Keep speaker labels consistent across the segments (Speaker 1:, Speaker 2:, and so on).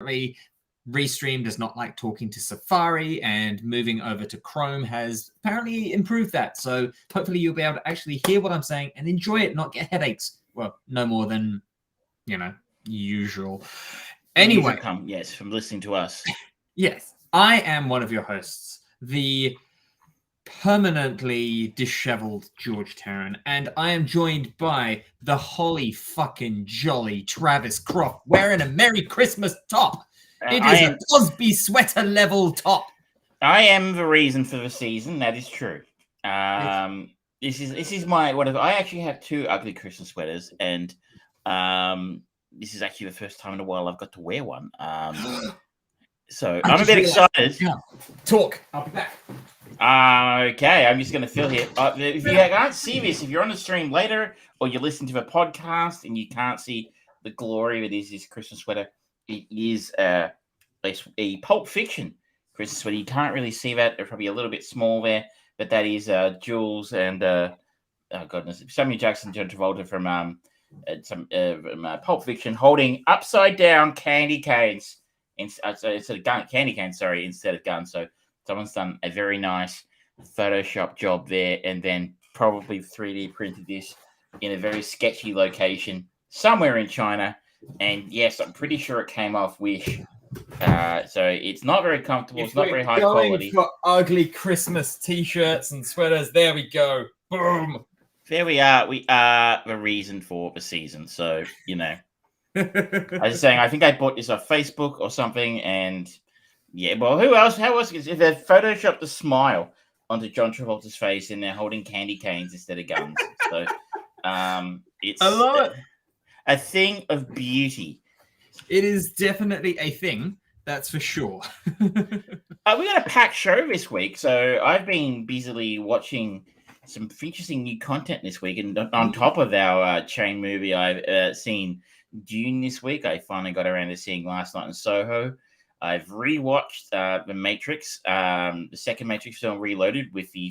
Speaker 1: Restream does not like talking to Safari, and moving over to Chrome has apparently improved that. So hopefully you'll be able to actually hear what I'm saying and enjoy it, not get headaches. Well, no more than, usual. Anyway.
Speaker 2: Yes, from listening to us.
Speaker 1: Yes, I am one of your hosts, the permanently disheveled George Terran, and I am joined by the holly fucking jolly Travis Croft wearing a Merry Christmas top. It is a Cosby sweater level top.
Speaker 2: I am the reason for the season. That is true. This is my one of. I actually have two ugly Christmas sweaters, and this is actually the first time in a while I've got to wear one. So I'm a bit excited.
Speaker 1: Yeah. Talk. I'll be back.
Speaker 2: Okay, I'm just going to fill here. If you can't see this, if you're on the stream later or you listen to the podcast and you can't see the glory that is this Christmas sweater, it is a Pulp Fiction Christmas sweater. You can't really see that. They're probably a little bit small there, but that is Jules and Samuel Jackson, John Travolta from Pulp Fiction holding upside down candy canes instead of guns. So someone's done a very nice Photoshop job there, and then probably 3D printed this in a very sketchy location somewhere in China. And yes, I'm pretty sure it came off Wish. So it's not very comfortable. It's not very high quality.
Speaker 1: For ugly Christmas T-shirts and sweaters, there we go. Boom.
Speaker 2: There we are. We are the reason for the season. So, I was saying, I think I bought this off Facebook or something, and yeah, well, who else? How else? If they photoshopped a smile onto John Travolta's face and they're holding candy canes instead of guns. So, it's
Speaker 1: I love it.
Speaker 2: A thing of beauty.
Speaker 1: It is definitely a thing, that's for sure.
Speaker 2: We got a packed show this week, so I've been busily watching some interesting new content this week, and on top of our chain movie, I've seen Dune this week. I finally got around to seeing Last Night in Soho. I've rewatched The Matrix, the second Matrix film Reloaded, with the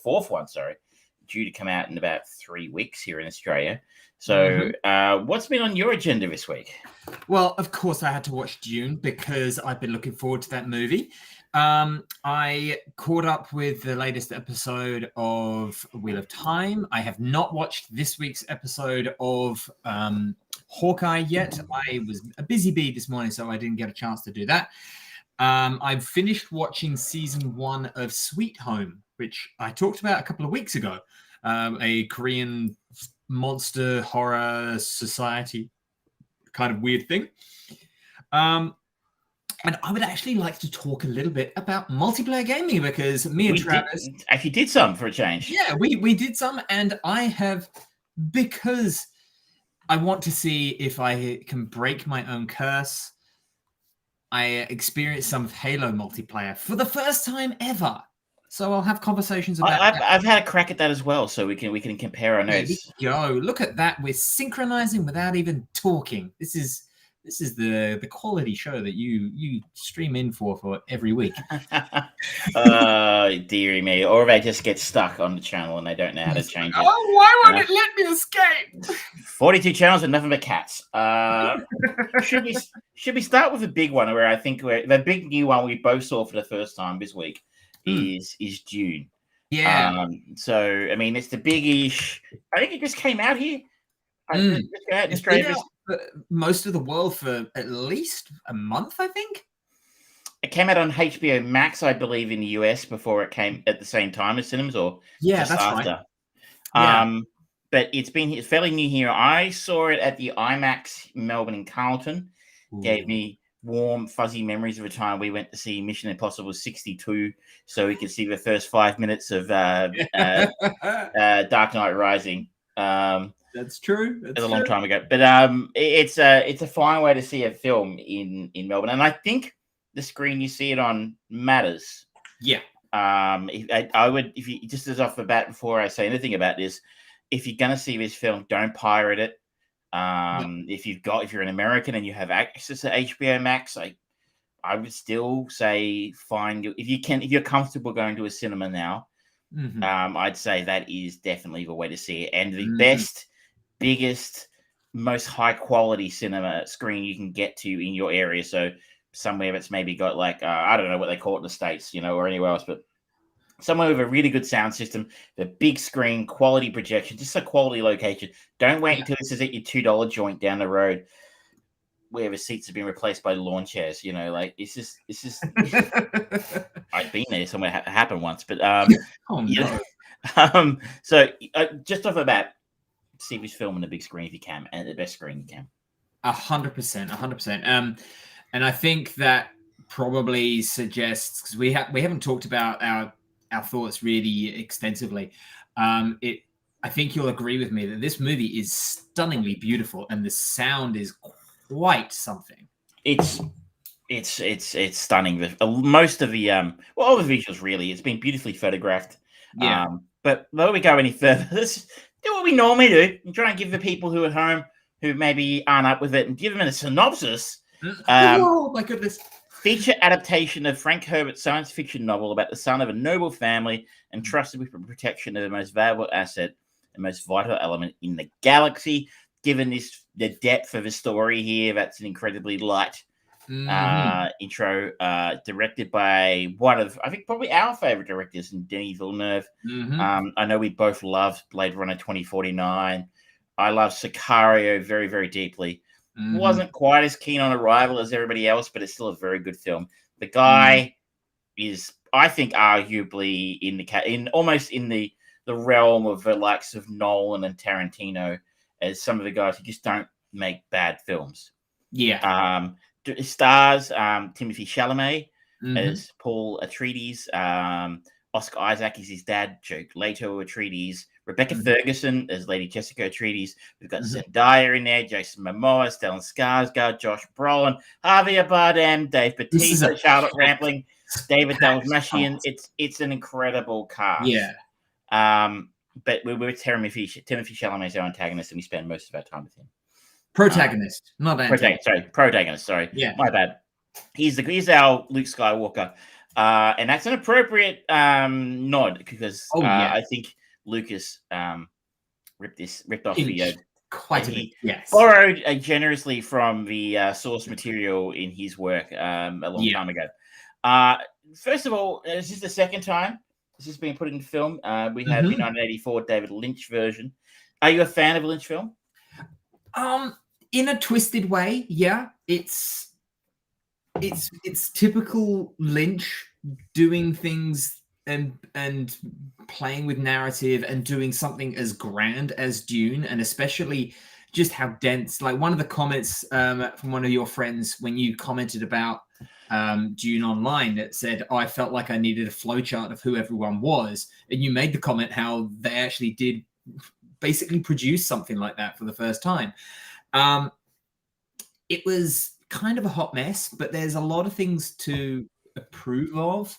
Speaker 2: fourth one, due to come out in about 3 weeks here in Australia. So what's been on your agenda this week?
Speaker 1: Well, of course, I had to watch Dune because I've been looking forward to that movie. I caught up with the latest episode of Wheel of Time. I have not watched this week's episode of Hawkeye yet. I was a busy bee this morning, so I didn't get a chance to do that. I've finished watching season 1 of Sweet Home, which I talked about a couple of weeks ago. A Korean monster horror society kind of weird thing. And I would actually like to talk a little bit about multiplayer gaming, because me and Travis
Speaker 2: actually did some for a change.
Speaker 1: Yeah, we did some, and I have, because I want to see if I can break my own curse. I experienced some Halo multiplayer for the first time ever. So I'll have conversations about that.
Speaker 2: I've had a crack at that as well, so we can compare our notes.
Speaker 1: Yo, look at that. We're synchronizing without even talking. This is the quality show that you stream in for every week.
Speaker 2: Oh, dearie me. Or they just get stuck on the channel and they don't know how to change it.
Speaker 1: Oh, why won't it let me escape?
Speaker 2: 42 channels and nothing but cats. Should we start with the big one, where I think the big new one we both saw for the first time this week is Dune.
Speaker 1: Yeah.
Speaker 2: So, I mean, it's the big-ish. I think it just came out here. Just came out in Australia.
Speaker 1: Most of the world for at least a month, I think.
Speaker 2: It came out on HBO Max, I believe, in the US before it came at the same time as cinemas, or just
Speaker 1: that's
Speaker 2: after.
Speaker 1: Right.
Speaker 2: But it's fairly new here. I saw it at the IMAX Melbourne and Carlton. Gave me warm, fuzzy memories of a time we went to see Mission Impossible 62, so we could see the first 5 minutes of Dark Knight Rising.
Speaker 1: That's true.
Speaker 2: It's a long time ago, but it's a fine way to see a film in Melbourne, and I think the screen you see it on matters.
Speaker 1: Yeah.
Speaker 2: I would, if you just as off the bat before I say anything about this, if you're gonna see this film, don't pirate it. If you're an American and you have access to HBO Max, I would still say if you're comfortable going to a cinema now. I'd say that is definitely the way to see it, and the best, biggest, most high quality cinema screen you can get to in your area. So somewhere that's maybe got like I don't know what they call it in the States, or anywhere else, but somewhere with a really good sound system, the big screen, quality projection, just a quality location. Don't wait until this is at your $2 joint down the road where the seats have been replaced by lawn chairs. Like it's just I've been there somewhere happened once, but
Speaker 1: oh no.
Speaker 2: So just off the bat, see this film on the big screen if you can, and the best screen you can.
Speaker 1: 100%. And I think that probably suggests, because we haven't talked about our thoughts really extensively. I think you'll agree with me that this movie is stunningly beautiful, and the sound is quite something.
Speaker 2: It's stunning. Most of the all the visuals really. It's been beautifully photographed.
Speaker 1: Yeah.
Speaker 2: But before we go any further, let's do what we normally do and try and give the people who are at home who maybe aren't up with it and give them a synopsis.
Speaker 1: Oh my goodness.
Speaker 2: Feature adaptation of Frank Herbert's science fiction novel about the son of a noble family entrusted with the protection of the most valuable asset, the most vital element in the galaxy. Given the depth of the story here, that's an incredibly light intro, directed by one of, I think, probably our favorite directors, Denis Villeneuve. I know we both loved Blade Runner 2049. I love Sicario very, very deeply. Wasn't quite as keen on Arrival as everybody else, but it's still a very good film. The guy is, I think, arguably almost in the realm of the likes of Nolan and Tarantino as some of the guys who just don't make bad films.
Speaker 1: Yeah.
Speaker 2: Stars Timothy Chalamet as Paul Atreides. Oscar Isaac is his dad, Joe Leto Atreides. Rebecca Ferguson as Lady Jessica Atreides. We've got Zendaya in there, Jason Momoa, Stellan Skarsgård, Josh Brolin, Javier Bardem, Dave Bautista, Charlotte Rampling, David Dalmashian. It's an incredible cast.
Speaker 1: Yeah.
Speaker 2: But we're with Timothy Chalamet as our antagonist, and we spend most of our time with him.
Speaker 1: Protagonist, not antagonist.
Speaker 2: Protagonist. Sorry,
Speaker 1: yeah,
Speaker 2: my bad. He's our Luke Skywalker, and that's an appropriate nod because I think Lucas ripped off the
Speaker 1: quite a bit. Yes,
Speaker 2: borrowed generously from the source material in his work a long time ago. First of all, this is the second time this has been put in film. We have the 1984 David Lynch version. Are you a fan of a Lynch film?
Speaker 1: In a twisted way, yeah. It's typical Lynch doing things and playing with narrative and doing something as grand as Dune, and especially just how dense. Like one of the comments from one of your friends when you commented about Dune online that said, I felt like I needed a flowchart of who everyone was, and you made the comment how they actually did basically produce something like that for the first time. It was kind of a hot mess, but there's a lot of things to approve of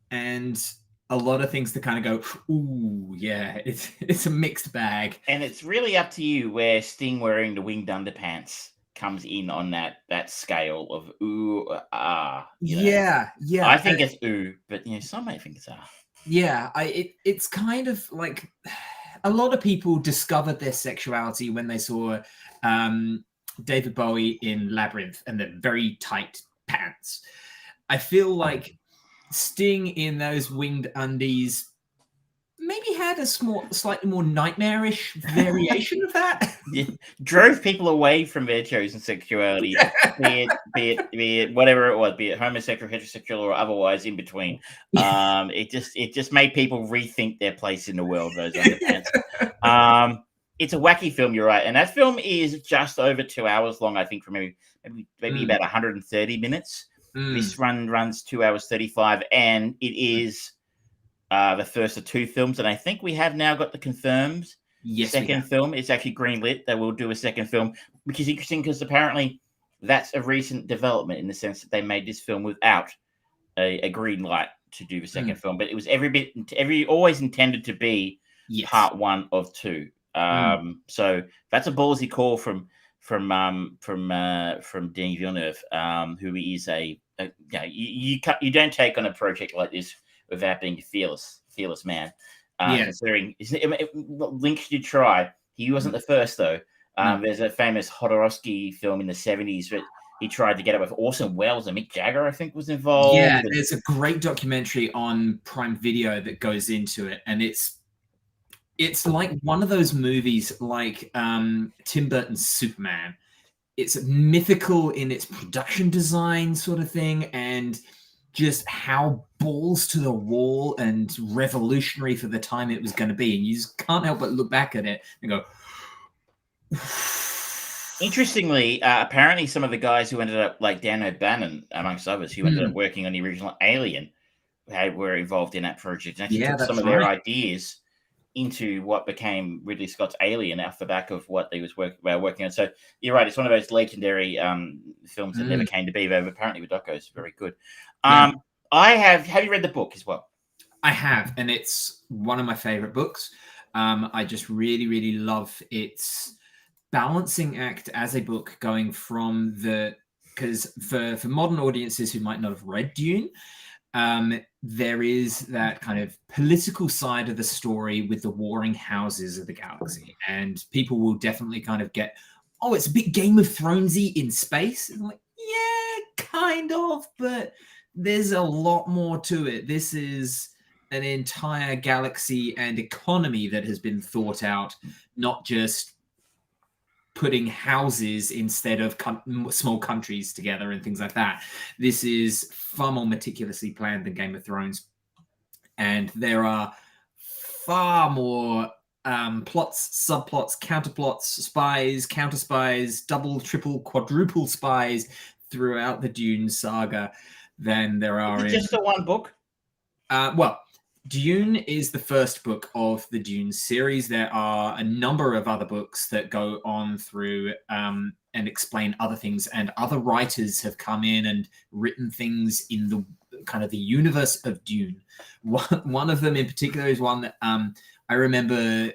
Speaker 1: and a lot of things to kind of go, ooh, yeah, it's a mixed bag.
Speaker 2: And it's really up to you where Sting wearing the winged underpants comes in on that scale of ooh,
Speaker 1: Yeah.
Speaker 2: I think it's ooh, but some might think it's ah.
Speaker 1: Yeah, it's kind of like a lot of people discovered their sexuality when they saw David Bowie in Labyrinth and the very tight pants. I feel like Sting in those winged undies maybe had a slightly more nightmarish variation of that.
Speaker 2: Yeah. Drove people away from their chosen sexuality, be it whatever it was, be it homosexual, heterosexual, or otherwise in between. It just made people rethink their place in the world. Those underpants. It's a wacky film, you're right, and that film is just over 2 hours long. I think for maybe about 130 minutes. This runs 2 hours 35, and it is the first of two films, and I think we have now got the confirmed second film. It's actually greenlit. They will do a second film, which is interesting because apparently that's a recent development in the sense that they made this film without a green light to do the second film, but it was always intended to be part one of two. So that's a ballsy call from Denis Villeneuve, who is you don't take on a project like this without being a fearless man. Considering Lynch did try, he wasn't the first though. There's a famous Jodorowsky film in the 70s, but he tried to get it with Orson Welles, and Mick Jagger, I think, was involved.
Speaker 1: Yeah, there's a great documentary on Prime Video that goes into it, and it's like one of those movies like Tim Burton's Superman. It's mythical in its production design sort of thing, and just how balls to the wall and revolutionary for the time it was going to be. And you just can't help but look back at it and go...
Speaker 2: Interestingly, apparently some of the guys who ended up, like Dan O'Bannon, amongst others, who ended up working on the original Alien, were involved in that project. And actually took some of their ideas into what became Ridley Scott's Alien off the back of what they was working on. So you're right; it's one of those legendary films that never came to be. But apparently, the doco is very good. I have. Have you read the book as well?
Speaker 1: I have, and it's one of my favorite books. I just really, really love its balancing act as a book, going from because for modern audiences who might not have read Dune, there is that kind of political side of the story with the warring houses of the galaxy, and people will definitely kind of get, oh, it's a bit Game of Thronesy in space. And I'm like, yeah, kind of, but there's a lot more to it. This is an entire galaxy and economy that has been thought out, not just putting houses instead of small countries together and things like that. This is far more meticulously planned than Game of Thrones. And there are far more plots, subplots, counterplots, spies, counter spies, double, triple, quadruple spies throughout the Dune saga than there are
Speaker 2: in... Just the one book?
Speaker 1: Well, Dune is the first book of the Dune series. There are a number of other books that go on through and explain other things, and other writers have come in and written things in the kind of the universe of Dune. One of them in particular is one that I remember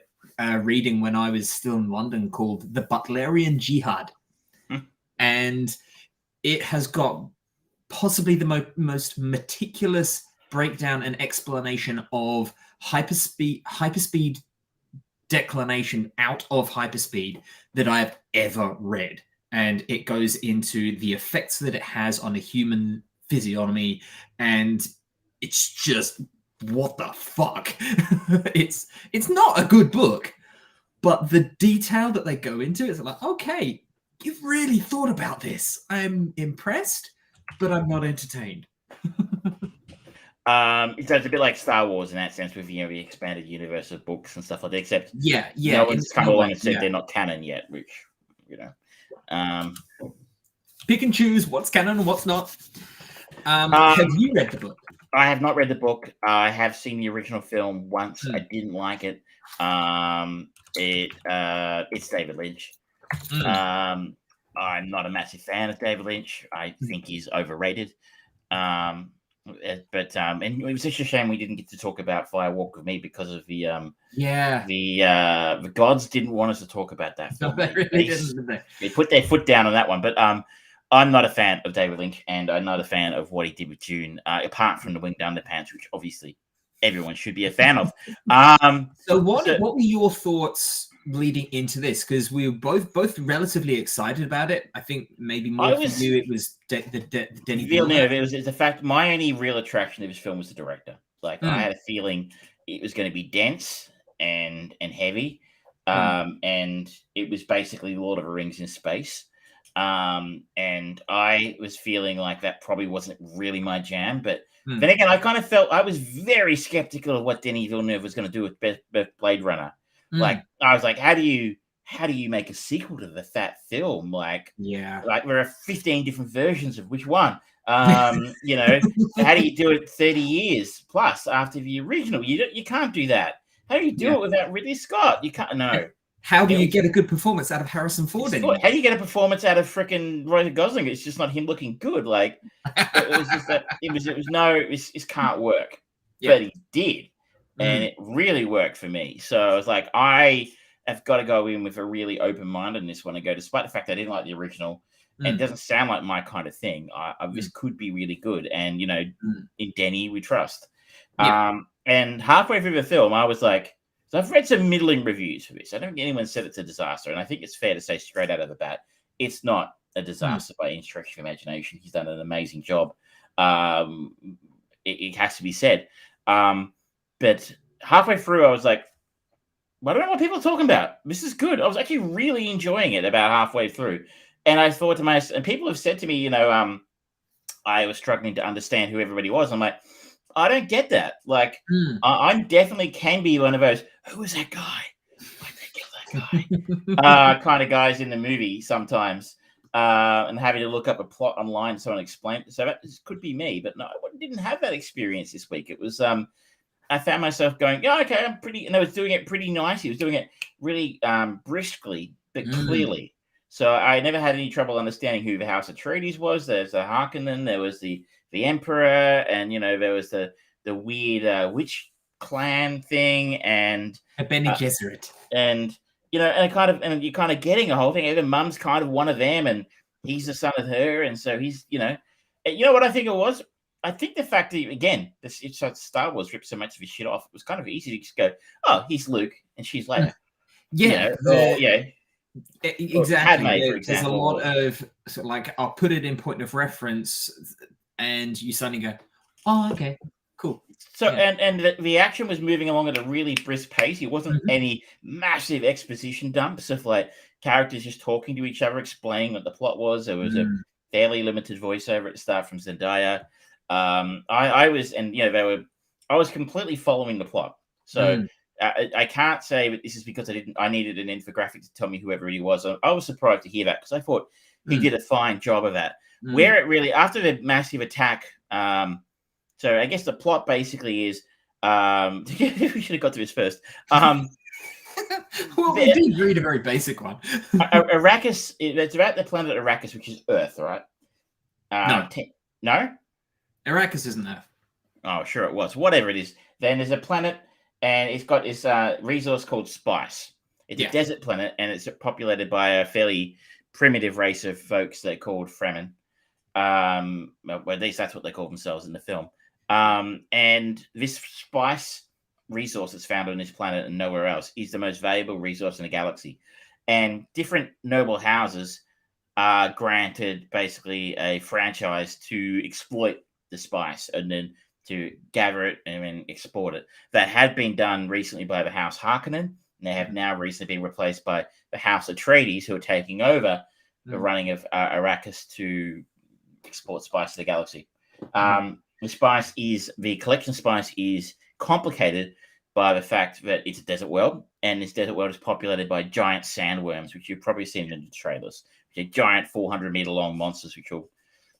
Speaker 1: reading when I was still in London, called The Butlerian Jihad. And it has got possibly the most meticulous breakdown and explanation of hyperspeed declination out of hyperspeed that I have ever read. And it goes into the effects that it has on a human physiognomy, and it's just, what the fuck? It's not a good book, but the detail that they go into is like, okay, you've really thought about this. I'm impressed, but I'm not entertained.
Speaker 2: It's a bit like Star Wars in that sense, with the expanded universe of books and stuff like that. Except, no one's come along and said they're not canon yet, which
Speaker 1: pick and choose what's canon and what's not. Have you read the book?
Speaker 2: I have not read the book. I have seen the original film once. I didn't like it. It's David Lynch. I'm not a massive fan of David Lynch. I think he's overrated. And it was such a shame we didn't get to talk about Fire Walk with Me because of the gods didn't want us to talk about that film.
Speaker 1: No, they really didn't, did they?
Speaker 2: They put their foot down on that one. But I'm not a fan of David Lynch, and I'm not a fan of what he did with Dune, apart from the Winged Underpants, which obviously everyone should be a fan of.
Speaker 1: So what were your thoughts leading into this? Because we were both relatively excited about it. I think maybe more for you it was Denis
Speaker 2: Villeneuve. It was the fact, my only real attraction to this film was the director. Like, I had a feeling it was going to be dense and heavy, and it was basically Lord of the Rings in space. And I was feeling like that probably wasn't really my jam, but then again, I kind of felt I was very skeptical of what Denis Villeneuve was going to do with Blade Runner. Like, I was like, how do you make a sequel to that film? Like there are 15 different versions of which one. How do you do it 30 years plus after the original? You can't do that. How do you do it without Ridley Scott? You can't. No.
Speaker 1: How do you get a good performance out of Harrison Ford?
Speaker 2: How do you get a performance out of freaking Ryan Gosling? It's just not him looking good. Like, it was just that it can't work. But he did, and it really worked for me. So I was like, I have got to go in with a really open mind on this one and go, despite the fact I didn't like the original, and it doesn't sound like my kind of thing. This could be really good, and in Denny we trust. And halfway through the film, I was like, So I've read some middling reviews for this. I don't think anyone said it's a disaster, and I think it's fair to say straight out of the bat, it's not a disaster by any stretch of imagination. He's done an amazing job. It has to be said. But halfway through, I was like, I don't know what people are talking about. This is good. I was actually really enjoying it about halfway through. And I thought to myself, and people have said to me, I was struggling to understand who everybody was. I'm like, I don't get that. Like, I definitely can be one of those, who was that guy? Why did they kill that guy? Kind of guys in the movie sometimes. And having to look up a plot online and someone explain it. So that could be me. But no, I didn't have that experience this week. It was, I found myself going, yeah, okay, I'm pretty, and I was doing it pretty nice. He was doing it really briskly, but clearly. So I never had any trouble understanding who the House Atreides was. There's the Harkonnen, there was the Emperor, and there was the weird witch clan thing, and
Speaker 1: Bene Gesserit,
Speaker 2: and and you're kind of getting a whole thing. Even Mum's kind of one of them, and he's the son of her, and so he's what I think it was. I think the fact that again, Star Wars ripped so much of his shit off. It was kind of easy to just go, oh, he's Luke, and she's Leia.
Speaker 1: Exactly.
Speaker 2: Padme,
Speaker 1: There's a lot of I'll put it in point of reference, and you suddenly go, "Oh, okay, cool."
Speaker 2: So and the action was moving along at a really brisk pace. It wasn't any massive exposition dumps of characters just talking to each other, explaining what the plot was. There was a fairly limited voiceover at the start from Zendaya. I was completely following the plot. So. I can't say that this is because I needed an infographic to tell me who everybody was. I was surprised to hear that because I thought he did a fine job of that. Where it really, after the massive attack, so I guess the plot basically is, we should have got to this first.
Speaker 1: Well, we did read a very basic one.
Speaker 2: Arrakis, it's about the planet Arrakis, which is Earth, right? No?
Speaker 1: Arrakis isn't Earth.
Speaker 2: Oh, sure it was. Whatever it is. Then there's a planet, and it's got this resource called spice. It's a desert planet, and it's populated by a fairly primitive race of folks they're called Fremen. Well, at least that's what they call themselves in the film. And this spice resource that's found on this planet and nowhere else is the most valuable resource in the galaxy. And different noble houses are granted basically a franchise to exploit the spice and then to gather it and then export it. That had been done recently by the House Harkonnen, and they have now recently been replaced by the House Atreides, who are taking over the running of Arrakis to export spice to the galaxy. The collection spice is complicated by the fact that it's a desert world, and this desert world is populated by giant sandworms, which you've probably seen in the trailers. They're giant 400-meter long monsters, which will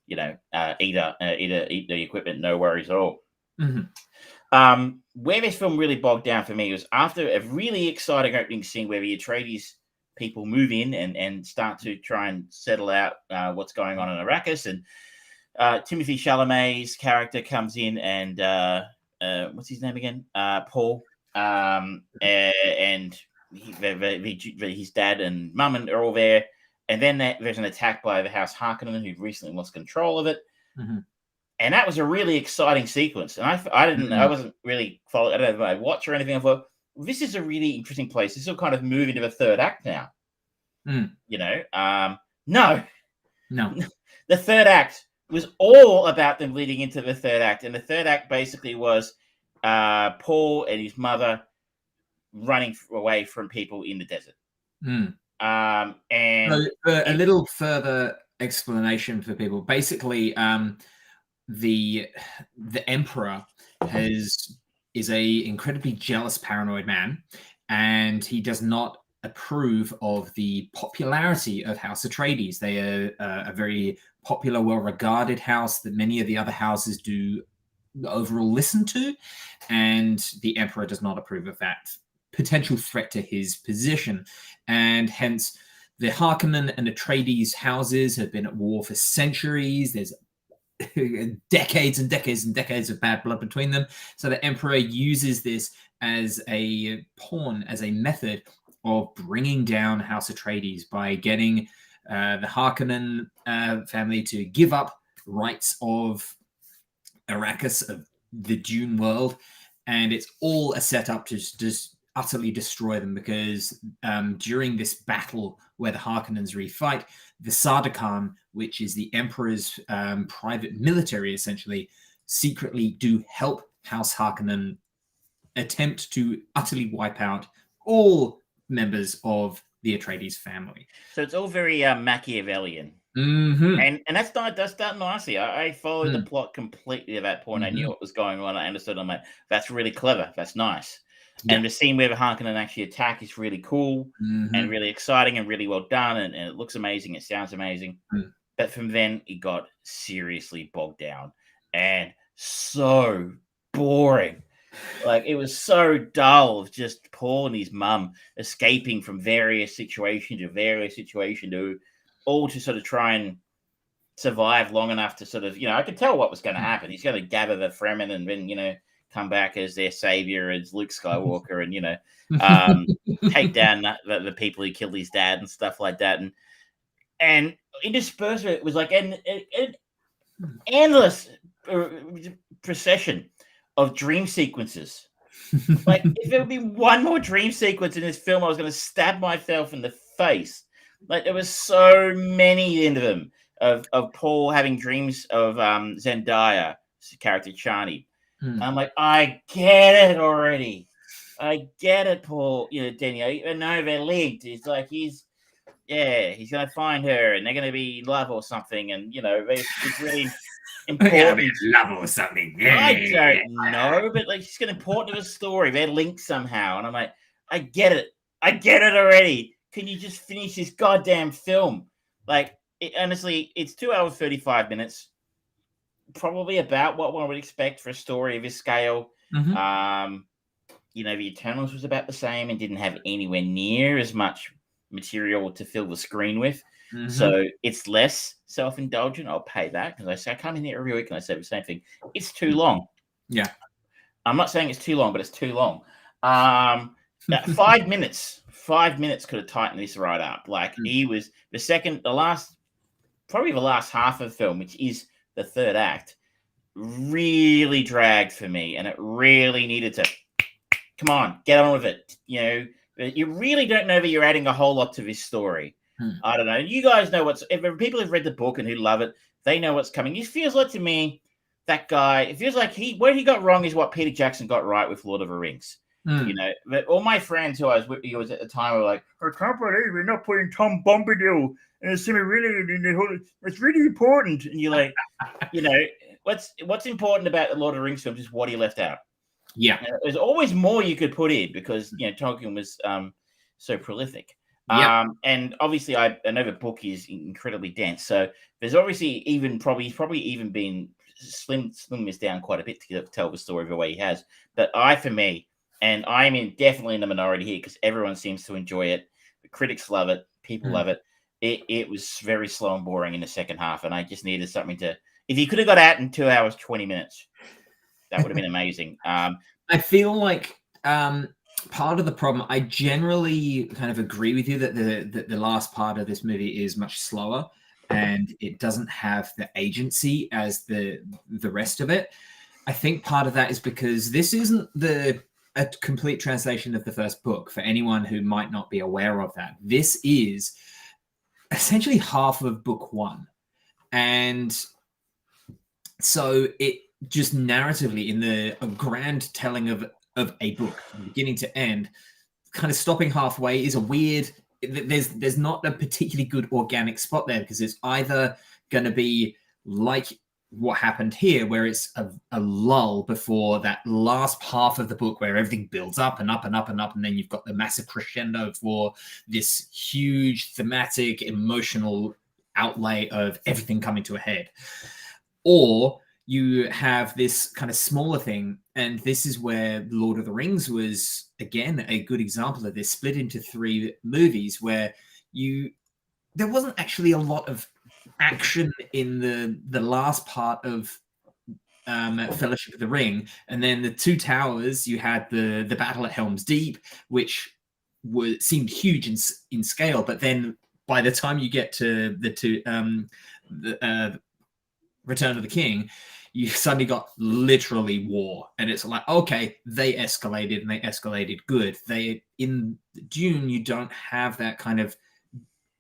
Speaker 2: eat the equipment, no worries at all. Where this film really bogged down for me was after a really exciting opening scene where the Atreides people move in and start to try and settle out what's going on in Arrakis, and Timothée Chalamet's character comes in, and what's his name again? Paul, and his dad and mum are all there. And then there's an attack by the House Harkonnen, who recently lost control of it. And that was a really exciting sequence. And I wasn't really following, I don't know if I watched or anything. I thought, this is a really interesting place. This will kind of move into the third act now. No. The third act was all about them leading into the third act. And the third act basically was Paul and his mother running away from people in the desert. And
Speaker 1: so, a little further explanation for people. Basically, the Emperor is a incredibly jealous, paranoid man, and he does not approve of the popularity of House Atreides. They are a very popular, well-regarded house that many of the other houses do overall listen to, and the Emperor does not approve of that potential threat to his position, and hence the Harkonnen and Atreides houses have been at war for centuries. There's decades and decades and decades of bad blood between them. So the Emperor uses this as a pawn, as a method of bringing down House Atreides by getting the Harkonnen family to give up rights of Arrakis, of the Dune world, and it's all a setup to just utterly destroy them, because during this battle where the Harkonnens refight, the Sardaukar, which is the Emperor's private military, essentially, secretly do help House Harkonnen attempt to utterly wipe out all members of the Atreides family.
Speaker 2: So it's all very Machiavellian.
Speaker 1: Mm-hmm.
Speaker 2: And that's done nicely. I followed the plot completely at that point. I knew what was going on. I understood. I'm like, that's really clever. That's nice. Yeah. And the scene where the Harkonnen actually attack is really cool and really exciting and really well done. And it looks amazing. It sounds amazing. But from then, it got seriously bogged down and so boring. Like, it was so dull of just Paul and his mum escaping from various situation to various situation to all to sort of try and survive long enough to sort of, I could tell what was going to happen. He's going to gather the Fremen and then, come back as their savior, as Luke Skywalker, and, take down the people who killed his dad and stuff like that. And interspersed it was like an endless procession of dream sequences. Like, if there would be one more dream sequence in this film, I was going to stab myself in the face. Like, there was so many into them of Paul having dreams of Zendaya, character Chani. I'm like, I get it already. I get it, Paul. Denny. I even know they're linked. It's like he's going to find her and they're going to be in love or something. And, it's really important.
Speaker 1: Love or something.
Speaker 2: I don't know, but like, it's important to the story. They're linked somehow. And I'm like, I get it. I get it already. Can you just finish this goddamn film? Like, honestly, it's 2 hours, 35 minutes. Probably about what one would expect for a story of this scale. The Eternals was about the same and didn't have anywhere near as much material to fill the screen with. So it's less self-indulgent. I'll pay that, because I come in here every week and I say the same thing. It's too long.
Speaker 1: Yeah.
Speaker 2: I'm not saying it's too long, but it's too long. 5 minutes. 5 minutes could have tightened this right up. Like, he was the last half of the film, which is the third act, really dragged for me, and it really needed to come on, get on with it. You really don't know that you're adding a whole lot to this story. I don't know. You guys know if people who've read the book and who love it, they know what's coming. It feels like, to me, that guy, it feels like what he got wrong is what Peter Jackson got right with Lord of the Rings. But all my friends who I was with at the time were like, I can't believe we're not putting Tom Bombadil in the Silmarillion. It's really important. And you're like, what's important about the Lord of the Rings films is what he left out.
Speaker 1: Yeah.
Speaker 2: There's always more you could put in, because, Tolkien was so prolific.
Speaker 1: Yeah.
Speaker 2: And obviously I know the book is incredibly dense. So there's obviously he's probably even been slim this down quite a bit to tell the story the way he has. But and I'm definitely in the minority here, because everyone seems to enjoy it. The critics love it. People love it. It was very slow and boring in the second half, and I just needed something to. If you could have got out in 2 hours, 20 minutes, that would have been amazing.
Speaker 1: I feel like part of the problem, I generally kind of agree with you that the last part of this movie is much slower, and it doesn't have the agency as the rest of it. I think part of that is because this isn't a complete translation of the first book. For anyone who might not be aware of that, this is essentially half of book one. And so it just narratively, in the grand telling of a book from beginning to end, kind of stopping halfway is a weird, there's not a particularly good organic spot there, because it's either going to be like what happened here, where it's a lull before that last half of the book where everything builds up and up and up and up, and then you've got the massive crescendo for this huge thematic emotional outlay of everything coming to a head. Or you have this kind of smaller thing, and this is where Lord of the Rings was, again, a good example of this, split into 3 movies where there wasn't actually a lot of action in the last part of Fellowship of the Ring, and then the Two Towers, you had the battle at Helm's Deep, which seemed huge in scale, but then by the time you get to the Return of the King, you suddenly got literally war, and it's like, okay, they escalated and they escalated good. In Dune, you don't have that kind of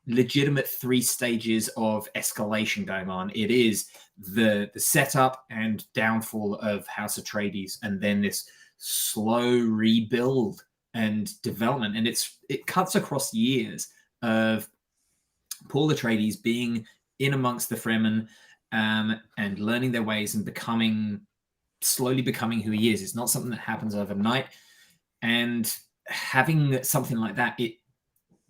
Speaker 1: legitimate 3 stages of escalation going on. It is the setup and downfall of House Atreides, and then this slow rebuild and development, and it cuts across years of Paul Atreides being in amongst the Fremen, and learning their ways and slowly becoming who he is. It's not something that happens overnight, and having something like that,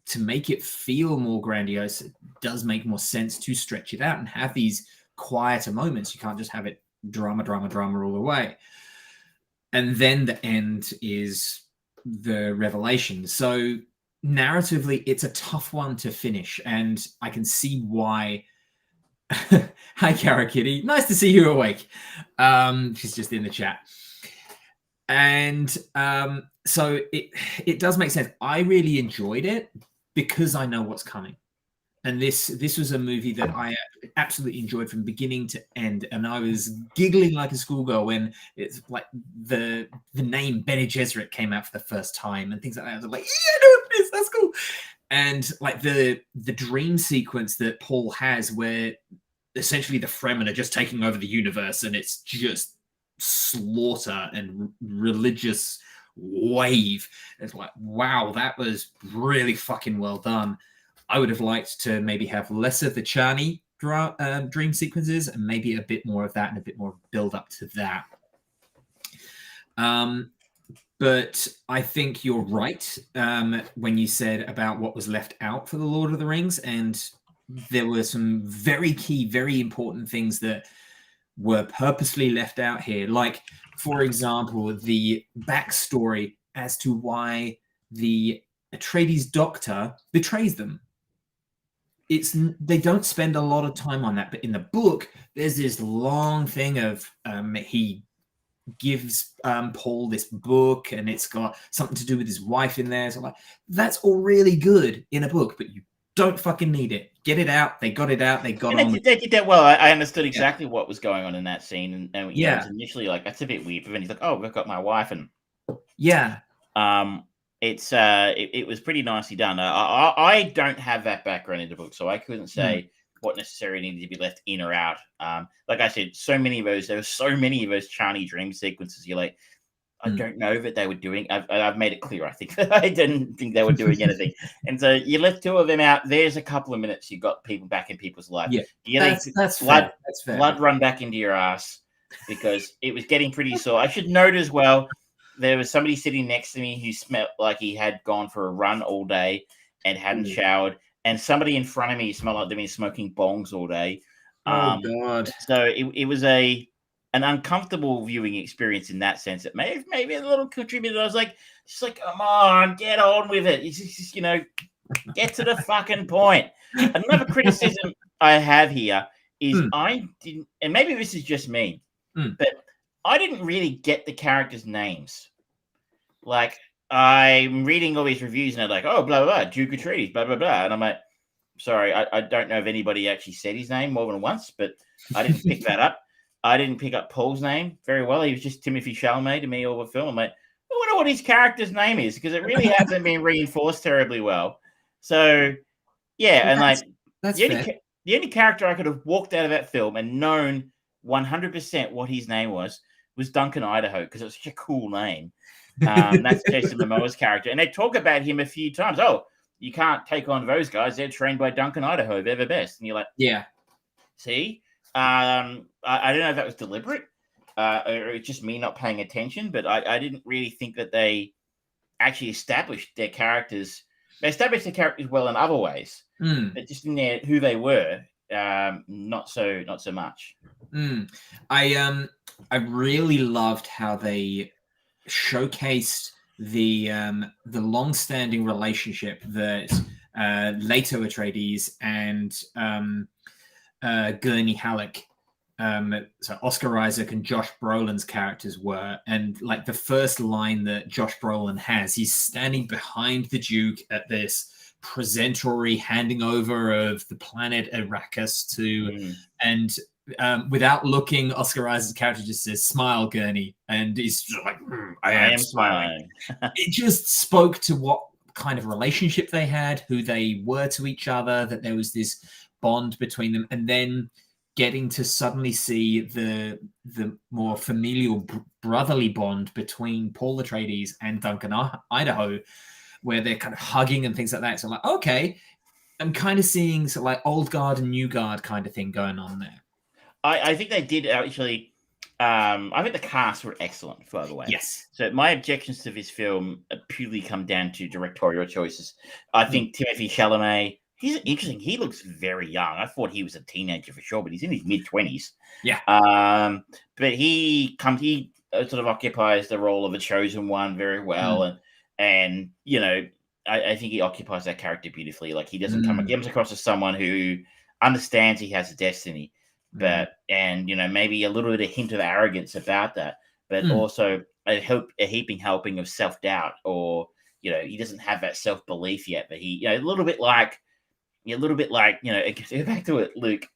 Speaker 1: to make it feel more grandiose, it does make more sense to stretch it out and have these quieter moments. You can't just have it drama all the way. And then the end is the revelation. So narratively, it's a tough one to finish, and I can see why. Hi, Cara Kitty. Nice to see you awake. She's just in the chat. And so it does make sense. I really enjoyed it because I know what's coming. And this was a movie that I absolutely enjoyed from beginning to end. And I was giggling like a schoolgirl when it's like the name Bene Gesserit came out for the first time and things like that. I was like, yeah, I know what it is. That's cool. And like the dream sequence that Paul has, where essentially the Fremen are just taking over the universe, and it's just slaughter and religious wave. It's like, wow, that was really fucking well done. I would have liked to maybe have less of the Chani dream sequences and maybe a bit more of that and a bit more build up to that. But I think you're right when you said about what was left out for The Lord of the Rings. And there were some very key, very important things that were purposely left out here. Like, for example, the backstory as to why the Atreides doctor betrays them. They don't spend a lot of time on that. But in the book, there's this long thing of he gives Paul this book, and it's got something to do with his wife in there. So like, that's all really good in a book, but you don't fucking need it. Get it out. They got it out. They got on.
Speaker 2: They did that well. I understood exactly what was going on in that scene, and
Speaker 1: yeah,
Speaker 2: it was initially like, that's a bit weird. But then he's like, oh, we've got my wife, and
Speaker 1: yeah,
Speaker 2: it was pretty nicely done. I don't have that background in the book, so I couldn't say what necessarily needed to be left in or out. Like I said, there were so many of those Chani dream sequences. You're like, I don't know that they were doing. I've made it clear. I think I didn't think they were doing anything, and so you left 2 of them out. There's a couple of minutes you got people back in people's lives.
Speaker 1: Yeah, that's
Speaker 2: blood.
Speaker 1: Fair. That's fair.
Speaker 2: Blood run back into your ass because it was getting pretty sore. I should note as well, there was somebody sitting next to me who smelled like he had gone for a run all day and hadn't showered. And somebody in front of me smelled like they've been smoking bongs all day.
Speaker 1: Oh, God.
Speaker 2: So it was an uncomfortable viewing experience in that sense. It maybe a little contributed. I was like, come on, get on with it. It's just, get to the fucking point. Another criticism I have here is I didn't, and maybe this is just me, but I didn't really get the characters' names. Like, I'm reading all these reviews and they're like, oh, blah, blah, blah, Duke Atreides, blah, blah, blah. And I'm like, sorry, I don't know if anybody actually said his name more than once, but I didn't pick that up. I didn't pick up Paul's name very well. He was just Timothy Chalamet to me all the film. I'm like, I wonder what his character's name is, because it really hasn't been reinforced terribly well. So, yeah, and like, the only character I could have walked out of that film and known 100% what his name was Duncan Idaho, because it was such a cool name. That's Jason Momoa's character. And they talk about him a few times. Oh, you can't take on those guys. They're trained by Duncan Idaho. They're the best. And you're like,
Speaker 1: yeah.
Speaker 2: See? I don't know if that was deliberate or it's just me not paying attention, but I didn't really think that they actually established their characters. They established their characters well in other ways, but just in who they were, not so much.
Speaker 1: I really loved how they showcased the long-standing relationship that Leto Atreides and Gurney Halleck, so Oscar Isaac and Josh Brolin's characters were. And like the first line that Josh Brolin has, he's standing behind the Duke at this presentory handing over of the planet Arrakis to, and without looking, Oscar Isaac's character just says, "Smile, Gurney," and he's just like, "I am smiling." It just spoke to what kind of relationship they had, who they were to each other, that there was this bond between them, and then getting to suddenly see the more familial brotherly bond between Paul Atreides and Duncan Idaho, where they're kind of hugging and things like that. So I'm like, okay, I'm kind of seeing sort of like old guard and new guard kind of thing going on there.
Speaker 2: I think they did actually. I think the cast were excellent, by the way.
Speaker 1: Yes.
Speaker 2: So my objections to this film purely come down to directorial choices. I think Timothée Chalamet, he's interesting. He looks very young. I thought he was a teenager for sure, but he's in his mid-20s.
Speaker 1: Yeah.
Speaker 2: But he sort of occupies the role of a chosen one very well, and you know, I think he occupies that character beautifully. Like he doesn't he comes across as someone who understands he has a destiny. But and you know, maybe a little bit of hint of arrogance about that, but also a heaping helping of self-doubt, or you know, he doesn't have that self-belief yet, but he, you know, a little bit like, you know, go back to it, Luke,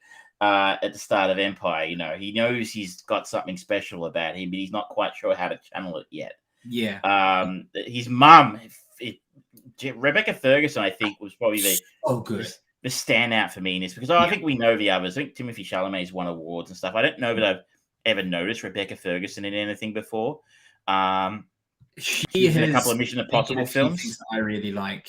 Speaker 2: at the start of Empire. You know, he knows he's got something special about him, but he's not quite sure how to channel it yet.
Speaker 1: Yeah.
Speaker 2: His mum, Rebecca Ferguson, I think, was probably the standout for me in this, because I think we know the others. I think Timothée Chalamet's won awards and stuff. I don't know that I've ever noticed Rebecca Ferguson in anything before. She's in a couple of Mission Impossible films
Speaker 1: I really like.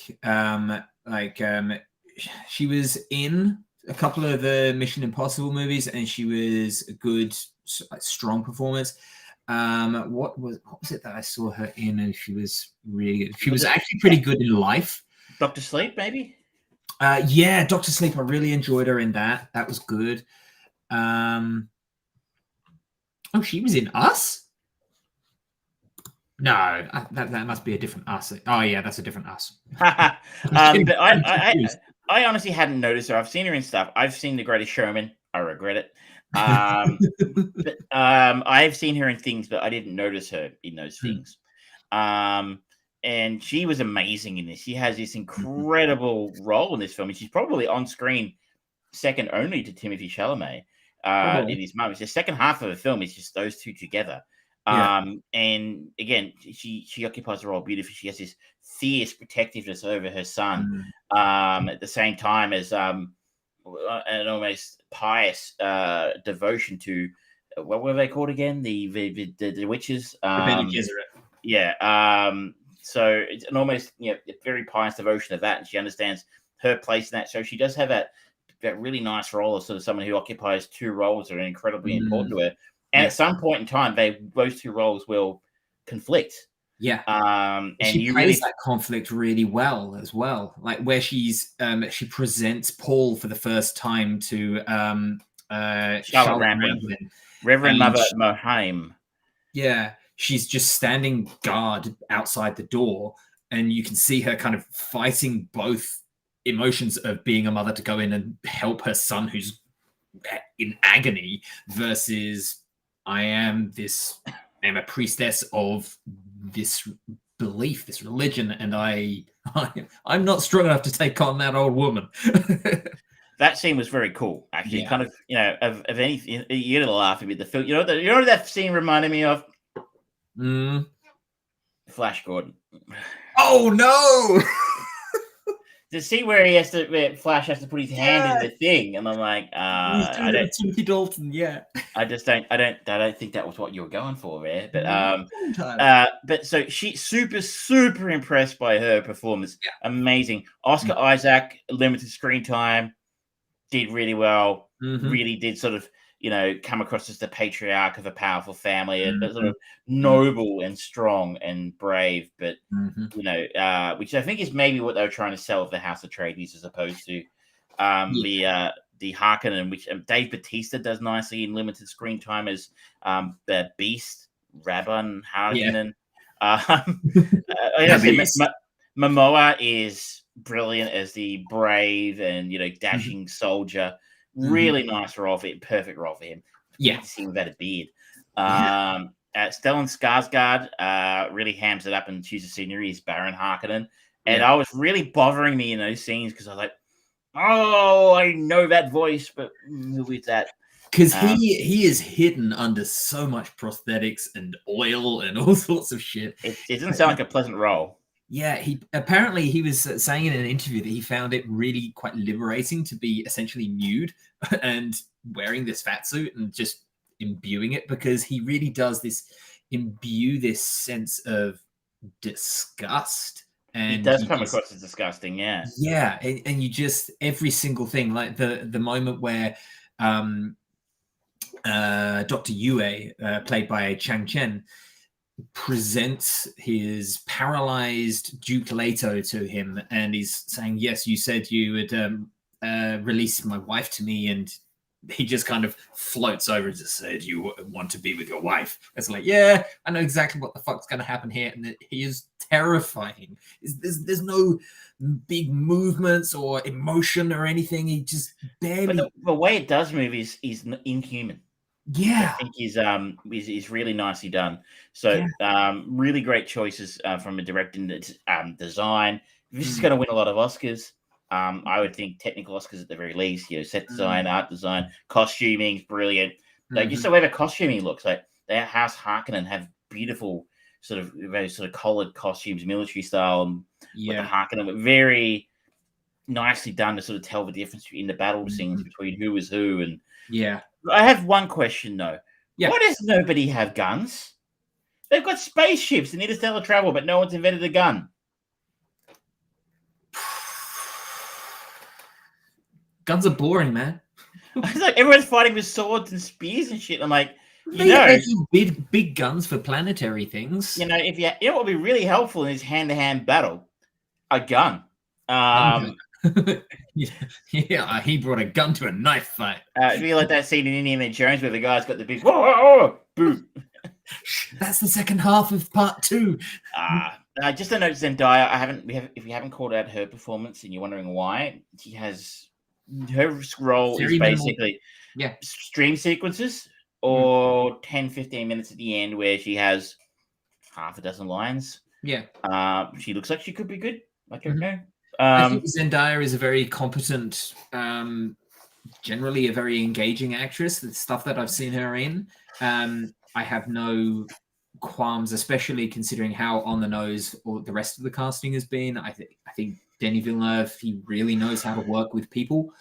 Speaker 1: She was in a couple of the Mission Impossible movies, and she was a good, strong performance. What was it that I saw her in, and she was really good? She was actually pretty good in Life.
Speaker 2: Dr. Sleep, maybe?
Speaker 1: Yeah, Dr. Sleep. I really enjoyed her in that. That was good. She was in Us? No, that must be a different Us. Oh, yeah, that's a different Us.
Speaker 2: But I honestly hadn't noticed her. I've seen her in stuff. I've seen The Greatest Showman. I regret it. But I've seen her in things, but I didn't notice her in those things. And she was amazing in this. She has this incredible role in this film, and she's probably on screen second only to Timothée Chalamet in his mum. It's the second half of the film is just those two together. And again, she occupies the role beautifully. She has this fierce protectiveness over her son, at the same time as an almost pious devotion to what were they called again? The witches. So it's an almost, you know, very pious devotion of that, and she understands her place in that. So she does have that really nice role of sort of someone who occupies two roles that are incredibly important to her. And at some point in time, those two roles will conflict.
Speaker 1: Yeah.
Speaker 2: And
Speaker 1: she plays that conflict really well as well. Like where she presents Paul for the first time to Charlotte Rampling.
Speaker 2: Reverend Mother Mohaim.
Speaker 1: Yeah. She's just standing guard outside the door, and you can see her kind of fighting both emotions of being a mother to go in and help her son who's in agony versus I am a priestess of this belief, this religion, and I'm not strong enough to take on that old woman.
Speaker 2: That scene was very cool, actually. Kind of, you know, of anything, you're gonna laugh a bit. The film, you know what that scene reminded me of? Flash Gordon.
Speaker 1: Oh no!
Speaker 2: To see where Flash has to put his hand in the thing, and I'm like, I don't.
Speaker 1: Timothy Dalton,
Speaker 2: I don't think that was what you were going for there. But so she's super impressed by her performance. Amazing. Oscar Isaac, limited screen time, did really well. Really did sort of, you know, come across as the patriarch of a powerful family, and sort of noble and strong and brave, but you know, which I think is maybe what they were trying to sell of the House Atreides, as opposed to the Harkonnen, which Dave Bautista does nicely in limited screen time as the Beast, Rabban Harkonnen. Momoa is brilliant as the brave and, you know, dashing soldier. Really nice role for him. Perfect role for him. To see him without a beard. Stellan Skarsgård really hams it up and chooses scenery as Baron Harkonnen. And I was really bothering me in those scenes because I was like, oh, I know that voice, but who is that?
Speaker 1: Because he is hidden under so much prosthetics and oil and all sorts of shit.
Speaker 2: It doesn't sound like a pleasant role.
Speaker 1: Yeah, he was saying in an interview that he found it really quite liberating to be essentially nude and wearing this fat suit and just imbuing it, because he really does imbue this sense of disgust. And
Speaker 2: he does come across as disgusting, yeah.
Speaker 1: Yeah, and you just, every single thing, like the moment where Dr. Yue, played by Chang Chen, presents his paralyzed Duke Leto to him, and he's saying, yes, you said you would release my wife to me, and he just kind of floats over and just said, you want to be with your wife. It's like, yeah, I know exactly what the fuck's going to happen here. And he is terrifying. There's no big movements or emotion or anything. He just barely...
Speaker 2: But the way it does move is inhuman.
Speaker 1: Yeah.
Speaker 2: I think is really nicely done. So really great choices from a directing design. This is going to win a lot of Oscars. I would think technical Oscars at the very least. Set design, art design, costuming is brilliant. Like just the way the costuming looks, like their House Harkonnen have beautiful very collared costumes, military style, and with the Harkonnen, very nicely done to sort of tell the difference in the battle scenes between who is who. And I have one question though. Yeah. Why does nobody have guns? They've got spaceships and interstellar travel, but no one's invented a gun.
Speaker 1: Guns are boring, man.
Speaker 2: It's like everyone's fighting with swords and spears and shit. I'm like,
Speaker 1: big guns for planetary things.
Speaker 2: What would be really helpful in this hand-to-hand battle? A gun.
Speaker 1: He brought a gun to a knife fight.
Speaker 2: It'd be like that scene in Indiana Jones where the guy's got the big whoa, boom.
Speaker 1: That's the second half of part 2.
Speaker 2: Just a note, Zendaya. If you haven't called out her performance and you're wondering why, her role is basically stream sequences or 10-15 minutes at the end where she has half a dozen lines. She looks like she could be good. Like
Speaker 1: I think Zendaya is a very competent, generally a very engaging actress. The stuff that I've seen her in, I have no qualms, especially considering how on the nose all the rest of the casting has been. I think Denis Villeneuve, he really knows how to work with people.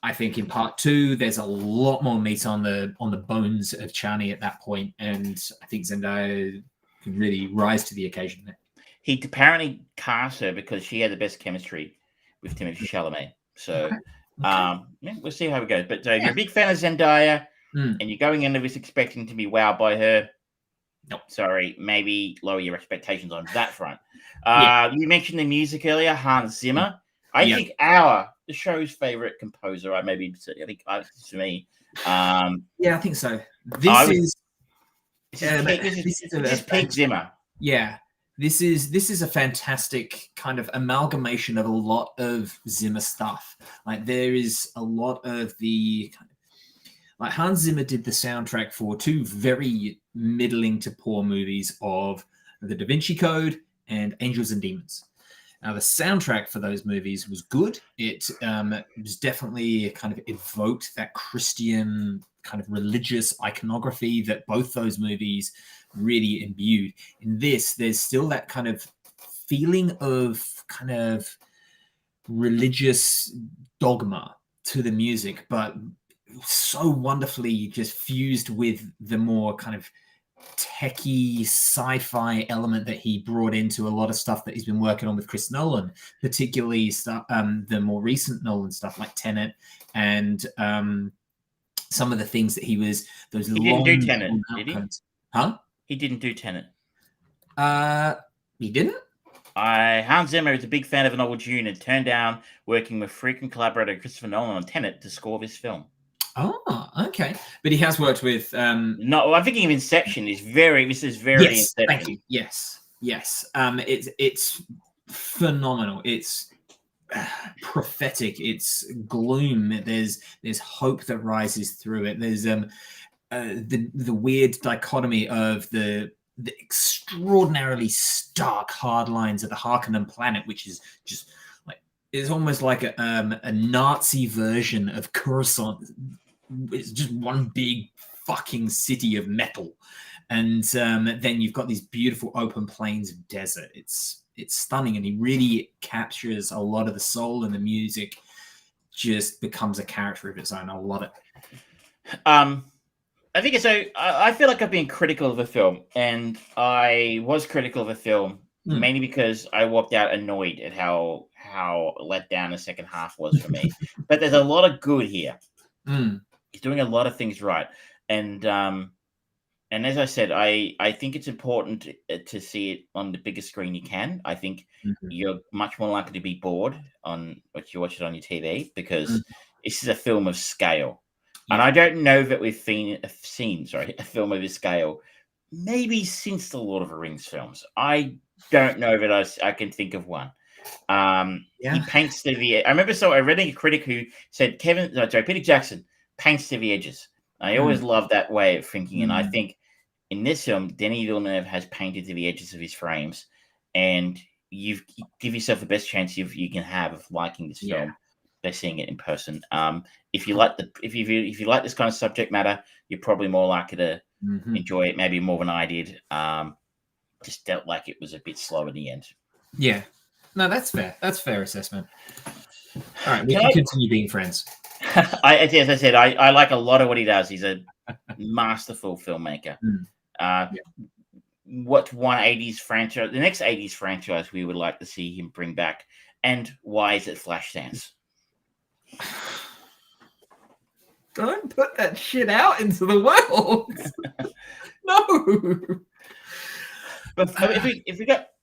Speaker 1: I think in part 2, there's a lot more meat on the bones of Chani at that point, and I think Zendaya can really rise to the occasion there.
Speaker 2: He apparently cast her because she had the best chemistry with Timothée Chalamet. So we'll see how it goes. But if you're a big fan of Zendaya and you're going into this expecting to be wowed by her, sorry, maybe lower your expectations on that front. You mentioned the music earlier, Hans Zimmer. I think the show's favorite composer, right? Maybe I think to me.
Speaker 1: I think so. This is
Speaker 2: Pete Zimmer.
Speaker 1: Yeah. This is a fantastic kind of amalgamation of a lot of Zimmer stuff. Like there is a lot of like Hans Zimmer did the soundtrack for 2 very middling to poor movies of The Da Vinci Code and Angels and Demons. Now, the soundtrack for those movies was good. It was definitely kind of evoked that Christian kind of religious iconography that both those movies really imbued. In this, there's still that kind of feeling of kind of religious dogma to the music, but so wonderfully just fused with the more kind of techie sci-fi element that he brought into a lot of stuff that he's been working on with Chris Nolan, particularly the more recent Nolan stuff like Tenet and some of the things that he
Speaker 2: didn't do Tenet, did he?
Speaker 1: Huh?
Speaker 2: He didn't do Tenet.
Speaker 1: He didn't?
Speaker 2: Hans Zimmer is a big fan of the novel Dune and turned down working with frequent collaborator Christopher Nolan on Tenet to score this film.
Speaker 1: Oh, okay. But he has worked with...
Speaker 2: No, I'm thinking of Inception. This is very Inception.
Speaker 1: Thank you. Yes. It's phenomenal. It's prophetic. It's gloom. There's hope that rises through it. There's the weird dichotomy of the extraordinarily stark hard lines of the Harkonnen planet, which is just like it's almost like a Nazi version of Coruscant. it's just one big fucking city of metal, and then you've got these beautiful open plains of desert. It's stunning, and he really captures a lot of the soul, and the music just becomes a character of its own. I love it.
Speaker 2: I think so. I feel like I've been critical of the film, and I was critical of the film mainly because I walked out annoyed at how let down the second half was for me. But there's a lot of good here. He's doing a lot of things right, and as I said, I think it's important to see it on the biggest screen you can. I think you're much more likely to be bored on what you watch it on your TV because this is a film of scale. And I don't know that we've seen a film of this scale maybe since the Lord of the Rings films. I don't know that I can think of one. He paints to the. I read a critic who said Peter Jackson paints to the edges. I always love that way of thinking, and I think in this film, Denis Villeneuve has painted to the edges of his frames, and you give yourself the best chance you can have of liking this film by seeing it in person. If you like if you like this kind of subject matter, you're probably more likely to enjoy it, maybe more than I did. Just felt like it was a bit slow in the end.
Speaker 1: Yeah, no, that's fair. That's fair assessment. All right, we can continue being friends.
Speaker 2: As I said, I like a lot of what he does. He's a masterful filmmaker. What's one 80s franchise? The next 80s franchise we would like to see him bring back, and why is it Flashdance?
Speaker 1: Don't put that shit out into the world. No.
Speaker 2: But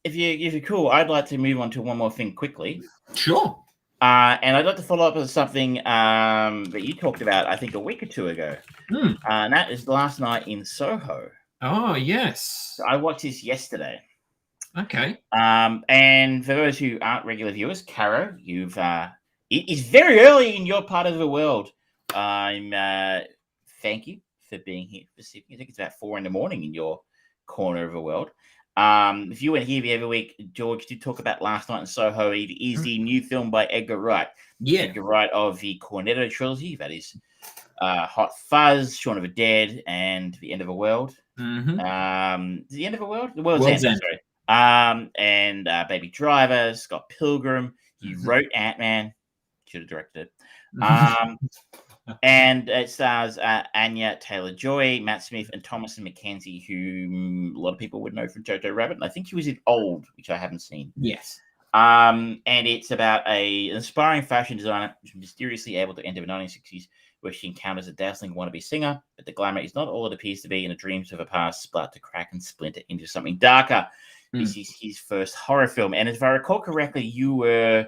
Speaker 2: if you're cool, I'd like to move on to one more thing quickly.
Speaker 1: Sure.
Speaker 2: And I'd like to follow up with something that you talked about, I think, a week or two ago. And that is Last Night in Soho.
Speaker 1: Oh, yes.
Speaker 2: So I watched this yesterday.
Speaker 1: Okay.
Speaker 2: And for those who aren't regular viewers, Caro, it is very early in your part of the world. Thank you for being here. I think it's about 4 a.m. in your corner of the world. If you weren't here the other week, George did talk about Last Night in Soho. It is the new film by Edgar Wright.
Speaker 1: Yeah.
Speaker 2: Edgar Wright of the Cornetto trilogy. That is Hot Fuzz, Shaun of the Dead, and The End of the World. The End of the World? The World's End. Sorry. And Baby Driver, Scott Pilgrim. He wrote Ant-Man. Should have directed it. And it stars Anya Taylor-Joy, Matt Smith, and Thomasin McKenzie, who a lot of people would know from Jojo Rabbit. And I think he was in Old, which I haven't seen.
Speaker 1: Yes.
Speaker 2: And it's about an aspiring fashion designer who's mysteriously able to enter the 1960s, where she encounters a dazzling wannabe singer, but the glamour is not all it appears to be, and the dreams of her past start to crack and splinter into something darker. This is his first horror film. And if I recall correctly, you were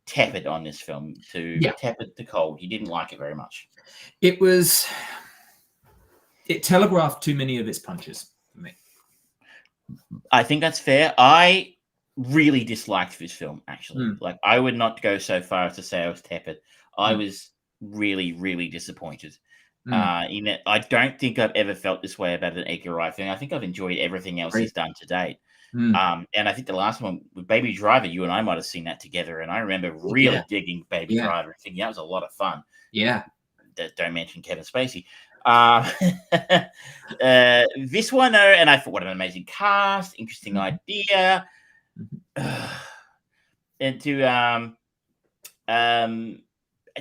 Speaker 2: tepid on this film, tepid to cold. You didn't like it very much. It
Speaker 1: telegraphed too many of its punches for me.
Speaker 2: I think that's fair. I really disliked this film, actually. Like, I would not go so far as to say I was tepid. I was really, really disappointed. In that I don't think I've ever felt this way about an Edgar Wright thing. I think I've enjoyed everything else he's done to date. And I think the last one with Baby Driver, you and I might have seen that together. And I remember really digging Baby Driver and thinking that was a lot of fun.
Speaker 1: Yeah.
Speaker 2: Don't mention Kevin Spacey. This one, though, and I thought, what an amazing cast, interesting idea. And to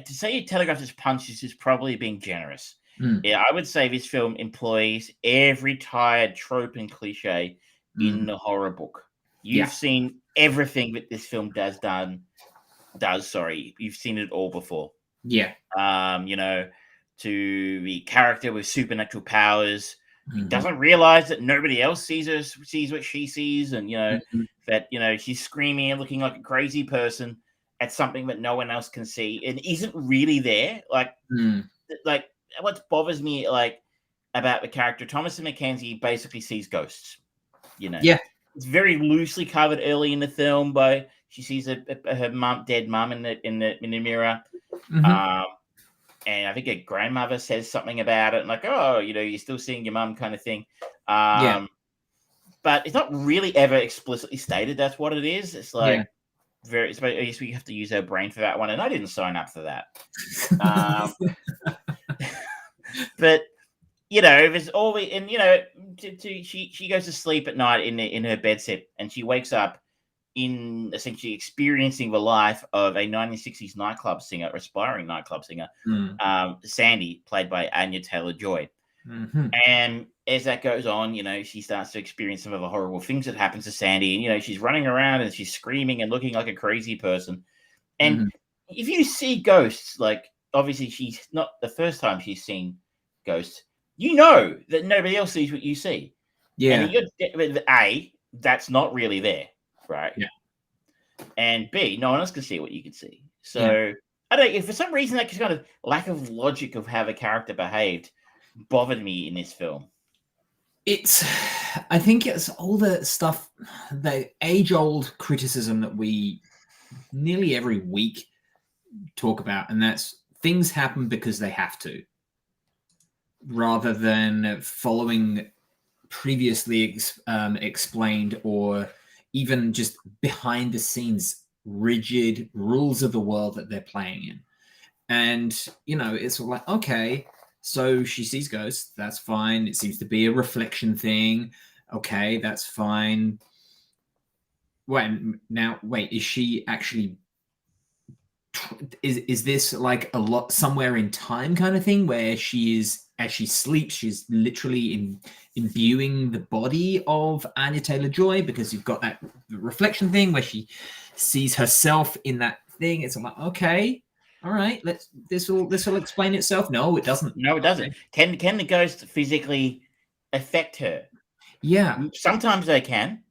Speaker 2: say you telegraphed his punches is probably being generous. Yeah, I would say this film employs every tired trope and cliche in the horror book. You've seen everything that this film does. You've seen it all before.
Speaker 1: Yeah.
Speaker 2: To the character with supernatural powers, he doesn't realize that nobody else sees what she sees, and that she's screaming and looking like a crazy person at something that no one else can see and isn't really there. Like what bothers me about the character, Thomasin McKenzie basically sees ghosts. It's very loosely covered early in the film, but she sees her dead mum in the mirror. And I think her grandmother says something about it, like, "Oh, you're still seeing your mum," kind of thing. But it's not really ever explicitly stated that's what it is. It's like I guess we have to use our brain for that one, and I didn't sign up for that. But there's always, and she goes to sleep at night in her bedsit, and she wakes up in essentially experiencing the life of a 1960s nightclub singer, aspiring nightclub singer, Sandy, played by Anya Taylor-Joy.
Speaker 1: Mm-hmm.
Speaker 2: And as that goes on, she starts to experience some of the horrible things that happens to Sandy. And, she's running around and she's screaming and looking like a crazy person. And if you see ghosts, like, obviously she's not the first time she's seen ghosts, that nobody else sees what you see.
Speaker 1: Yeah.
Speaker 2: And A, that's not really there, right?
Speaker 1: Yeah.
Speaker 2: And B, no one else can see what you can see. So I don't know, for some reason that kind of lack of logic of how the character behaved bothered me in this film.
Speaker 1: I think it's all the stuff, the age-old criticism that we nearly every week talk about, and that's things happen because they have to, rather than following previously explained or even just behind the scenes rigid rules of the world that they're playing in. And it's like, okay, so she sees ghosts, that's fine. It seems to be a reflection thing. Okay, that's fine. Wait, is she actually is this like a lot somewhere in time kind of thing where she is, as she sleeps, she's literally imbuing the body of Anya Taylor-Joy, because you've got that reflection thing where she sees herself in that thing. It's like, okay, all right, this will explain itself. No, it doesn't.
Speaker 2: No, it doesn't. Can the ghost physically affect her?
Speaker 1: Yeah.
Speaker 2: Sometimes they can,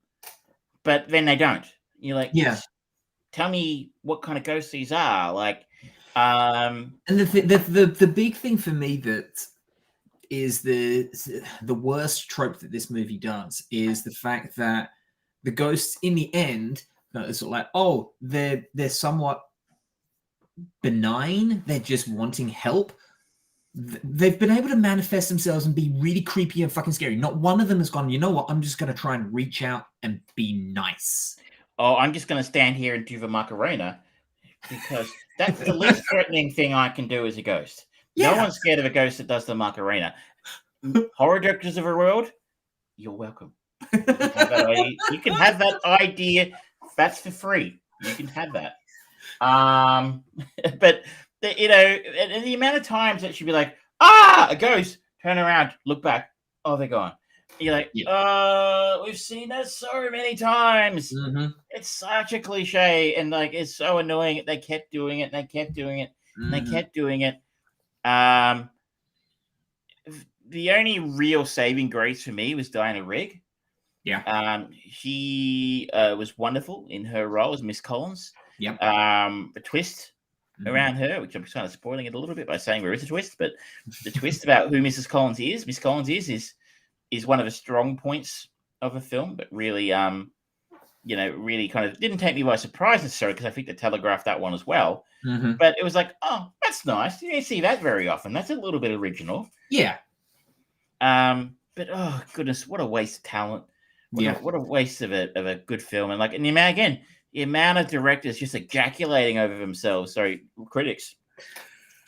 Speaker 2: but then they don't. You're like,
Speaker 1: yeah.
Speaker 2: Tell me what kind of ghosts these are. Like,
Speaker 1: and the big thing for me that is the worst trope that this movie does is the fact that the ghosts in the end, it's sort of like, oh, they're somewhat benign. They're just wanting help. They've been able to manifest themselves and be really creepy and fucking scary. Not one of them has gone, you know what, I'm just going to try and reach out and be nice.
Speaker 2: Oh, I'm just going to stand here and do the Macarena, because that's the least threatening thing I can do as a ghost. Yeah. No one's scared of a ghost that does the Macarena. Horror directors of the world, you're welcome. You can have that idea. That's for free. You can have that. But the amount of times that she'd be like, a ghost, turn around, look back, oh, they're gone. You're like, we've seen that so many times.
Speaker 1: Mm-hmm.
Speaker 2: It's such a cliche, and like it's so annoying. They kept doing it, and they kept doing it, and they kept doing it. The only real saving grace for me was Diana Rigg.
Speaker 1: Yeah.
Speaker 2: She was wonderful in her role as Miss Collins.
Speaker 1: Yep.
Speaker 2: The twist around her, which I'm kind of spoiling it a little bit by saying there is a twist, but the twist about who Mrs. Collins is, Miss Collins is one of the strong points of the film, but really, really kind of didn't take me by surprise necessarily, because I think they telegraphed that one as well.
Speaker 1: Mm-hmm.
Speaker 2: But it was like, oh, that's nice. You don't see that very often. That's a little bit original.
Speaker 1: Yeah.
Speaker 2: But oh goodness, what a waste of talent. What a waste of a good film. And like, and the amount of directors just ejaculating over themselves, critics,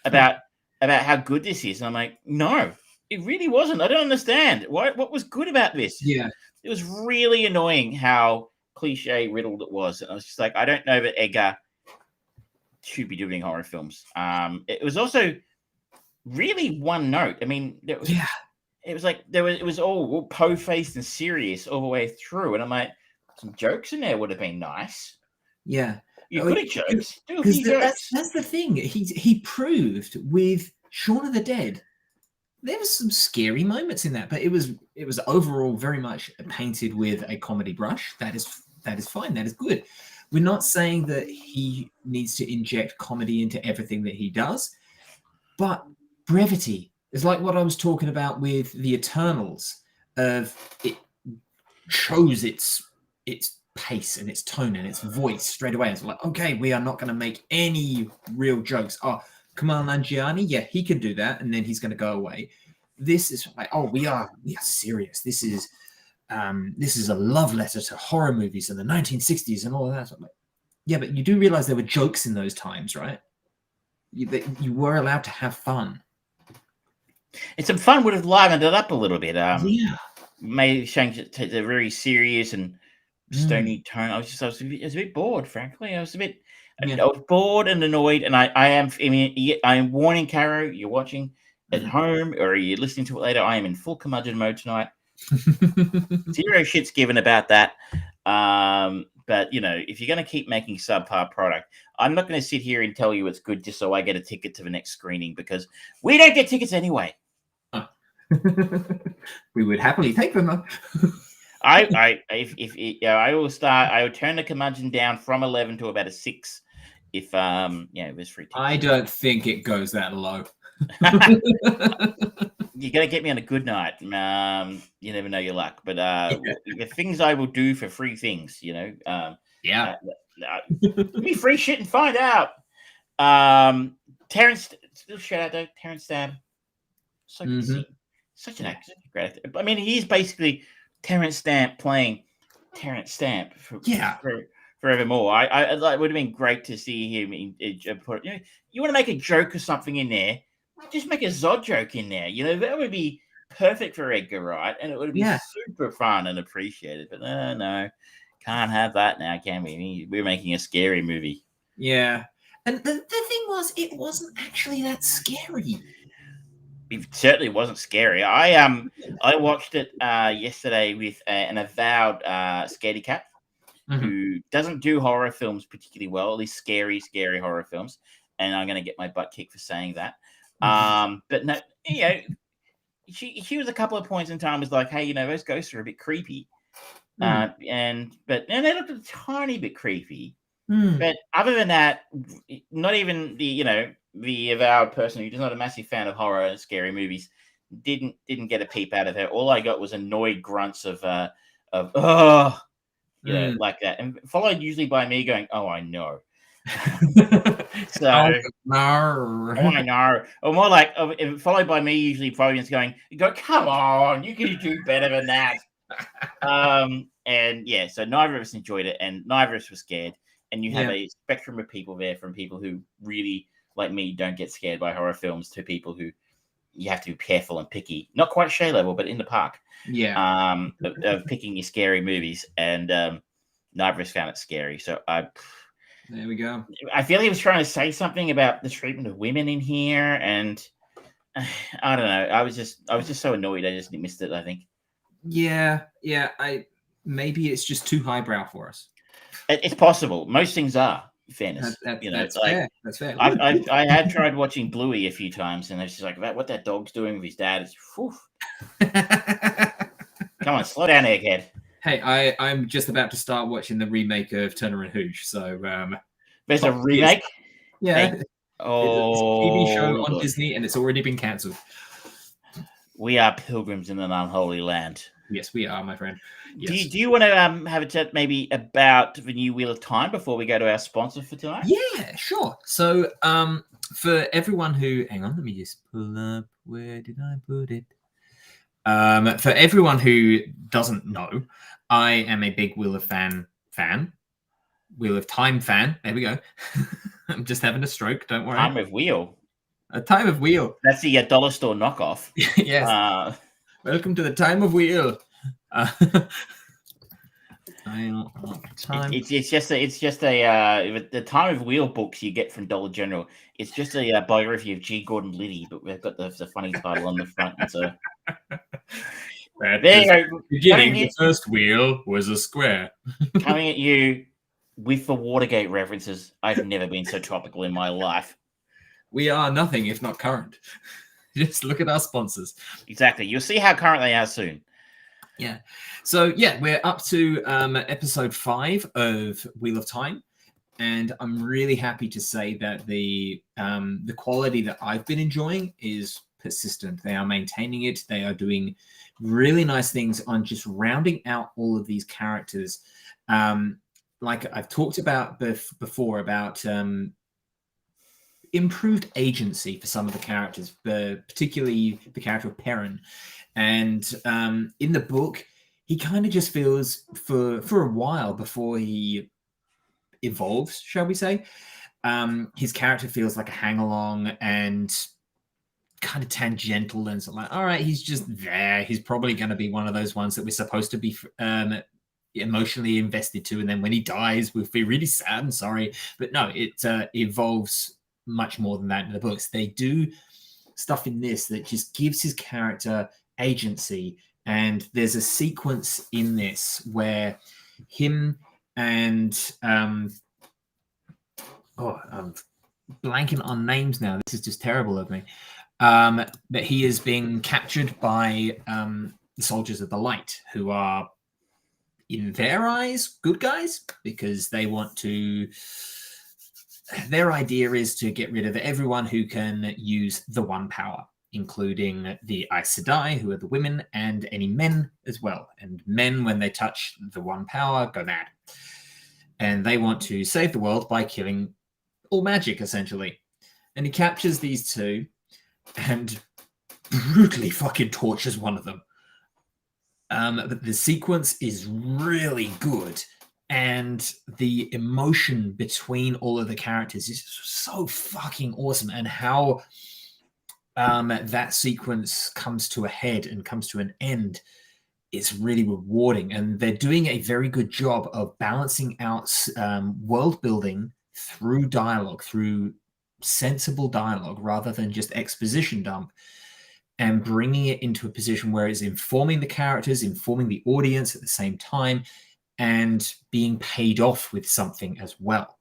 Speaker 2: about how good this is. And I'm like, no, it really wasn't. I don't understand. What was good about this?
Speaker 1: Yeah.
Speaker 2: It was really annoying how cliche riddled it was. And I was just like, I don't know that Edgar should be doing horror films. It was also really one note. I mean, it was like it was all po-faced and serious all the way through. And I'm like, some jokes in there would have been nice.
Speaker 1: Yeah.
Speaker 2: You're good at jokes. Do a
Speaker 1: Because
Speaker 2: few jokes.
Speaker 1: That's the thing. He proved with Shaun of the Dead, there was some scary moments in that, but it was overall very much painted with a comedy brush. That is fine. That is good. We're not saying that he needs to inject comedy into everything that he does, but brevity is like what I was talking about with the Eternals. It shows its pace and its tone and its voice straight away. It's like, okay, we are not going to make any real jokes. Oh, Kamal Nanjiani, yeah, he can do that, and then he's going to go away. This is like, oh, we are serious. This is a love letter to horror movies in the 1960s and all of that. So I'm like, yeah, but you do realize there were jokes in those times, right? You were allowed to have fun.
Speaker 2: And some fun would have livened it up a little bit.
Speaker 1: Yeah.
Speaker 2: May change it to the very serious and
Speaker 1: Mm.
Speaker 2: stony tone. I was a bit bored, frankly. I was
Speaker 1: Yeah.
Speaker 2: bored and annoyed. And I am warning Caro, you're watching at home or you're listening to it later. I am in full curmudgeon mode tonight. Zero shit's given about that. But if you're going to keep making subpar product, I'm not going to sit here and tell you it's good just so I get a ticket to the next screening, because we don't get tickets anyway.
Speaker 1: We would happily take them though.
Speaker 2: I will start. I would turn the curmudgeon down from 11 to about a 6 if there's free tickets.
Speaker 1: I don't think it goes that low.
Speaker 2: You're gonna get me on a good night. You never know your luck, but the things I will do for free things, give me free shit and find out. Terrence, still shout out though, Terrence Stamp, such an actor, great actor. I mean, he's basically Terrence Stamp playing Terrence Stamp forevermore. It would have been great to see him you want to make a joke or something in there, just make a Zod joke in there. That would be perfect for Edgar Wright, and it would be super fun and appreciated. But no, can't have that now, can we? We're making a scary movie.
Speaker 1: Yeah, and the thing was, it wasn't actually that scary.
Speaker 2: It certainly wasn't scary. I watched it yesterday with an avowed scaredy cat who doesn't do horror films particularly well, at least scary horror films. And I'm going to get my butt kicked for saying that. But no, she was a couple of points in time was like, hey, those ghosts are a bit creepy. But they looked a tiny bit creepy. But other than that, not even the avowed person who's not a massive fan of horror and scary movies didn't get a peep out of her. All I got was annoyed grunts of like that, and followed usually by me going, "Oh, I know." So I know, or more like followed by me usually probably just going, "Come on, you can do better than that." And yeah, so neither of us enjoyed it, and neither of us were scared. And you have a spectrum of people there, from people who really, like me, don't get scared by horror films, to people who you have to be careful and picky, not quite Shea level, but in the park. Of picking your scary movies, and neither of us found it scary. So
Speaker 1: there we go.
Speaker 2: I feel he was trying to say something about the treatment of women in here, and I don't know. I was just so annoyed. I just missed it, I think.
Speaker 1: Yeah. Maybe it's just too highbrow for us.
Speaker 2: It's possible. Most things are. Fairness,
Speaker 1: that's fair. That's fair.
Speaker 2: I have tried watching Bluey a few times, and it's just like what that dog's doing with his dad is. Come on, slow down, egghead.
Speaker 1: Hey, I'm just about to start watching the remake of Turner and Hooch. So
Speaker 2: there's a remake.
Speaker 1: Yeah.
Speaker 2: Hey. Oh,
Speaker 1: it's a TV show on Disney, and it's already been cancelled.
Speaker 2: We are pilgrims in an unholy land.
Speaker 1: Yes, we are, my friend. Yes.
Speaker 2: Do you want to have a chat maybe about the new Wheel of Time before we go to our sponsor for tonight?
Speaker 1: Yeah, sure. So for everyone who... Hang on, let me just pull up. Where did I put it? For everyone who doesn't know, I am a big Wheel of fan. Wheel of Time fan. There we go. I'm just having a stroke. Don't worry.
Speaker 2: Time of Wheel.
Speaker 1: A Time of Wheel.
Speaker 2: That's the dollar store knockoff.
Speaker 1: Yes. Welcome to the Time of Wheel.
Speaker 2: It's just the Time of Wheel books you get from Dollar General. It's just a biography of G. Gordon Liddy, but we've got the funny title on the front. So
Speaker 1: the first wheel was a square.
Speaker 2: Coming at you with the Watergate references. I've never been so topical in my life.
Speaker 1: We are nothing if not current. Just look at our sponsors.
Speaker 2: Exactly. You'll see how current they are soon.
Speaker 1: Yeah. So yeah, we're up to episode 5 of Wheel of Time, and I'm really happy to say that the quality that I've been enjoying is persistent. They are maintaining it. They are doing really nice things on just rounding out all of these characters. Like I've talked about before about improved agency for some of the characters, particularly the character of Perrin. And in the book, he kind of just feels for a while before he evolves, shall we say, his character feels like a hang-along, and kind of tangential and sort of like, all right, he's just there. He's probably going to be one of those ones that we're supposed to be emotionally invested to, and then when he dies, we'll feel really sad and sorry. But no, it evolves much more than that in the books. They do stuff in this that just gives his character agency, and there's a sequence in this where him and I'm blanking on names now. This is just terrible of me. That he is being captured by the soldiers of the light, who are, in their eyes, good guys, because they want to. Their idea is to get rid of everyone who can use the one power, including the Aes Sedai, who are the women, and any men as well. And men, when they touch the one power, go mad. And they want to save the world by killing all magic, essentially. And he captures these two and brutally fucking tortures one of them. But the sequence is really good, and the emotion between all of the characters is so fucking awesome, and how that sequence comes to a head and comes to an end is really rewarding. And they're doing a very good job of balancing out world building through dialogue, through sensible dialogue, rather than just exposition dump, and bringing it into a position where it's informing the characters, informing the audience at the same time, and being paid off with something as well.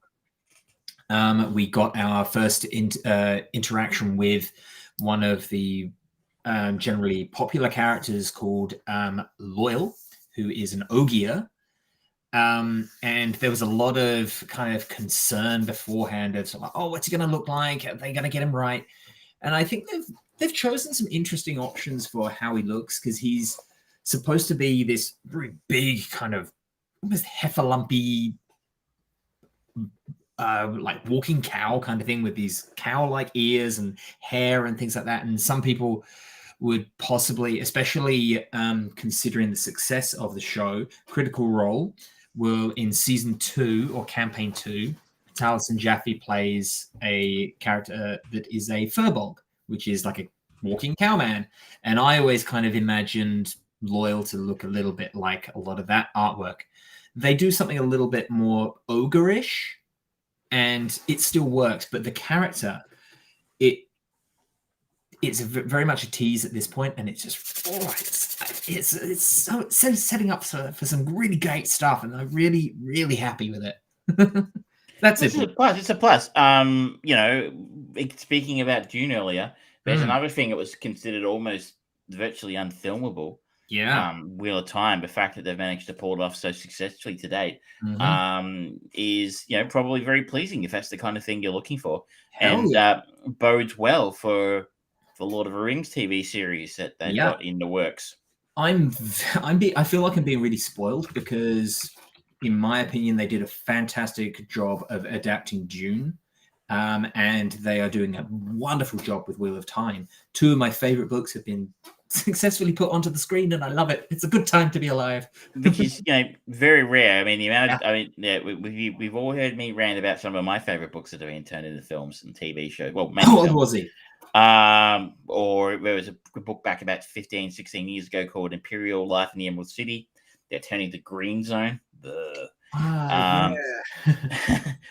Speaker 1: We got our first interaction with one of the generally popular characters called Loyal, who is an Ogier. And there was a lot of kind of concern beforehand of, like, oh, what's he going to look like? Are they going to get him right? And I think they've chosen some interesting options for how he looks, because he's supposed to be this very big, kind of almost heffalump-y, like walking cow kind of thing, with these cow-like ears and hair and things like that. And some people would possibly, especially considering the success of the show, Critical Role will, in season 2 or campaign 2, Taliesin Jaffe plays a character that is a furbolg, which is like a walking cowman. And I always kind of imagined Loyal to look a little bit like a lot of that artwork. They do something a little bit more ogre-ish, and it still works, but the character, it's very much a tease at this point, and it's just, it's so setting up for some really great stuff, and I'm really, really happy with it. That's it.
Speaker 2: It's a plus. Speaking about Dune earlier, there's another thing that was considered almost virtually unfilmable.
Speaker 1: Yeah.
Speaker 2: Wheel of Time, the fact that they've managed to pull it off so successfully to date, is probably very pleasing if that's the kind of thing you're looking for, bodes well for the Lord of the Rings TV series that they've got in the works.
Speaker 1: I feel like I'm being really spoiled, because in my opinion, they did a fantastic job of adapting Dune, and they are doing a wonderful job with Wheel of Time. 2 of my favorite books have been successfully put onto the screen, and I love it. It's a good time to be alive.
Speaker 2: Which is very rare. I mean, the amount we've all heard me rant about some of my favorite books that are being turned into films and TV shows. Well,
Speaker 1: what was he?
Speaker 2: Or there was a book back about 15, 16 years ago called Imperial Life in the Emerald City. They're turning to Green Zone.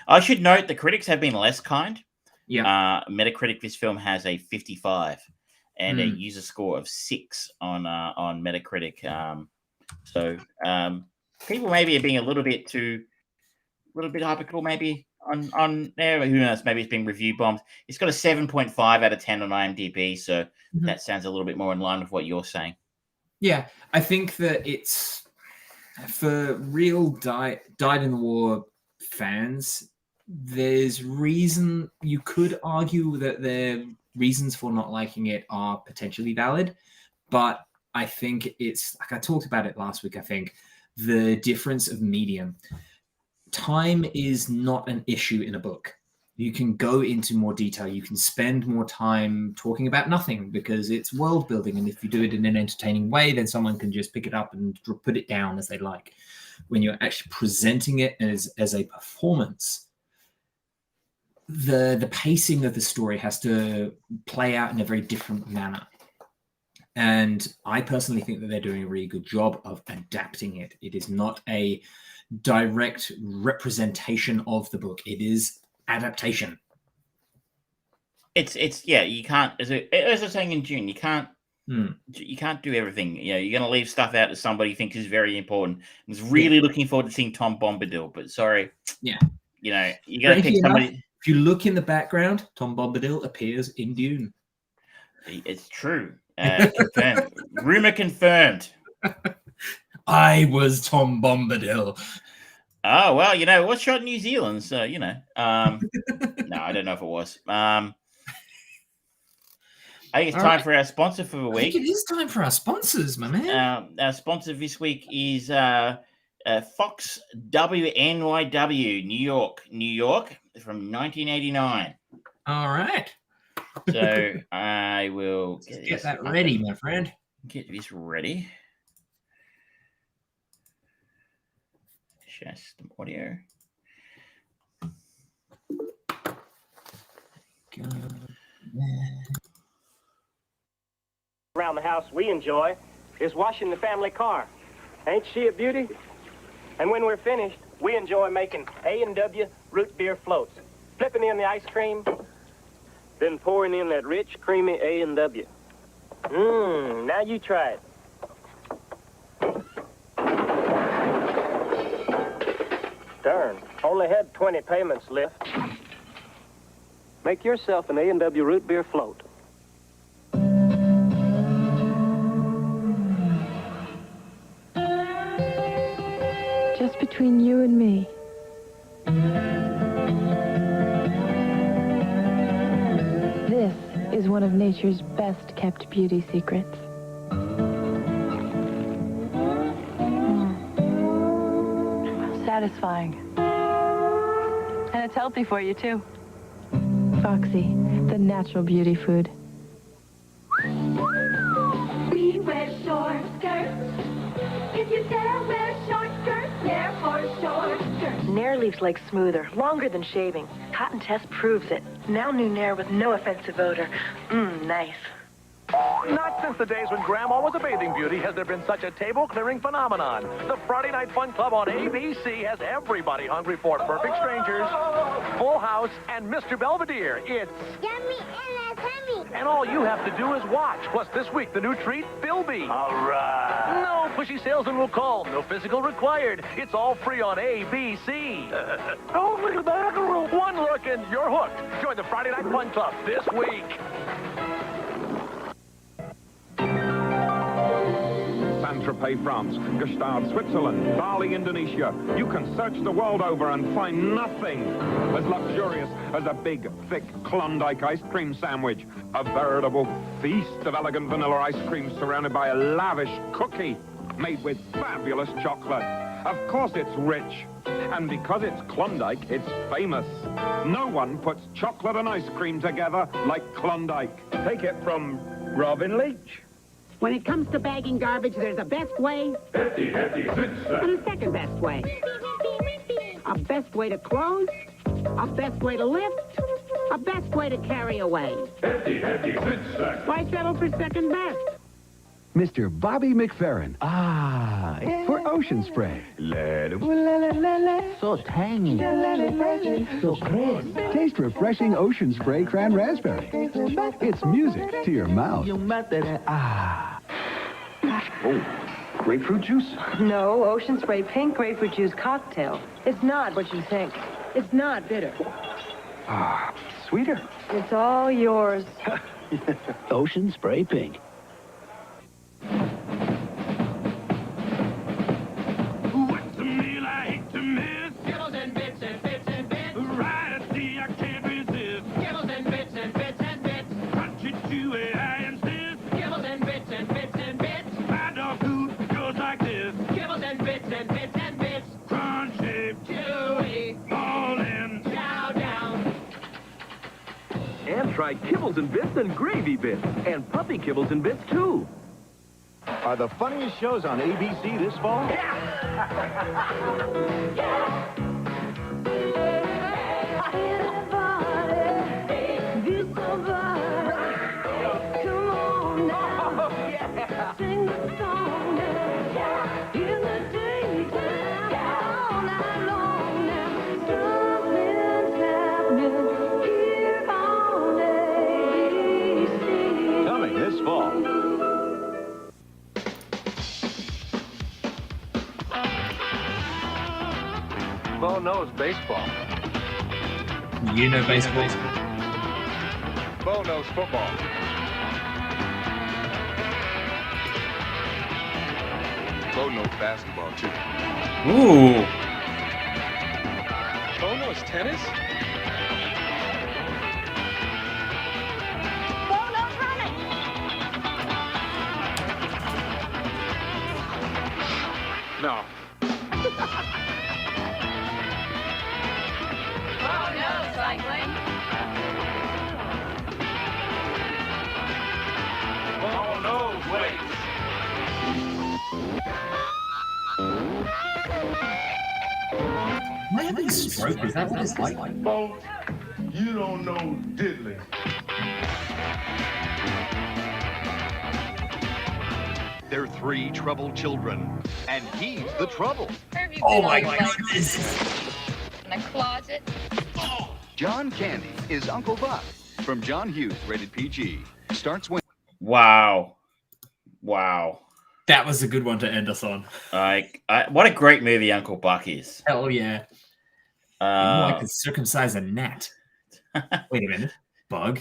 Speaker 2: I should note the critics have been less kind. Metacritic, this film has a 55 and a user score of 6 on Metacritic. So people maybe are being a little bit hypercritical, maybe on there. Who knows? Maybe it's been review bombed. It's got a 7.5 out of 10 on IMDb, so that sounds a little bit more in line with what you're saying. Yeah,
Speaker 1: I think that it's for real Died in the War fans. There's reason you could argue that their reasons for not liking it are potentially valid, but I think it's like I talked about it last week. I think the difference of medium. Time is not an issue in a book. You can go into more detail. You can spend more time talking about nothing because it's world building. And if you do it in an entertaining way, then someone can just pick it up and put it down as they like. When you're actually presenting it as a performance, the pacing of the story has to play out in a very different manner. And I personally think that they're doing a really good job of adapting it. It is not a direct representation of the book. It is adaptation.
Speaker 2: It's you can't, as I was saying in June, you can't do everything. You know, you're going to leave stuff out that somebody thinks is very important. I was really looking forward to seeing Tom Bombadil, but sorry.
Speaker 1: Yeah.
Speaker 2: You know, you got to pick somebody.
Speaker 1: If you look in the background, Tom Bombadil appears in Dune.
Speaker 2: It's true. Confirmed. Rumor confirmed.
Speaker 1: I was Tom Bombadil.
Speaker 2: Oh, well, you know, it was shot in New Zealand, so, you know. No, I don't know if it was. I think it's time for our sponsor for the week.
Speaker 1: I think it is time for our sponsors, my man.
Speaker 2: Our sponsor this week is Fox WNYW, New York, from 1989.
Speaker 1: All right.
Speaker 2: So I will
Speaker 1: get that ready, my friend.
Speaker 2: Get this ready. Just some audio.
Speaker 3: Around the house we enjoy is washing the family car. Ain't she a beauty? And when we're finished, we enjoy making A&W root beer floats, flipping in the ice cream, then pouring in that rich, creamy A&W. Now you try it. Darn, only had 20 payments left. Make yourself an A&W root beer float.
Speaker 4: Just between you and me. This is one of nature's best kept beauty secrets. Satisfying. And it's healthy for you, too. Foxy, the natural beauty food.
Speaker 5: We wear short skirts. If you dare wear short skirts, Nair for short skirts.
Speaker 4: Nair leaves legs smoother, longer than shaving. Cotton test proves it. Now new Nair with no offensive odor. Nice.
Speaker 6: Not since the days when Grandma was a bathing beauty has there been such a table-clearing phenomenon. The Friday Night Fun Club on ABC has everybody hungry for Perfect Strangers, Full House, and Mr. Belvedere. It's
Speaker 5: Yummy and tummy.
Speaker 6: and all you have to do is watch. Plus, this week, the new treat, Philby.
Speaker 3: All right.
Speaker 6: No pushy salesman will call. No physical required. It's all free on ABC. Oh, look at that. One look and you're hooked. Join the Friday Night Fun Club this week.
Speaker 7: Saint-Tropez, France, Gstaad, Switzerland, Bali, Indonesia. You can search the world over and find nothing as luxurious as a big, thick Klondike ice cream sandwich. A veritable feast of elegant vanilla ice cream surrounded by a lavish cookie made with fabulous chocolate. Of course it's rich. And because it's Klondike, it's famous. No one puts chocolate and ice cream together like Klondike. Take it from Robin Lynch.
Speaker 8: When it comes to bagging garbage, there's a best way
Speaker 7: Hefty,
Speaker 8: and a second best way. A best way to close, a best way to lift, a best way to carry away. Why settle for second best?
Speaker 9: Mr. Bobby McFerrin. For Ocean Spray.
Speaker 8: So tangy. So crisp.
Speaker 9: Taste refreshing Ocean Spray Cran Raspberry. It's music to your mouth.
Speaker 7: Oh, grapefruit juice?
Speaker 4: No, Ocean Spray Pink Grapefruit Juice Cocktail. It's not what you think. It's not bitter.
Speaker 9: Sweeter.
Speaker 4: It's all yours.
Speaker 9: Ocean Spray Pink.
Speaker 7: What's a meal I hate to miss?
Speaker 5: Gibbles and bits and bits and bits.
Speaker 7: Variety I can't resist.
Speaker 5: Gibbles and bits and bits and bits.
Speaker 7: Crunchy, chewy, I insist.
Speaker 5: Gibbles and bits and bits and bits.
Speaker 7: My dog food goes like this.
Speaker 5: Gibbles and bits and bits and bits.
Speaker 7: Crunchy,
Speaker 5: Chewy.
Speaker 7: all in.
Speaker 5: Chow down.
Speaker 6: And try Kibbles and Bits and Gravy Bits. And Puppy Kibbles and Bits, too.
Speaker 9: Are the funniest shows on ABC this fall?
Speaker 6: Bo knows baseball.
Speaker 1: You know baseball.
Speaker 6: Bo knows football. Bo knows basketball, too.
Speaker 2: Ooh.
Speaker 6: Bo knows tennis?
Speaker 5: Bo knows running.
Speaker 6: No.
Speaker 5: Bo knows cycling.
Speaker 6: Bo knows weights.
Speaker 1: Am I having a stroke? Is that what it's like?
Speaker 10: Bo, you don't know diddly.
Speaker 11: They're three troubled children, and he's the trouble.
Speaker 1: Oh my goodness!
Speaker 5: In a closet.
Speaker 11: John Candy is Uncle Buck from John Hughes, rated PG. Starts when.
Speaker 2: Wow.
Speaker 1: That was a good one to end us on.
Speaker 2: What a great movie Uncle Buck is.
Speaker 1: Hell yeah. I could circumcise a gnat. Wait a minute. Bug?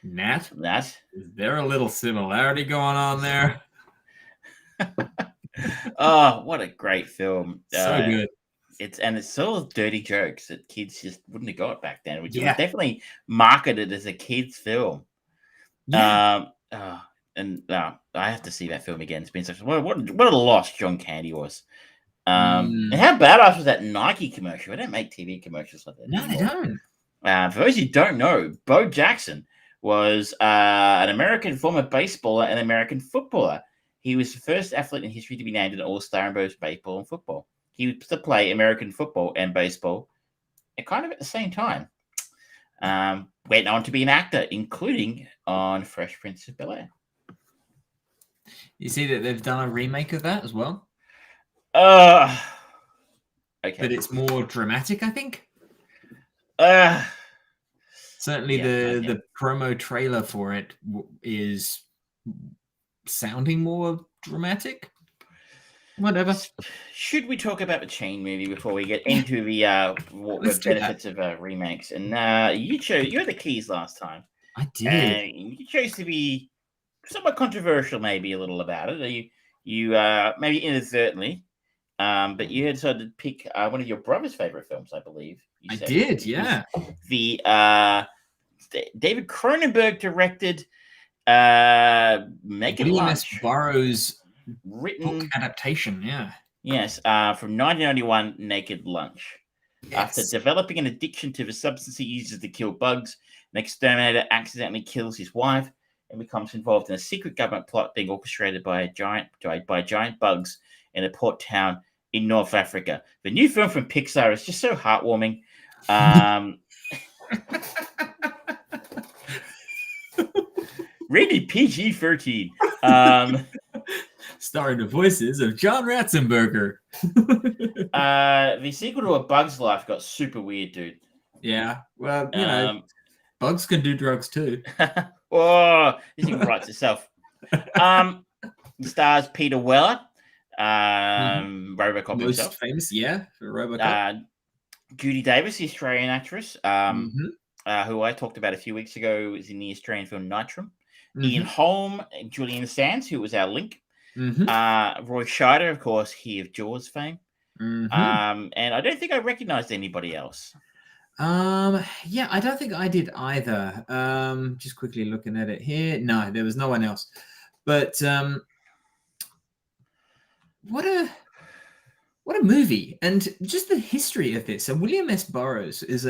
Speaker 1: Gnat? Is there a little similarity going on there?
Speaker 2: Oh, what a great film.
Speaker 1: So good.
Speaker 2: It's full of dirty jokes that kids just wouldn't have got back then, which was definitely marketed as a kid's film.
Speaker 1: Yeah.
Speaker 2: I have to see that film again. It's been such what a loss John Candy was. And how badass was that Nike commercial? They don't make TV commercials like that.
Speaker 1: No, they don't.
Speaker 2: For those who don't know, Bo Jackson was an American former baseballer and American footballer. He was the first athlete in history to be named an All-Star in both baseball and football. He used to play American football and baseball kind of at the same time. Went on to be an actor, including on Fresh Prince of Bel-Air.
Speaker 1: You see that they've done a remake of that as well?
Speaker 2: Okay.
Speaker 1: But it's more dramatic, I think. Certainly the promo trailer for it is sounding more dramatic. Whatever.
Speaker 2: Should we talk about the Chain movie before we get into the benefits of remakes? And you had the keys last time.
Speaker 1: I did.
Speaker 2: You chose to be somewhat controversial, maybe a little about it. You maybe inadvertently, but you had decided to pick one of your brother's favorite films, I believe.
Speaker 1: I did, yeah.
Speaker 2: The David Cronenberg directed Naked Lunch.
Speaker 1: Burroughs
Speaker 2: written
Speaker 1: book adaptation, yeah.
Speaker 2: Yes, from 1991, Naked Lunch.
Speaker 1: Yes.
Speaker 2: After developing an addiction to the substance he uses to kill bugs, an exterminator accidentally kills his wife and becomes involved in a secret government plot being orchestrated by giant bugs in a port town in North Africa. The new film from Pixar is just so heartwarming. Rated PG-13.
Speaker 1: Starring the voices of John Ratzenberger.
Speaker 2: The sequel to A Bug's Life got super weird, dude.
Speaker 1: Yeah. Well, you know, bugs can do drugs too.
Speaker 2: Oh, this even writes itself. Stars Peter Weller, RoboCop
Speaker 1: Most
Speaker 2: himself.
Speaker 1: famous, yeah, for RoboCop.
Speaker 2: Judy Davis, the Australian actress, who I talked about a few weeks ago, is in the Australian film Nitram. Ian Holm, Julian Sands, who was our link. Roy Scheider, of course, he of Jaws fame. And I don't think I recognized anybody else.
Speaker 1: Yeah, I don't think I did either. Just quickly looking at it here. No, there was no one else. But what a movie, and just the history of this. So William S. Burroughs is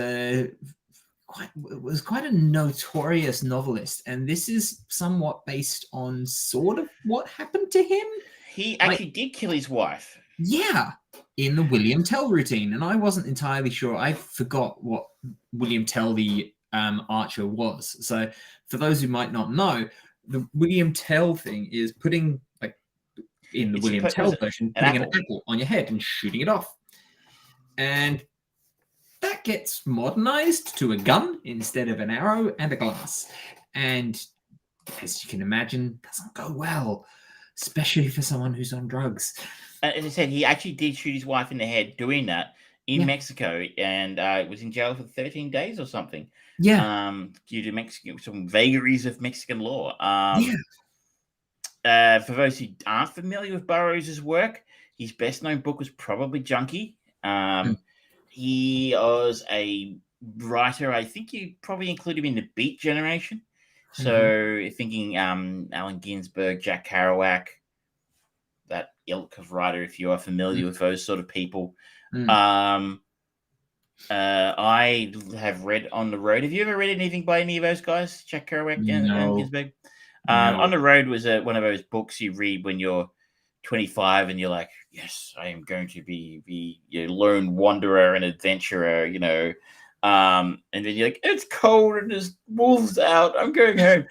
Speaker 1: was quite a notorious novelist, and this is somewhat based on sort of what happened to him.
Speaker 2: He actually did kill his wife.
Speaker 1: Yeah, in the William Tell routine, and I wasn't entirely sure. I forgot what William Tell the Archer was. So for those who might not know, the William Tell thing is putting, like, in the William Tell version, putting an apple on your head and shooting it off. And that gets modernized to a gun instead of an arrow and a glass. And as you can imagine, doesn't go well, especially for someone who's on drugs.
Speaker 2: As I said, he actually did shoot his wife in the head doing that in Mexico and was in jail for 13 days or something.
Speaker 1: Yeah.
Speaker 2: Due to some vagaries of Mexican law. For those who aren't familiar with Burroughs' work, his best known book was probably Junkie. He was a writer. I think you probably include him in the Beat generation. So thinking Allen Ginsberg, Jack Kerouac, that ilk of writer, if you are familiar with those sort of people. I have read On the Road. Have you ever read anything by any of those guys, Jack Kerouac and Ginsberg? On the Road was one of those books you read when you're 25 and you're like, yes, I am going to be a lone wanderer and adventurer, and then you're like, it's cold and there's wolves out, I'm going home.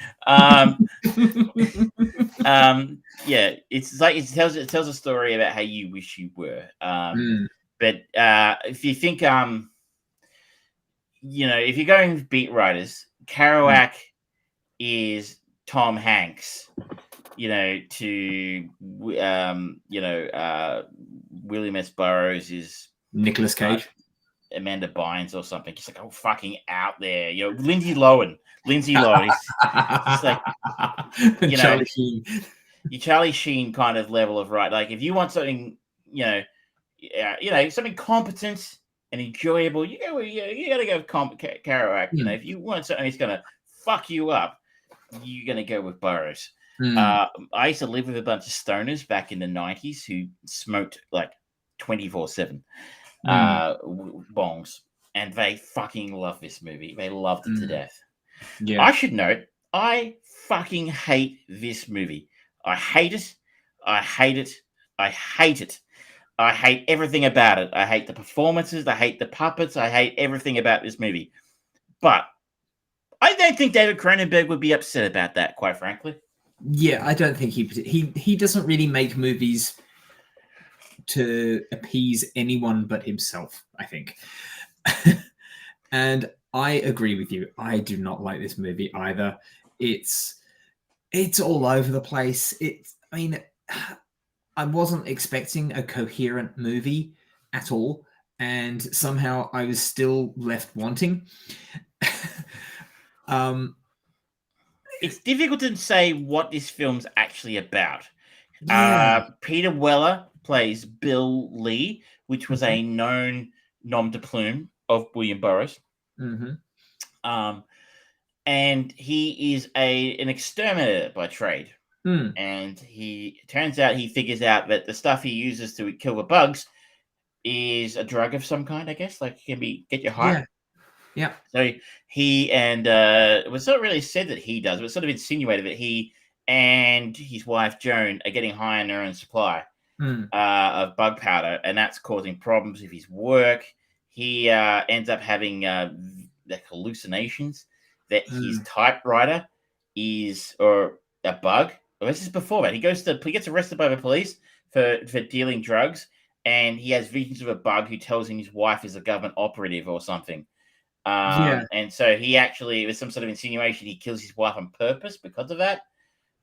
Speaker 2: It's like it tells a story about how you wish you were. But if you think if you're going with beat writers, Kerouac is Tom Hanks, to William S. Burroughs is
Speaker 1: Nicolas Cage,
Speaker 2: Amanda Bynes or something. Just like, fucking out there, Lindsay Lohan. He's like,
Speaker 1: Charlie Sheen.
Speaker 2: Your Charlie Sheen kind of level of right. Like if you want something, something competent and enjoyable, you gotta go with Kerouac. If you want something that's gonna fuck you up, you're gonna go with Burroughs. I used to live with a bunch of stoners back in the 90s who smoked like 24/7 bongs, and they fucking love this movie. They loved it to death.
Speaker 1: Yeah.
Speaker 2: I should note, I fucking hate this movie. I hate it. I hate it. I hate it. I hate everything about it. I hate the performances. I hate the puppets. I hate everything about this movie. But I don't think David Cronenberg would be upset about that, quite frankly.
Speaker 1: Yeah, I don't think he doesn't really make movies to appease anyone but himself, I think. And I agree with you. I do not like this movie either. It's all over the place. I wasn't expecting a coherent movie at all, and somehow I was still left wanting.
Speaker 2: It's difficult to say what this film's actually about.
Speaker 1: Yeah.
Speaker 2: Peter Weller plays Bill Lee, which was a known nom de plume of William Burroughs. And he is an exterminator by trade. And he figures out that the stuff he uses to kill the bugs is a drug of some kind, I guess, like it can get you high.
Speaker 1: Yeah.
Speaker 2: So he it was not really said that he does, but it's sort of insinuated that he and his wife Joan are getting high on their own supply of bug powder, and that's causing problems with his work. He ends up having hallucinations that his typewriter is a bug. Well, this is before that. He gets arrested by the police for dealing drugs, and he has visions of a bug who tells him his wife is a government operative or something. And so it was some sort of insinuation he kills his wife on purpose because of that.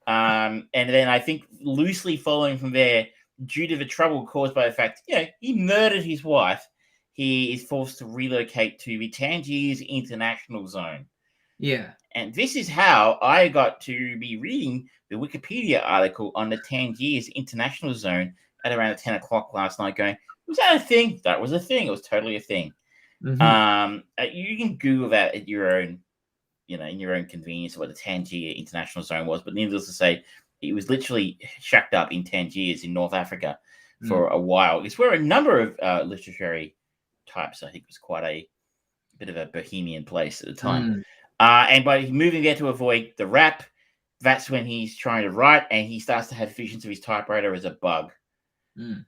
Speaker 2: And then I think loosely following from there, due to the trouble caused by the fact, he murdered his wife, he is forced to relocate to the Tangiers International Zone.
Speaker 1: Yeah.
Speaker 2: And this is how I got to be reading the Wikipedia article on the Tangiers International Zone at around 10 o'clock last night going, was that a thing? That was a thing. It was totally a thing. You can Google that at your own, in your own convenience, what the Tangier International Zone was. But needless to say, it was literally shacked up in Tangiers in North Africa for a while. It's where a number of literary types, I think, was quite a bit of a bohemian place at the time. And by moving there to avoid the rap, that's when he's trying to write, and he starts to have visions of his typewriter as a bug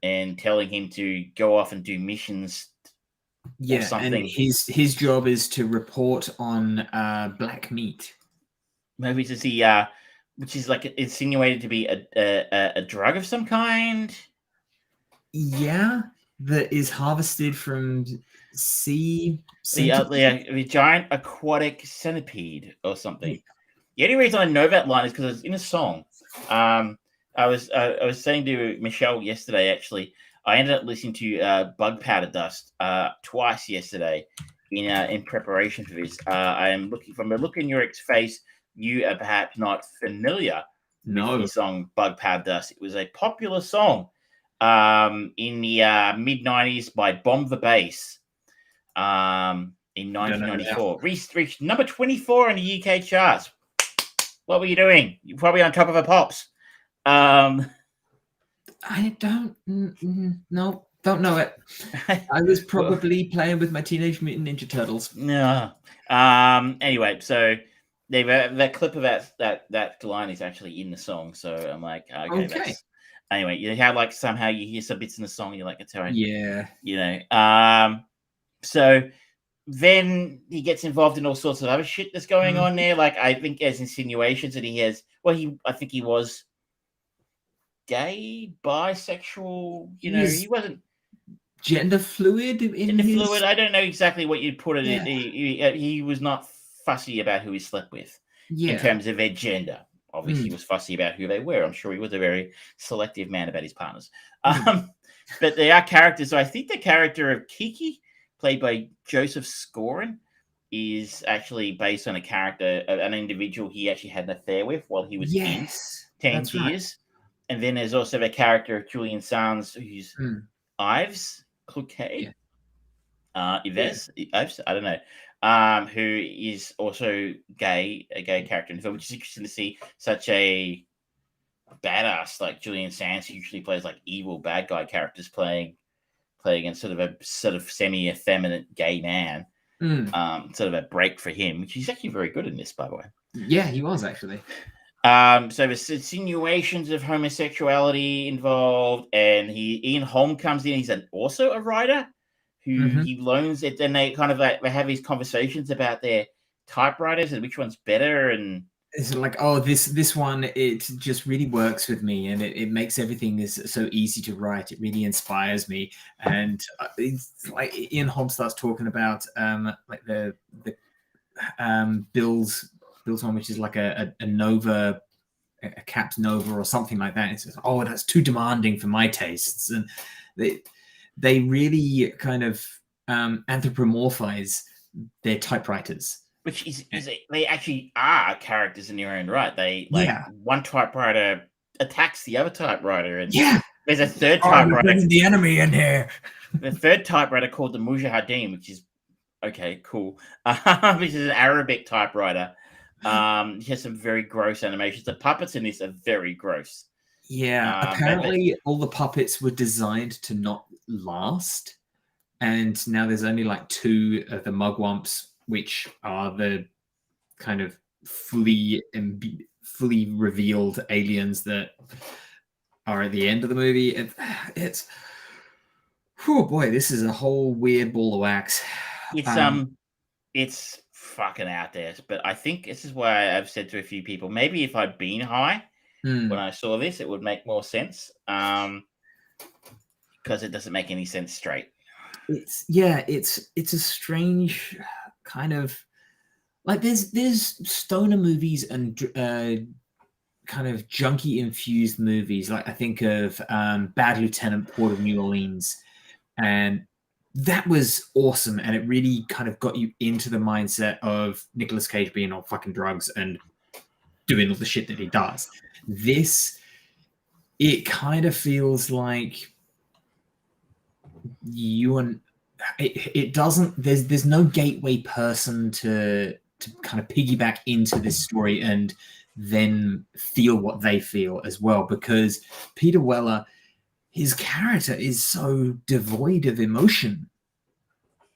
Speaker 2: and telling him to go off and do missions.
Speaker 1: Yeah, and his job is to report on black meat.
Speaker 2: Maybe to see, which is like insinuated to be a drug of some kind.
Speaker 1: Yeah, that is harvested from sea.
Speaker 2: The giant aquatic centipede or something. The only reason I know that line is because it's in a song. I was saying to Michelle yesterday, actually, I ended up listening to Bug Powder Dust twice yesterday in preparation for this. I am looking from the look in your face. You are perhaps not familiar with the song Bug Powder Dust. It was a popular song in the mid-90s by Bomb the Bass in 1994. Reached number 24 in the UK charts. What were you doing? You're probably on top of a Pops.
Speaker 1: I don't know it. I was probably playing with my Teenage Mutant Ninja Turtles.
Speaker 2: No. Anyway, so that clip of that line is actually in the song. So I'm like, okay. Anyway, you know how like somehow you hear some bits in the song, and you're like, it's all right.
Speaker 1: Yeah.
Speaker 2: You know. So then he gets involved in all sorts of other shit that's going on there. Like I think there's insinuations that he has. Well, I think he was gay, bisexual. You know, he wasn't
Speaker 1: gender fluid.
Speaker 2: Fluid. I don't know exactly what you'd put it in. He was not fussy about who he slept with in terms of their gender. Obviously, he was fussy about who they were. I'm sure he was a very selective man about his partners. But there are characters. So I think the character of Kiki, played by Joseph Scorin, is actually based on a character, an individual he actually had an affair with while he was in Tangiers. Right. And then there's also the character of Julian Sands, who's Ives Cloquet. Ives, I don't know. Who is also a gay character in the film, which is interesting to see such a badass like Julian Sands, who usually plays like evil bad guy characters, playing against sort of semi-effeminate gay man. Sort of a break for him, which he's actually very good in this, by the way.
Speaker 1: Yeah, he was actually.
Speaker 2: So there's insinuations of homosexuality involved, and Ian Holm comes in. He's also a writer who he loans it. Then they kind of they have these conversations about their typewriters and which one's better. And
Speaker 1: it's like, oh, this one, it just really works with me, and it makes everything is so easy to write. It really inspires me, and it's like Ian Holm starts talking about like the Bill's one, which is like a Nova, a Caps Nova or something like that. It says, oh, that's too demanding for my tastes, and they really kind of anthropomorphize their typewriters.
Speaker 2: Which is they actually are characters in their own right. They one typewriter attacks the other typewriter, and there's a third typewriter.
Speaker 1: The enemy in here.
Speaker 2: The third typewriter called the Mujahideen, which is okay, cool. Which is an Arabic typewriter. He has some very gross animations. The puppets in this are very gross.
Speaker 1: Yeah, apparently all the puppets were designed to not last, and now there's only like 2 of the mugwumps, which are the kind of fully revealed aliens that are at the end of the movie. It's oh boy, this is a whole weird ball of wax.
Speaker 2: It's fucking out there. But I think this is why I've said to a few people, maybe if I'd been high when I saw this, it would make more sense. Because it doesn't make any sense straight.
Speaker 1: It's a strange kind of like there's stoner movies and kind of junkie infused movies. Like I think of Bad Lieutenant, Port of New Orleans, and that was awesome, and it really kind of got you into the mindset of Nicolas Cage being on fucking drugs and doing all the shit that he does. This, it kind of feels like it doesn't. There's no gateway person to kind of piggyback into this story and then feel what they feel as well, because Peter Weller, his character is so devoid of emotion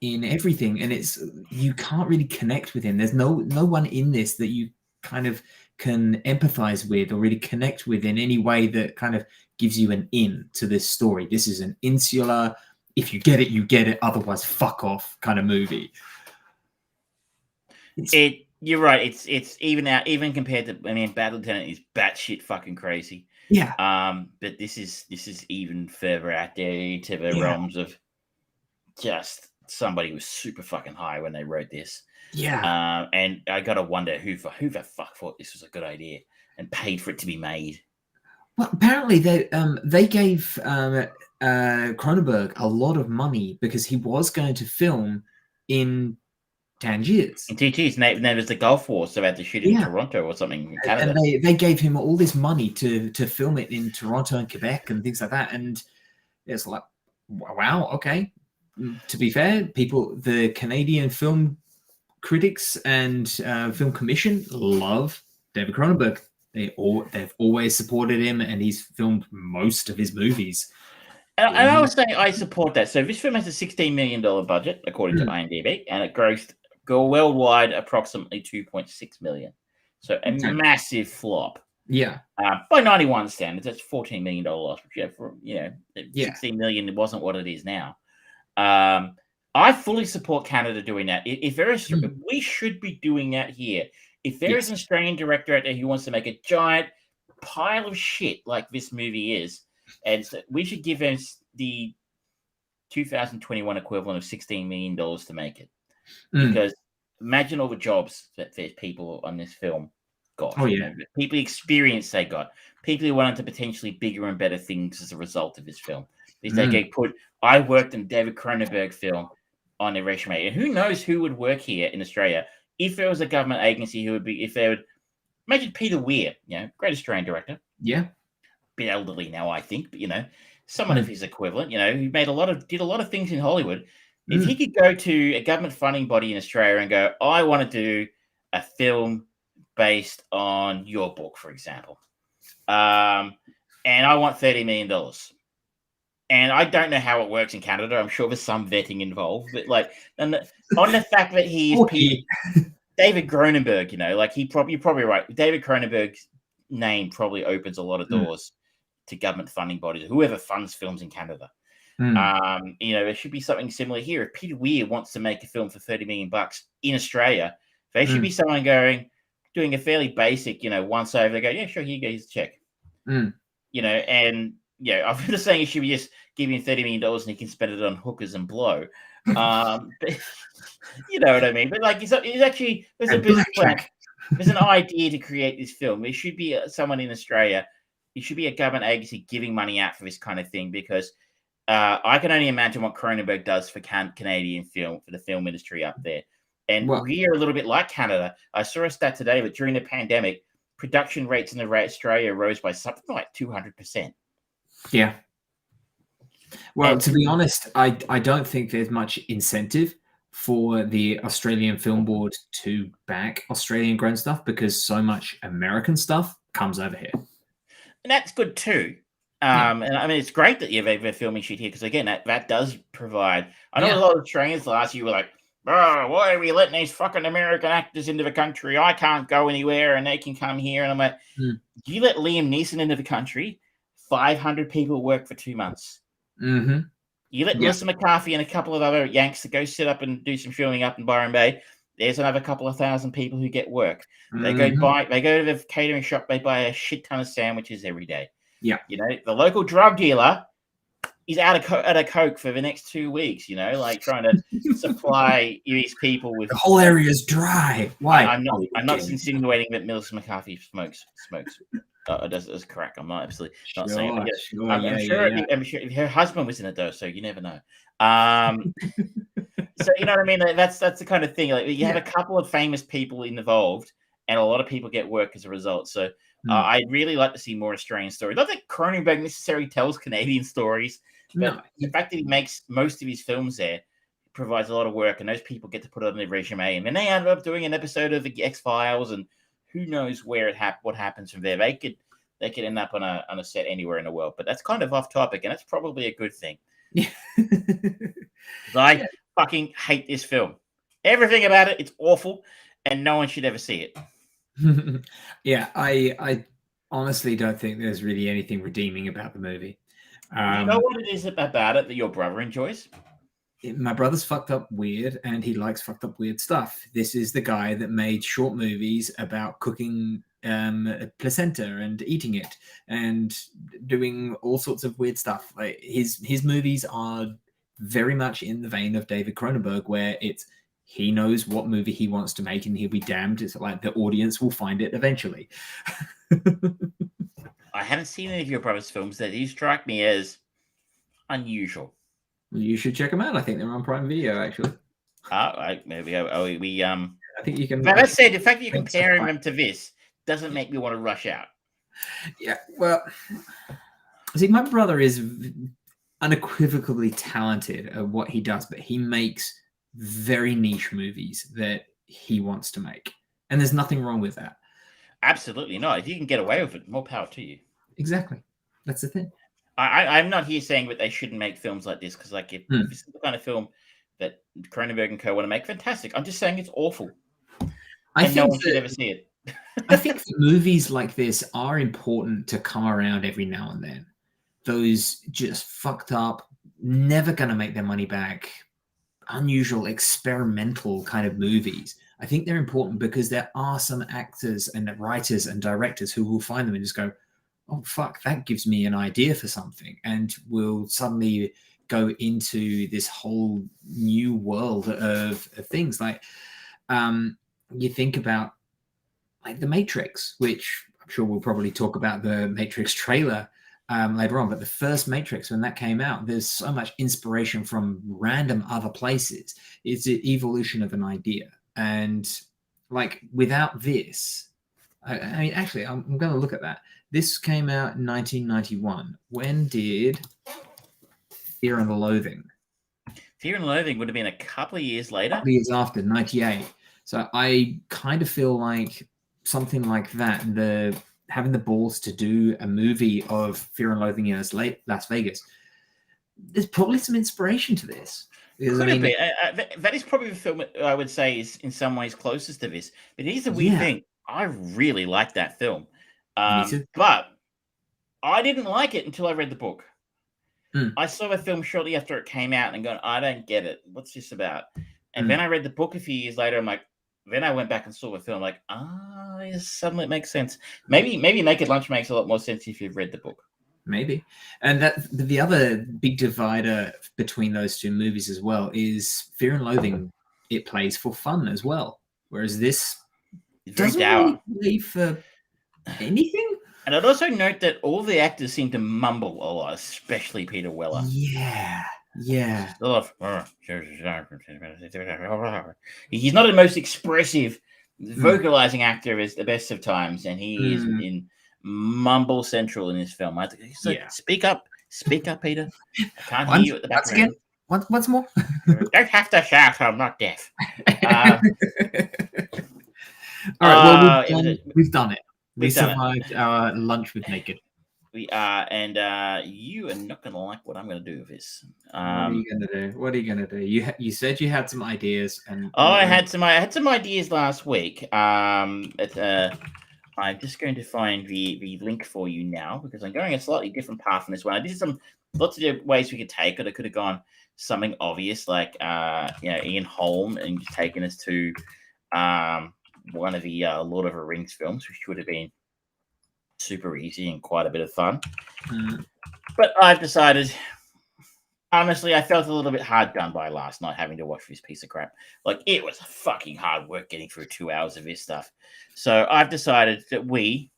Speaker 1: in everything, and you can't really connect with him. There's no one in this that you kind of can empathize with or really connect with in any way that kind of gives you an in to this story. This is an insular, if you get it, you get it, otherwise fuck off kind of movie.
Speaker 2: You're right. It's even compared to, I mean, Bad Lieutenant is batshit fucking crazy.
Speaker 1: Yeah.
Speaker 2: But this is even further out there into the realms of just somebody was super fucking high when they wrote this.
Speaker 1: Yeah.
Speaker 2: And I gotta wonder who the fuck thought this was a good idea and paid for it to be made.
Speaker 1: Well, apparently they gave Cronenberg a lot of money because he was going to film in Tangiers.
Speaker 2: In TT's name was the Gulf War, so they had to shoot in Toronto or something in Canada.
Speaker 1: And they gave him all this money to film it in Toronto and Quebec and things like that. And it's like, wow, okay. To be fair, the Canadian film critics and film commission love David Cronenberg. They've always supported him, and he's filmed most of his movies.
Speaker 2: And I would say I support that. So this film has a $16 million budget, according to IMDb, and it grossed worldwide approximately $2.6 million. So a massive flop.
Speaker 1: Yeah.
Speaker 2: By 91 standards, that's $14 million loss. For $16 million wasn't what it is now. I fully support Canada doing that. If there is, we should be doing that here. If there is an Australian director out there who wants to make a giant pile of shit like this movie is, and so we should give them the 2021 equivalent of $16 million to make it. Because imagine all the jobs that there's people on this film got.
Speaker 1: Oh, yeah.
Speaker 2: People experience they got. People who went on to potentially bigger and better things as a result of this film. If they get put, I worked in David Cronenberg film on their resume. And who knows who would work here in Australia if there was a government agency who would be, if they would, imagine Peter Weir, great Australian director.
Speaker 1: Yeah.
Speaker 2: Bit elderly now, I think, but, someone of his equivalent, who did a lot of things in Hollywood. If he could go to a government funding body in Australia and go, I want to do a film based on your book, for example, and I want $30 million. And I don't know how it works in Canada. I'm sure there's some vetting involved, but on the fact that he is David Cronenberg, you're probably right. David Cronenberg's name probably opens a lot of doors to government funding bodies, whoever funds films in Canada. There should be something similar here. If Peter Weir wants to make a film for $30 million in Australia, there should be someone doing a fairly basic, once over. They go, yeah, sure, here you go, here's a check. I'm just saying it should be just give him $30 million and he can spend it on hookers and blow. But, you know what I mean? But it's actually there's a business plan. There's an idea to create this film. There should be someone in Australia. It should be a government agency giving money out for this kind of thing because I can only imagine what Cronenberg does for Canadian film, for the film industry up there. And we're a little bit like Canada. I saw a stat today that during the pandemic, production rates in Australia rose by something like 200%.
Speaker 1: Yeah. Well, to be honest, I don't think there's much incentive for the Australian Film Board to back Australian-grown stuff because so much American stuff comes over here.
Speaker 2: And that's good too. And I mean, it's great that they're filming shit here because, again, that does provide. I know a lot of Australians last year were like, oh, why are we letting these fucking American actors into the country? I can't go anywhere and they can come here. And I'm like, you let Liam Neeson into the country, 500 people work for 2 months.
Speaker 1: Mm-hmm.
Speaker 2: You let Melissa McCarthy and a couple of other Yanks to go sit up and do some filming up in Byron Bay. There's another couple of thousand people who get work. They go to the catering shop, they buy a shit ton of sandwiches every day.
Speaker 1: Yeah.
Speaker 2: The local drug dealer is out of coke for the next 2 weeks, trying to supply these people with.
Speaker 1: The whole area is dry. Why?
Speaker 2: I'm not insinuating that Melissa McCarthy smokes. Does crack. I'm not absolutely not saying it. I'm sure if her husband was in it though, so you never know. So you know what I mean? That's the kind of thing. You have a couple of famous people involved, and a lot of people get work as a result. So I'd really like to see more Australian stories. Not that Cronenberg necessarily tells Canadian stories, but the fact that he makes most of his films there provides a lot of work, and those people get to put it on their resume, and then they end up doing an episode of the X-Files, and who knows what happens from there. They could end up on a set anywhere in the world, but that's kind of off topic, and that's probably a good thing. I fucking hate this film. Everything about it, it's awful, and no one should ever see it.
Speaker 1: Yeah, I honestly don't think there's really anything redeeming about the movie.
Speaker 2: You know what it is about it that your brother enjoys?
Speaker 1: My brother's fucked up weird, and he likes fucked up weird stuff. This is the guy that made short movies about cooking placenta and eating it and doing all sorts of weird stuff. Like his movies are very much in the vein of David Cronenberg, where he knows what movie he wants to make and he'll be damned. It's like the audience will find it eventually.
Speaker 2: I haven't seen any of your brother's films. That he struck me as unusual.
Speaker 1: You should check them out. I think they're on Prime Video, actually.
Speaker 2: Maybe
Speaker 1: I think you can.
Speaker 2: But that said, the fact that you're comparing them to this doesn't make me want to rush out.
Speaker 1: Yeah, well, see, my brother is unequivocally talented at what he does, but he makes very niche movies that he wants to make, and there's nothing wrong with that.
Speaker 2: Absolutely not. If you can get away with it, more power to you.
Speaker 1: Exactly, that's the thing.
Speaker 2: I'm not here saying that they shouldn't make films like this, because like if this is the kind of film that Cronenberg and co want to make, fantastic. I'm just saying it's awful.
Speaker 1: I think
Speaker 2: no one should ever see it.
Speaker 1: I think movies like this are important to come around every now and then. Those just fucked up, never going to make their money back, unusual, experimental kind of movies. I think they're important because there are some actors and writers and directors who will find them and just go, oh, fuck, that gives me an idea for something. And will suddenly go into this whole new world of things. Like you think about like The Matrix, which I'm sure we'll probably talk about the Matrix trailer later on, but the first Matrix, when that came out, there's so much inspiration from random other places. It's an evolution of an idea. And like without this, I mean, actually, I'm going to look at that. This came out in 1991. When did Fear and Loathing?
Speaker 2: Fear and Loathing would have been a couple of years later.
Speaker 1: A couple of years after, 98. So I kind of feel like something like that, and having the balls to do a movie of Fear and Loathing in Las Vegas, there's probably some inspiration to this. Because,
Speaker 2: Could it be? That is probably the film that I would say is in some ways closest to this. But here's the weird thing. I really like that film. But I didn't like it until I read the book. I saw the film shortly after it came out and gone, I don't get it. What's this about? And then I read the book a few years later. I'm like, then I went back and saw the film. Like, suddenly it makes sense. Maybe Naked Lunch makes a lot more sense if you've read the book.
Speaker 1: Maybe. And that the other big divider between those two movies as well is Fear and Loathing. It plays for fun as well, whereas this doesn't really play for anything.
Speaker 2: And I'd also note that all the actors seem to mumble a lot, especially Peter Weller.
Speaker 1: Yeah.
Speaker 2: He's not the most expressive vocalizing actor at the best of times, and he is in mumble central in this film. Speak up, Peter. I can't hear you at the background.
Speaker 1: Once more.
Speaker 2: Don't have to shout. I'm not deaf.
Speaker 1: All right. Well, we've done it. We survived our lunch with Naked.
Speaker 2: We are, and you are not going to like what I'm going to do with this.
Speaker 1: What are you going to do? You said you had some ideas, and
Speaker 2: I had some ideas last week. I'm just going to find the link for you now because I'm going a slightly different path on this one. I did lots of ways we could take it. I could have gone something obvious like Ian Holm and just taken us to one of the Lord of the Rings films, which would have been super easy and quite a bit of fun. But I've decided, honestly, I felt a little bit hard done by last night having to watch this piece of crap. Like, it was fucking hard work getting through 2 hours of this stuff. So I've decided that we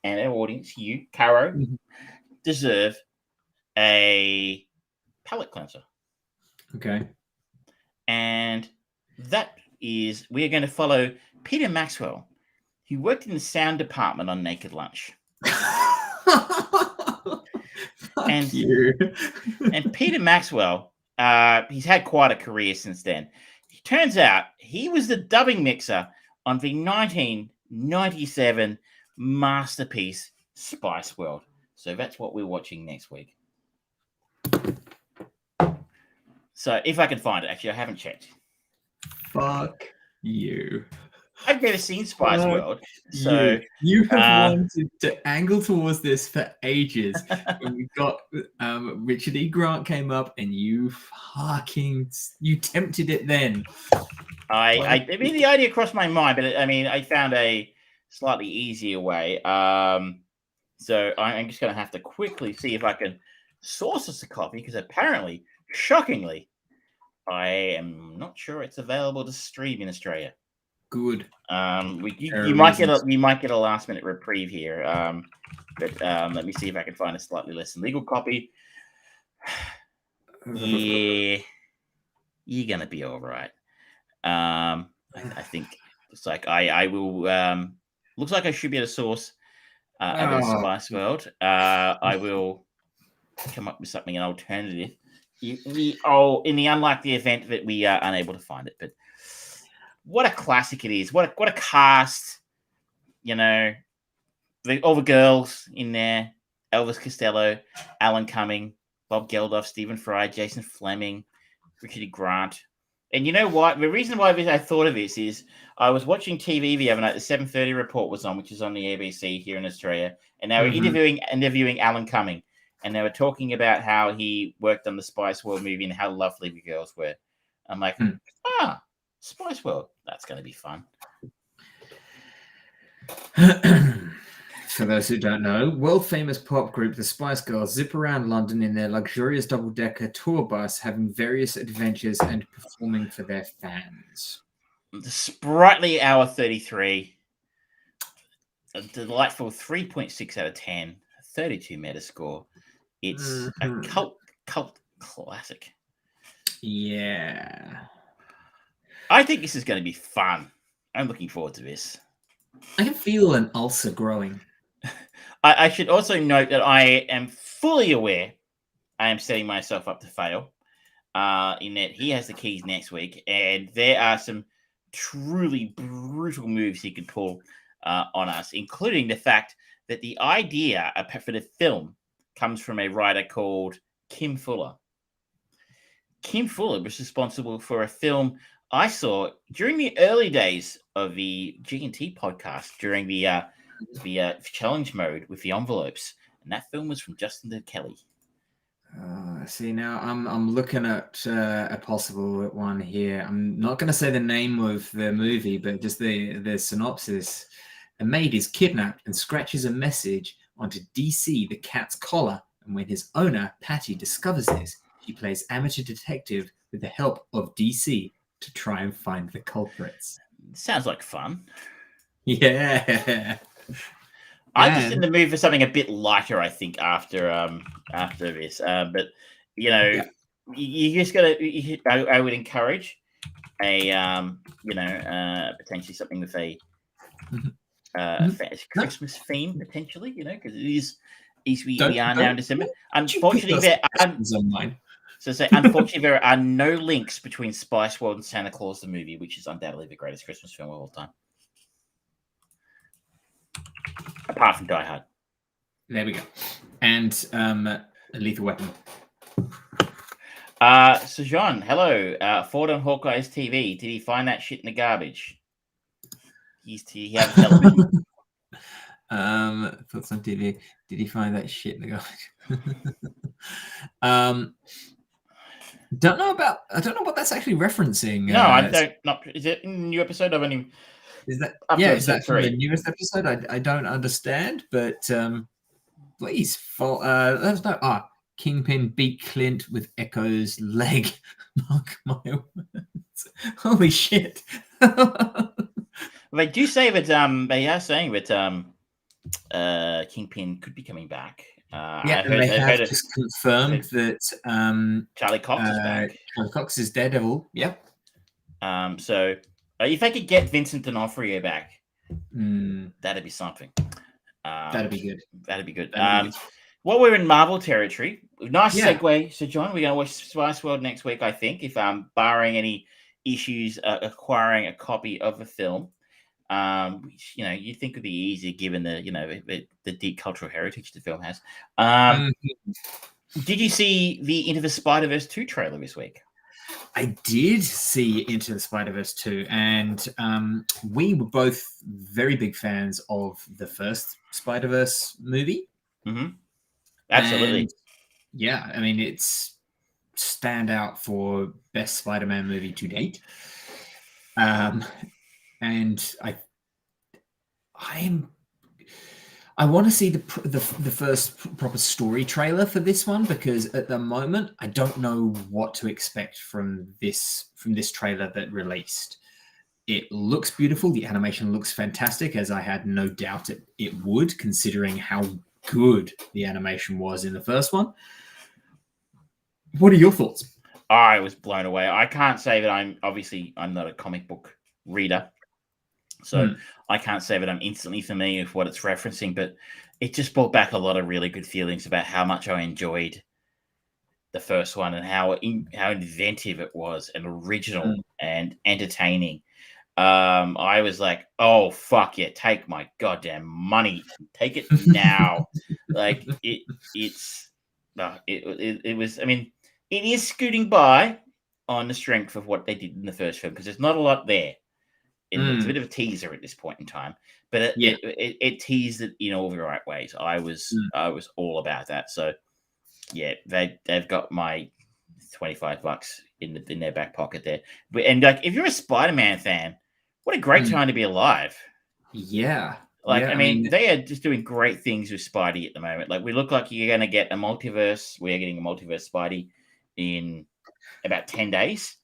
Speaker 2: and our audience, you, Caro, deserve a palate cleanser.
Speaker 1: Okay.
Speaker 2: And that is, we are going to follow Peter Maxwell, who worked in the sound department on Naked Lunch. And Peter Maxwell, he's had quite a career since then. It turns out he was the dubbing mixer on the 1997 masterpiece Spice World. So that's what we're watching next week. So if I can find it, actually, I haven't checked.
Speaker 1: Fuck you.
Speaker 2: I've never seen Spice World, so
Speaker 1: you have wanted to angle towards this for ages. When we got Richard E. Grant came up, and you tempted it. Then
Speaker 2: I mean, the idea crossed my mind, but I found a slightly easier way. So I'm just going to have to quickly see if I can source us a copy because apparently, shockingly, I am not sure it's available to stream in Australia.
Speaker 1: Good.
Speaker 2: You might get a last minute reprieve here. But let me see if I can find a slightly less than legal copy. Yeah, you're gonna be all right. I think it's like I will. Looks like I should be able to source over the Spice World. I will come up with something an alternative. In the unlikely event that we are unable to find it, but what a classic it is! What a cast! You know, all the girls in there: Elvis Costello, Alan Cumming, Bob Geldof, Stephen Fry, Jason Fleming, Richard E. Grant. And you know what? The reason why I thought of this is I was watching TV the other night. The 7:30 report was on, which is on the ABC here in Australia, and they were interviewing Alan Cumming, and they were talking about how he worked on the Spice World movie and how lovely the girls were. I'm like, Spice World, that's going to be fun.
Speaker 1: For those who don't know, world-famous pop group The Spice Girls zip around London in their luxurious double-decker tour bus, having various adventures and performing for their fans.
Speaker 2: The sprightly Hour 33, a delightful 3.6 out of 10, 32 Metascore. It's a cult classic.
Speaker 1: Yeah.
Speaker 2: I think this is going to be fun. I'm looking forward to this.
Speaker 1: I can feel an ulcer growing.
Speaker 2: I should also note that I am fully aware I am setting myself up to fail in that he has the keys next week, and there are some truly brutal moves he could pull on us, including the fact that the idea for the film comes from a writer called Kim Fuller. Kim Fuller was responsible for a film I saw during the early days of the G&T podcast during the challenge mode with the envelopes, and that film was from Justin Kelly.
Speaker 1: See, now I'm looking at a possible one here. I'm not going to say the name of the movie, but just the synopsis. A maid is kidnapped and scratches a message onto DC the cat's collar, and when his owner Patty discovers this, he plays amateur detective with the help of DC to try and find the culprits.
Speaker 2: Sounds like fun.
Speaker 1: Yeah.
Speaker 2: I'm just in the mood for something a bit lighter, I think, after this. But you know, you just gotta. I would encourage a potentially something with a Christmas theme, potentially. You know, because it is we are now in December. Unfortunately, there are no links between Spice World and Santa Claus the movie, which is undoubtedly the greatest Christmas film of all time. Apart from Die Hard.
Speaker 1: There we go. And Lethal Weapon.
Speaker 2: So John, hello. Ford on Hawkeye's TV. Did he find that shit in the garbage? He had television.
Speaker 1: Thoughts on TV. Did he find that shit in the garbage? Don't know what that's actually referencing.
Speaker 2: No, I don't. Not is it in the new episode? I've only.
Speaker 1: Is that from the newest episode? I don't understand, but please let us know. Kingpin beat Clint with Echo's leg. Mark my words. Holy shit.
Speaker 2: They do say that they are saying that Kingpin could be coming back.
Speaker 1: They have just confirmed that
Speaker 2: Charlie Cox is back.
Speaker 1: Charlie Cox is Daredevil. Yep.
Speaker 2: So if they could get Vincent D'Onofrio back, that'd be something.
Speaker 1: That'd be good.
Speaker 2: That'd be good. Well, we're in Marvel territory. Nice segue. So, John, we're going to watch Spice World next week, I think, if barring any issues acquiring a copy of the film. Which, you'd think would be easier given the deep cultural heritage the film has. Did you see the Into the Spider-Verse 2 trailer this week?
Speaker 1: I did see Into the Spider-Verse 2, and we were both very big fans of the first Spider-Verse movie.
Speaker 2: Mm-hmm. Absolutely.
Speaker 1: And, I mean, it's standout for best Spider-Man movie to date. And I want to see the first proper story trailer for this one, because at the moment I don't know what to expect from this trailer that released. It looks beautiful. The animation looks fantastic, as I had no doubt it would, considering how good the animation was in the first one. What are your thoughts?
Speaker 2: I was blown away. I can't say that I'm not a comic book reader, so I can't say that I'm instantly familiar with what it's referencing, but it just brought back a lot of really good feelings about how much I enjoyed the first one and how inventive it was and original and entertaining. I was like, oh fuck yeah, take my goddamn money, take it now. Like it was. I mean, it is scooting by on the strength of what they did in the first film because there's not a lot there. It's a bit of a teaser at this point in time, but it teased it in all the right ways. I was all about that. So yeah, they've got my $25 in their back pocket there. And like, if you're a Spider-Man fan, what a great time to be alive.
Speaker 1: Yeah.
Speaker 2: Like, I mean, they are just doing great things with Spidey at the moment. Like, we look like you're going to get a multiverse. We're getting a multiverse Spidey in about 10 days.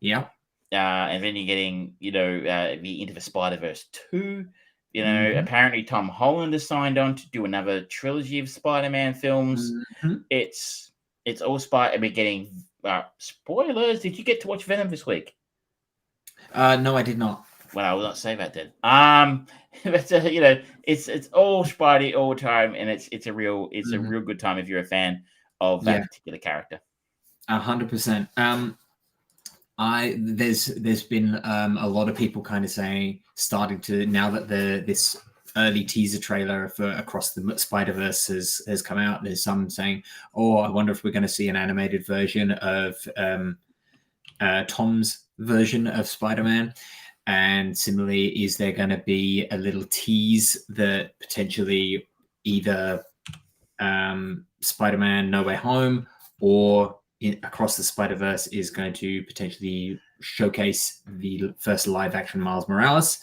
Speaker 1: Yeah.
Speaker 2: And then you're getting, the Into the Spider-Verse 2. Apparently Tom Holland has signed on to do another trilogy of Spider-Man films. It's all Spider. We're getting spoilers. Did you get to watch Venom this week?
Speaker 1: No, I did not.
Speaker 2: Well, I will not say that then. But it's all Spidey all the time, and it's a real good time if you're a fan of that particular character.
Speaker 1: 100%. There's been a lot of people kind of starting to, now that this early teaser trailer for Across the Spider-Verse has come out, there's some saying, oh, I wonder if we're going to see an animated version of Tom's version of Spider-Man. And similarly, is there going to be a little tease that potentially either Spider-Man No Way Home or Across the Spider-Verse is going to potentially showcase the first live-action Miles Morales?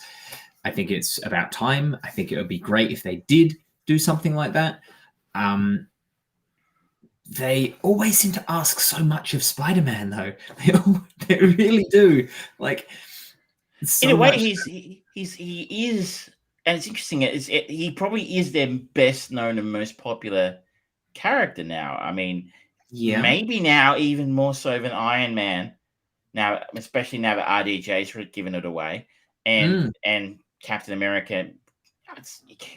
Speaker 1: I think it's about time. I think it would be great if they did do something like that. They always seem to ask so much of Spider-Man, though. They really do. Like, so
Speaker 2: in a way,
Speaker 1: much.
Speaker 2: he is, and it's interesting. He probably is their best known and most popular character now. I mean, maybe now even more so than Iron Man. Now, especially now that RDJ's given it away, and Captain America,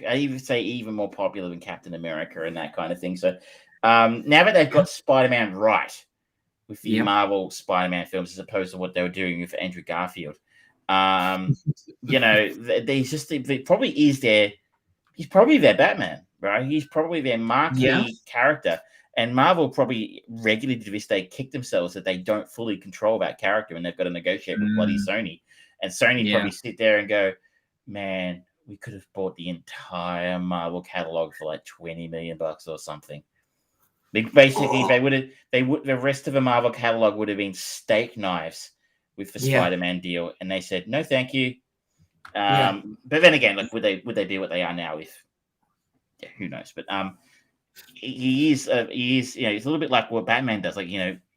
Speaker 2: I even say even more popular than Captain America and that kind of thing. So now that they've got Spider-Man right with the Marvel Spider-Man films, as opposed to what they were doing with Andrew Garfield. He's probably their Batman, right? He's probably their marquee character, and Marvel probably regularly to this day kick themselves that they don't fully control that character, and they've got to negotiate with bloody Sony, and Sony probably sit there and go, man, we could have bought the entire Marvel catalog for like $20 million or something. Basically, the rest of the Marvel catalog would have been steak knives with the Spider-Man deal, and they said no, thank you. But then again, like, would they be what they are now? Who knows? But he is he's a little bit like what Batman does. Like,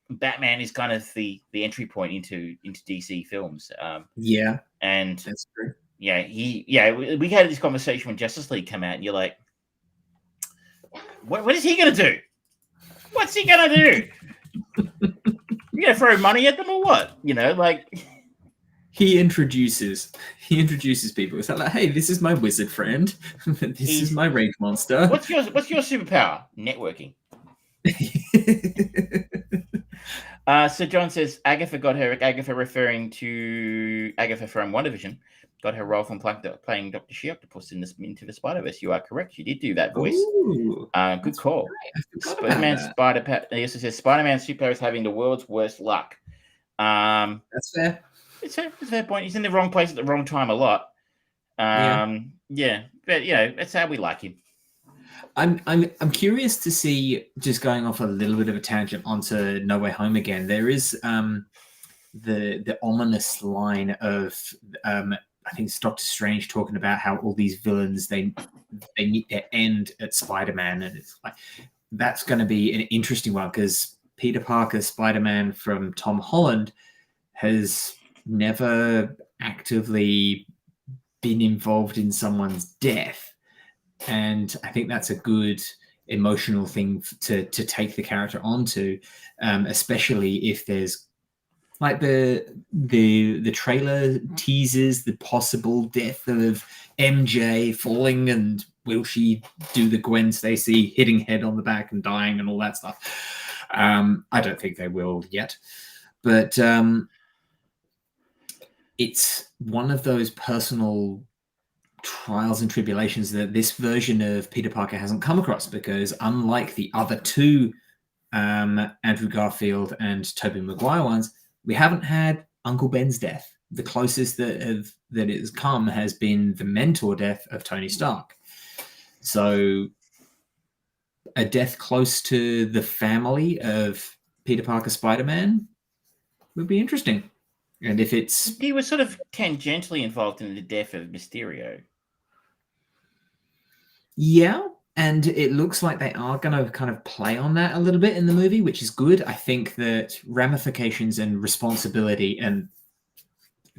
Speaker 2: Batman is kind of the entry point into DC films. And
Speaker 1: that's true.
Speaker 2: We had this conversation when Justice League came out, and you're like, what is he gonna do? What's he gonna do? You gonna throw money at them or what?
Speaker 1: He introduces people. It's like, hey, this is my wizard friend. This is my rage monster.
Speaker 2: What's your superpower? Networking. So John says Agatha referring to Agatha from WandaVision, got her role from playing Dr. She-Octopus Into the Spider-Verse. You are correct. She did do that voice.
Speaker 1: Ooh,
Speaker 2: good call. Spider-Man he also says Spider-Man superheroes having the world's worst luck.
Speaker 1: That's fair.
Speaker 2: It's a fair point. He's in the wrong place at the wrong time a lot. But that's how we like him.
Speaker 1: I'm curious to see, just going off a little bit of a tangent onto No Way Home again. There is the ominous line of I think it's Doctor Strange talking about how all these villains they meet their end at Spider-Man, and it's like that's going to be an interesting one because Peter Parker Spider-Man from Tom Holland has never actively been involved in someone's death. And I think that's a good emotional thing to take the character onto, especially if there's like the trailer teases the possible death of MJ falling, and will she do the Gwen Stacy hitting head on the back and dying and all that stuff. I don't think they will yet, but it's one of those personal trials and tribulations that this version of Peter Parker hasn't come across, because unlike the other two Andrew Garfield and Tobey Maguire ones, we haven't had Uncle Ben's death. The closest that it has come has been the mentor death of Tony Stark. So a death close to the family of Peter Parker Spider-Man would be interesting. And if it's...
Speaker 2: He was sort of tangentially involved in the death of Mysterio.
Speaker 1: Yeah, and it looks like they are going to kind of play on that a little bit in the movie, which is good. I think that ramifications and responsibility, and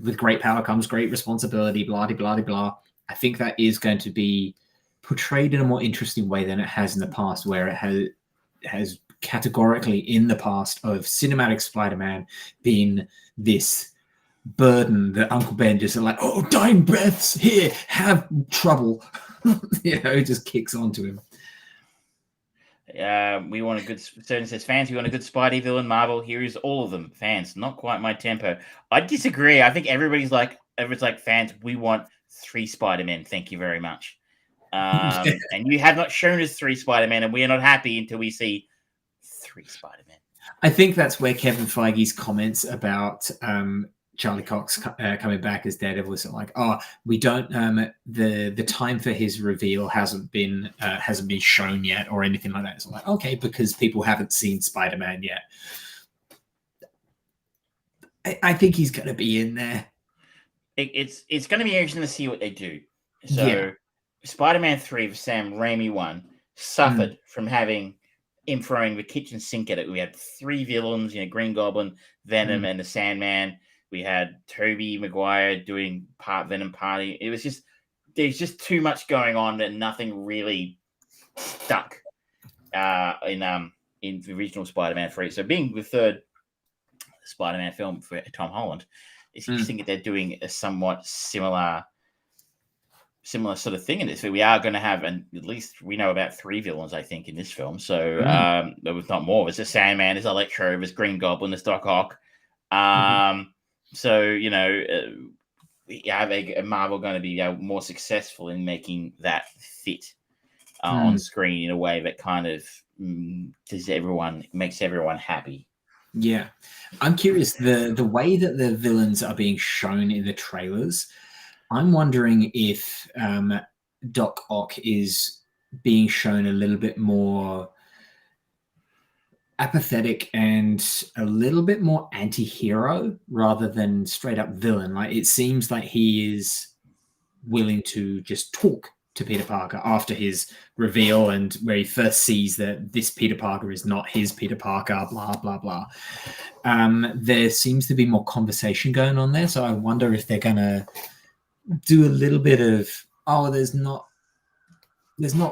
Speaker 1: with great power comes great responsibility, blah, blah, blah, blah. I think that is going to be portrayed in a more interesting way than it has in the past, where it has categorically in the past of cinematic Spider-Man been this burden that Uncle Ben just like, oh, dying breaths, here, have trouble. It just kicks onto him.
Speaker 2: We want a good... Certain says, fans, we want a good Spidey villain. Marvel, here is all of them. Fans, not quite my tempo. I disagree. I think everybody's like, fans, we want 3 Spider-Men. Thank you very much. And you have not shown us 3 Spider-Men, and we are not happy until we see 3 Spider-Men.
Speaker 1: I think that's where Kevin Feige's comments about Charlie Cox coming back as Daredevil was like, oh, we don't the time for his reveal hasn't been shown yet or anything like that. It's like, okay, because people haven't seen Spider-Man yet. I think he's going to be in there.
Speaker 2: It's going to be interesting to see what they do. So, yeah. Spider-Man 3 of Sam Raimi 1 suffered from having him throwing the kitchen sink at it. We had 3 villains, Green Goblin, Venom, and the Sandman. We had Tobey Maguire doing part Venom Party. It was just, there's just too much going on that nothing really stuck in the original Spider-Man 3. So being the 3rd Spider-Man film for Tom Holland, it's interesting that they're doing a somewhat similar sort of thing in this. We are going to have, and at least we know about 3 villains, I think, in this film. So there was not more. There's a Sandman, there's Electro, there's Green Goblin, there's Doc Ock. So, we have a Marvel going to be more successful in making that fit on screen in a way that kind of makes everyone happy.
Speaker 1: Yeah. I'm curious, the way that the villains are being shown in the trailers, I'm wondering if Doc Ock is being shown a little bit more apathetic and a little bit more anti-hero rather than straight up villain. Like, it seems like he is willing to just talk to Peter Parker after his reveal, and where he first sees that this Peter Parker is not his Peter Parker, blah, blah, blah. There seems to be more conversation going on there. So I wonder if they're going to do a little bit of, there's not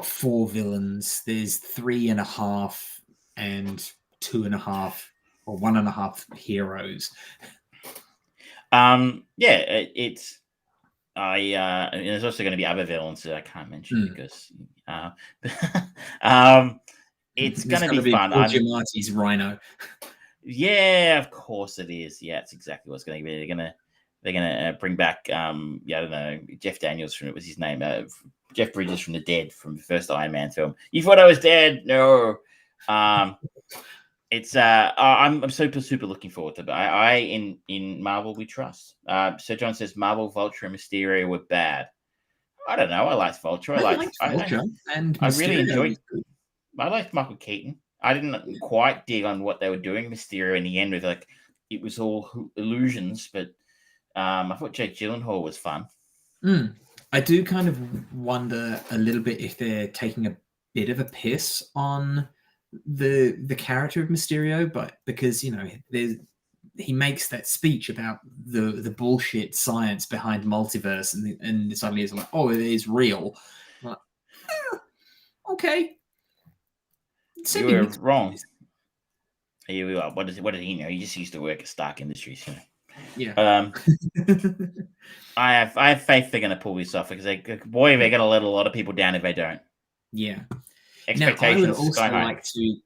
Speaker 1: 4 villains. There's 3.5 and 2.5 or 1.5 heroes.
Speaker 2: And there's also going to be other villains that I can't mention because it's going to be fun.
Speaker 1: Paul Giamatti's Rhino.
Speaker 2: Yeah, of course it is. Yeah, it's exactly what's going to be. They're gonna bring back I don't know, Jeff Daniels from, it was his name, Jeff Bridges from the Dead, from the first Iron Man film. You thought I was dead? No. It's I'm super looking forward to it. I in Marvel we trust. So John says Marvel, Vulture, and Mysterio were bad. I don't know. I liked Vulture. I liked Vulture, and I really enjoyed. I liked Michael Keaton. I didn't quite dig on what they were doing Mysterio in the end with, like, it was all illusions, but I thought Jake Gyllenhaal was fun.
Speaker 1: I do kind of wonder a little bit if they're taking a bit of a piss on the character of Mysterio, but because he makes that speech about the bullshit science behind multiverse, and suddenly it's like, oh, it is real. Like, okay, Send
Speaker 2: You
Speaker 1: me
Speaker 2: were
Speaker 1: mixed
Speaker 2: wrong.
Speaker 1: reviews.
Speaker 2: Here we are. What did he know? He just used to work at Stark Industries. You know?
Speaker 1: Yeah.
Speaker 2: I have faith they're going to pull this off because they're going to let a lot of people down if they don't.
Speaker 1: Yeah.
Speaker 2: Expectations
Speaker 1: Now, I would also
Speaker 2: sky high.
Speaker 1: like to,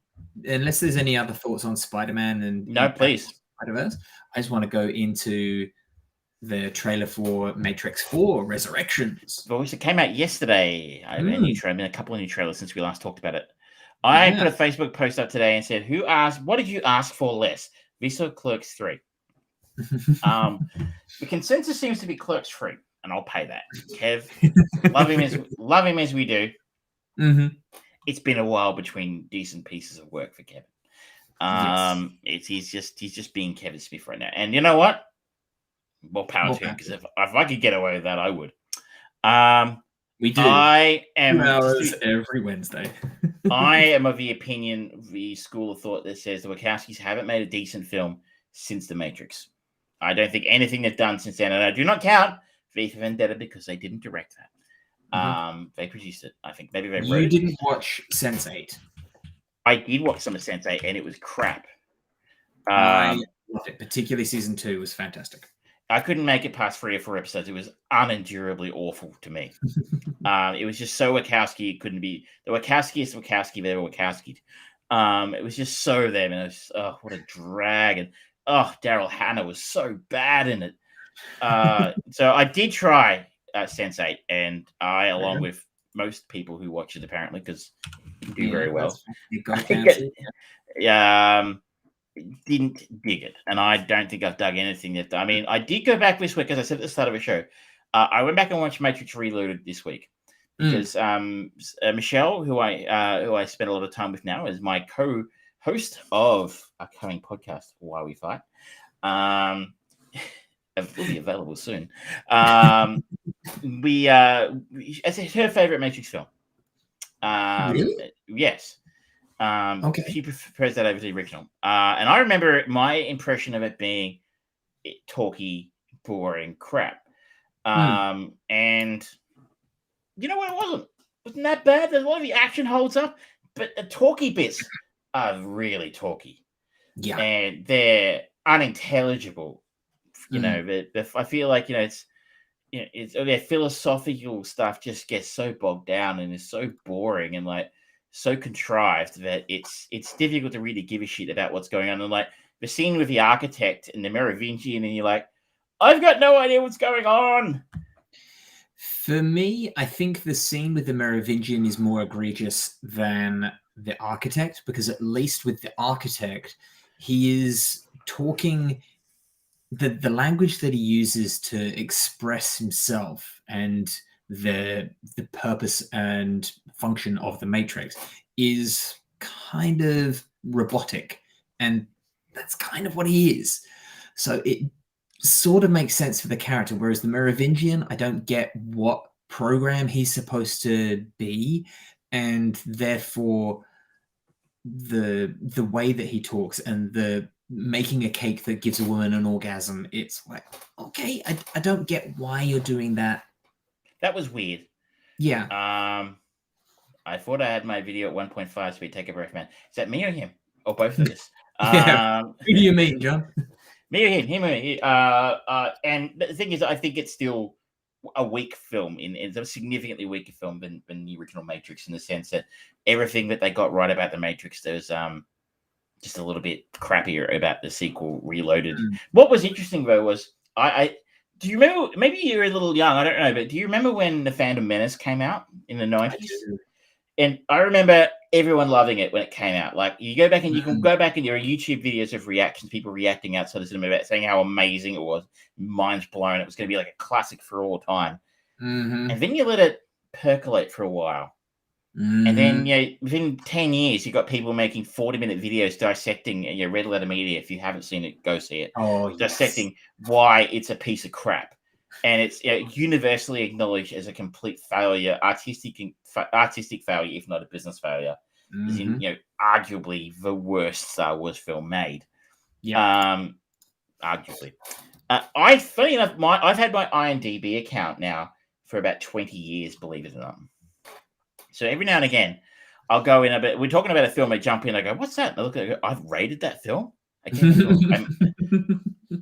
Speaker 1: unless there's any other thoughts on Spider-Man and
Speaker 2: No, please.
Speaker 1: Spider-Verse, I just want to go into the trailer for Matrix 4 Resurrections.
Speaker 2: Well, it came out yesterday. I have a new trailer, a couple of new trailers since we last talked about it. I put a Facebook post up today and said, what did you ask for less? This or Clerks 3? The consensus seems to be Clerks 3, and I'll pay that. Kev, love him as we do.
Speaker 1: Mm-hmm.
Speaker 2: It's been a while between decent pieces of work for Kevin. He's just being Kevin Smith right now. And you know what? More power to him, because if I could get away with that, I would.
Speaker 1: We do.
Speaker 2: I am
Speaker 1: 2 hours every Wednesday.
Speaker 2: I am of the opinion, the school of thought that says the Wachowskis haven't made a decent film since The Matrix. I don't think anything they've done since then, and I do not count V for Vendetta because they didn't direct that. They produced it. I think maybe they wrote it.
Speaker 1: You didn't watch Sense8.
Speaker 2: I did watch some of Sense8, and it was crap.
Speaker 1: I loved it. Particularly season 2 was fantastic.
Speaker 2: I couldn't make it past 3 or 4 episodes. It was unendurably awful to me. It was just so Wachowski. It couldn't be the Wachowskiest Wachowski they were Wachowski'd. It was just so them, and it was what a drag. And Daryl Hannah was so bad in it. So I did try Sense8, and I, along with most people who watch it, apparently, because it do very well. Didn't dig it, and I don't think I've dug anything yet. I mean, I did go back this week, as I said at the start of the show. I went back and watched Matrix Reloaded this week because Michelle, who I spend a lot of time with now, is my co-host of upcoming podcast While We Fight. It will be available soon. It's her favorite Matrix film.
Speaker 1: Really?
Speaker 2: Yes. She prefers that over the original. And I remember my impression of it being talky, boring crap. And you know what? It wasn't that bad. A lot of the action holds up, but the talky bits are really talky.
Speaker 1: Yeah.
Speaker 2: And they're unintelligible. You know, I feel like, it's their philosophical stuff just gets so bogged down and is so boring and like so contrived that it's difficult to really give a shit about what's going on. And like the scene with the architect and the Merovingian, and you're like, I've got no idea what's going on.
Speaker 1: For me, I think the scene with the Merovingian is more egregious than the architect, because at least with the architect, he is talking the language that he uses to express himself and the purpose and function of the Matrix is kind of robotic, and that's kind of what he is. So it sort of makes sense for the character, whereas the Merovingian, I don't get what program he's supposed to be, and therefore the way that he talks and the making a cake that gives a woman an orgasm, it's like, okay, I don't get why you're doing that.
Speaker 2: That was weird.
Speaker 1: Yeah.
Speaker 2: I thought I had my video at 1.5 speed. Take a breath, man. Is that me or him? Or both of us?
Speaker 1: Who do you mean, John?
Speaker 2: Me or him or me. And the thing is, I think it's still a weak film. It's a significantly weaker film than the original Matrix, in the sense that everything that they got right about the Matrix, there's just a little bit crappier about the sequel, Reloaded. What was interesting, though, was I do you remember, maybe you're a little young, I don't know, but do you remember when The Phantom Menace came out in the 90s? And I remember everyone loving it when it came out. Like, you go back and you can go back and there are YouTube videos of reactions, people reacting outside the cinema about saying how amazing it was, minds blown, it was going to be like a classic for all time. And then you let it percolate for a while. And then, within 10 years, you've got people making 40-minute videos dissecting Red Letter Media. If you haven't seen it, go see it. Dissecting why it's a piece of crap. And it's universally acknowledged as a complete failure, artistic failure, if not a business failure. As in, arguably the worst Star Wars film made. Arguably. Funny enough, I've had my IMDb account now for about 20 years, believe it or not. So every now and again, I'll go in a bit. We're talking about a film. I jump in. I go, "What's that?" And I look at it. I've rated that film. I can't remember.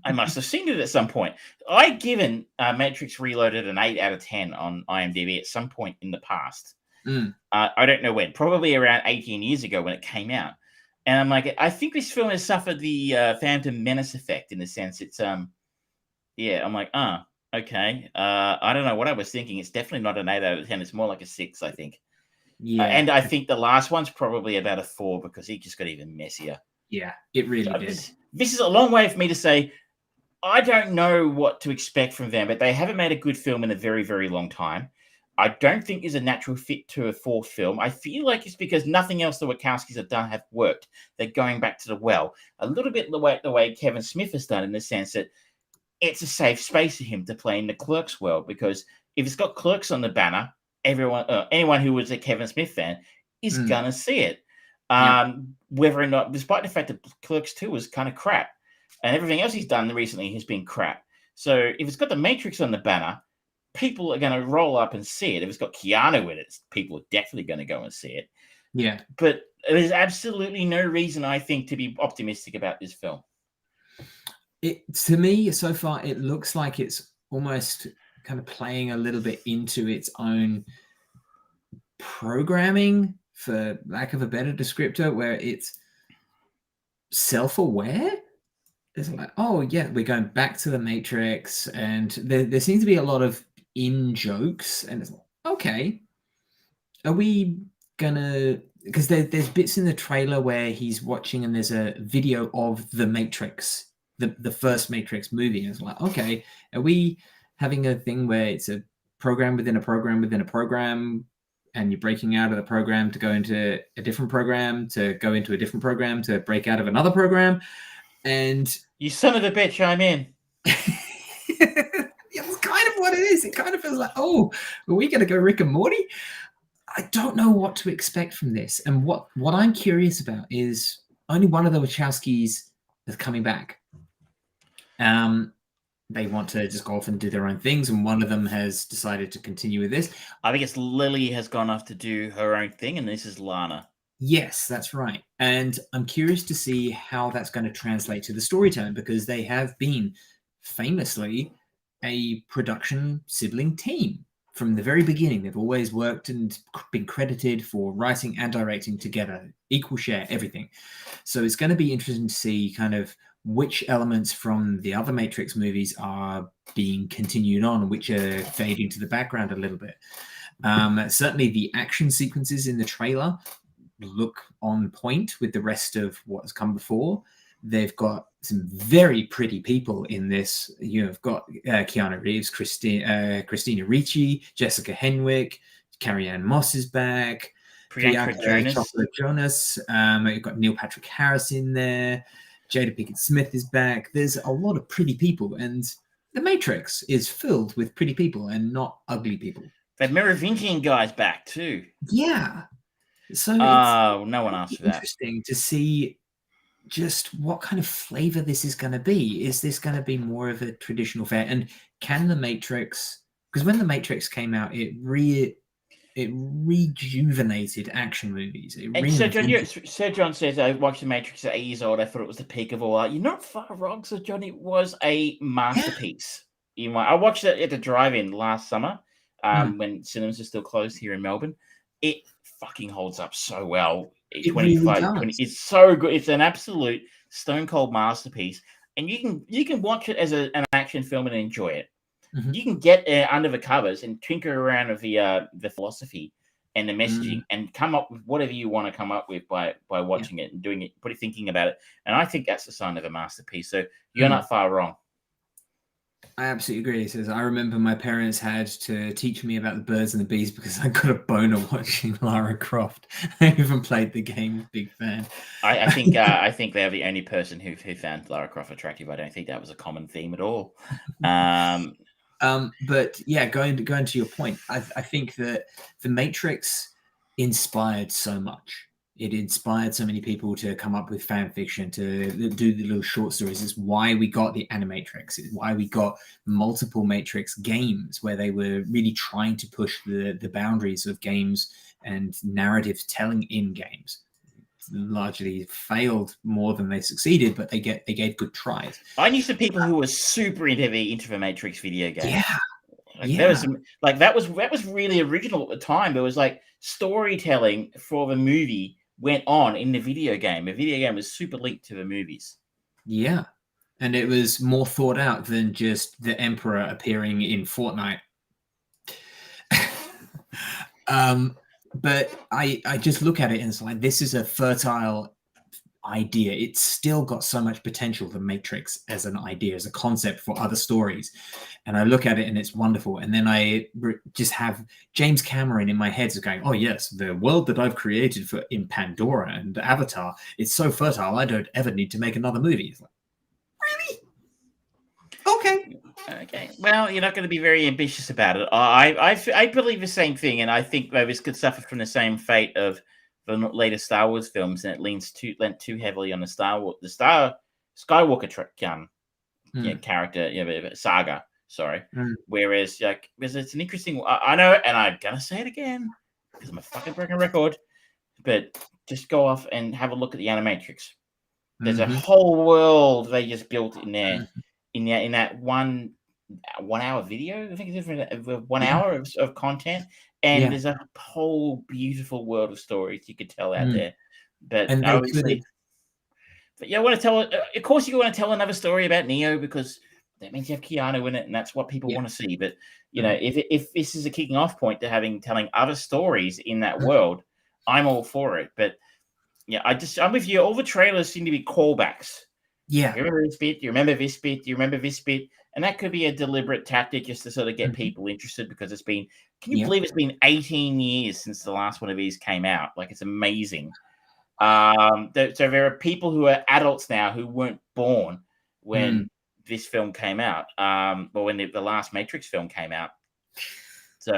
Speaker 2: I must have seen it at some point. I'd given Matrix Reloaded an 8 out of 10 on IMDb at some point in the past. I don't know when. Probably around 18 years ago when it came out. And I'm like, I think this film has suffered the Phantom Menace effect in the sense it's yeah. I'm like, okay. I don't know what I was thinking. It's definitely not an 8 out of 10. It's more like a 6, I think.
Speaker 1: Yeah,
Speaker 2: and I think the last one's probably about a 4 because it just got even messier.
Speaker 1: Yeah, it really did.
Speaker 2: This is a long way for me to say I don't know what to expect from them, but they haven't made a good film in a very, very long time. I don't think is a natural fit to a fourth film. I feel like it's because nothing else the Wachowskis have done have worked. They're going back to the well. A little bit the way Kevin Smith has done in the sense that it's a safe space for him to play in the Clerks world because if it's got Clerks on the banner, anyone who was a Kevin Smith fan is going to see it. Whether or not, despite the fact that Clerks 2 was kind of crap and everything else he's done recently has been crap. So if it's got the Matrix on the banner, people are going to roll up and see it. If it's got Keanu in it, people are definitely going to go and see it.
Speaker 1: Yeah.
Speaker 2: But there's absolutely no reason, I think, to be optimistic about this film.
Speaker 1: To me, so far, it looks like it's almost kind of playing a little bit into its own programming, for lack of a better descriptor, where it's self-aware. It's like, oh, yeah, we're going back to the Matrix, and there seems to be a lot of in-jokes, and it's like, okay, are we gonna... Because there's bits in the trailer where he's watching and there's a video of the Matrix, the first Matrix movie. And it's like, okay, are we having a thing where it's a program within a program within a program, and you're breaking out of the program to go into a different program, to go into a different program, to break out of another program? And
Speaker 2: you son of a bitch, I'm in.
Speaker 1: It's kind of what it is. It kind of feels like, oh, are we going to go Rick and Morty? I don't know what to expect from this. And what I'm curious about is only one of the Wachowskis is coming back. They want to just go off and do their own things, and one of them has decided to continue with this.
Speaker 2: I think it's Lily has gone off to do her own thing, and this is Lana.
Speaker 1: Yes, that's right. And I'm curious to see how that's going to translate to the storytelling, because they have been famously a production sibling team from the very beginning. They've always worked and been credited for writing and directing together, equal share, everything. So it's going to be interesting to see kind of which elements from the other Matrix movies are being continued on, which are fading to the background a little bit. Certainly the action sequences in the trailer look on point with the rest of what has come before. They've got some very pretty people in this. You've got Keanu Reeves, Christina Ricci, Jessica Henwick, Carrie-Anne Moss is back,
Speaker 2: Priyanka
Speaker 1: Jonas. You've got Neil Patrick Harris in there. Jada Pinkett Smith is back. There's a lot of pretty people, and the Matrix is filled with pretty people and not ugly people.
Speaker 2: The Merovingian guy's back too.
Speaker 1: Yeah. So
Speaker 2: no one asked for that.
Speaker 1: Interesting to see just what kind of flavor this is going to be. Is this going to be more of a traditional fare? And can the Matrix? Because when the Matrix came out, it rejuvenated action movies.
Speaker 2: Sir John says, I watched The Matrix at 8 years old. I thought it was the peak of all art. You're not far wrong, Sir John. It was a masterpiece. Yeah. I watched it at the drive-in last summer when cinemas are still closed here in Melbourne. It fucking holds up so well. It's so good. It's an absolute stone cold masterpiece. And you can watch it as an action film and enjoy it. Mm-hmm. You can get under the covers and tinker around with the philosophy and the messaging and come up with whatever you want to come up with by watching it and doing it, thinking about it. And I think that's the sign of a masterpiece. So you're not far wrong.
Speaker 1: I absolutely agree. It says, I remember my parents had to teach me about the birds and the bees because I got a boner watching Lara Croft. I even played the game. Big fan.
Speaker 2: I think they're the only person who found Lara Croft attractive. I don't think that was a common theme at all.
Speaker 1: But yeah, going to your point, I think that the Matrix inspired so much. It inspired so many people to come up with fan fiction, to do the little short stories. It's why we got the Animatrix. It's why we got multiple Matrix games, where they were really trying to push the boundaries of games and narrative telling in games. Largely failed more than they succeeded, but they gave good tries.
Speaker 2: I knew some people who were super into the Matrix video game.
Speaker 1: Yeah.
Speaker 2: There was some, that was really original at the time. There was like storytelling for the movie went on in the video game. The video game was super linked to the movies.
Speaker 1: Yeah. And it was more thought out than just the Emperor appearing in Fortnite. But I just look at it and it's like, this is a fertile idea. It's still got so much potential, the Matrix, as an idea, as a concept for other stories. And I look at it and it's wonderful. And then I just have James Cameron in my head going, oh yes, the world that I've created in Pandora and Avatar, it's so fertile, I don't ever need to make another movie. It's like, really?
Speaker 2: Okay. Well, you're not going to be very ambitious about it. I believe the same thing, and I think this could suffer from the same fate of the later Star Wars films, and it lent too heavily on the Skywalker character, saga. Sorry. Whereas, it's an interesting. I know, and I'm gonna say it again because I'm a fucking broken record. But just go off and have a look at the Animatrix. There's a whole world they just built in there, in that 1 hour video. I think it's 1 hour of content. And there's a whole beautiful world of stories you could tell out there. But obviously, I want to tell. Of course, you want to tell another story about Neo because that means you have Keanu in it, and that's what people want to see. But if this is a kicking off point to telling other stories in that world, I'm all for it. But I'm with you. All the trailers seem to be callbacks.
Speaker 1: Yeah,
Speaker 2: you remember this bit? You remember this bit? You remember this bit? And that could be a deliberate tactic just to sort of get people interested because it's been, can you believe it's been 18 years since the last one of these came out? Like, it's amazing. So there are people who are adults now who weren't born when this film came out, or when the last Matrix film came out. So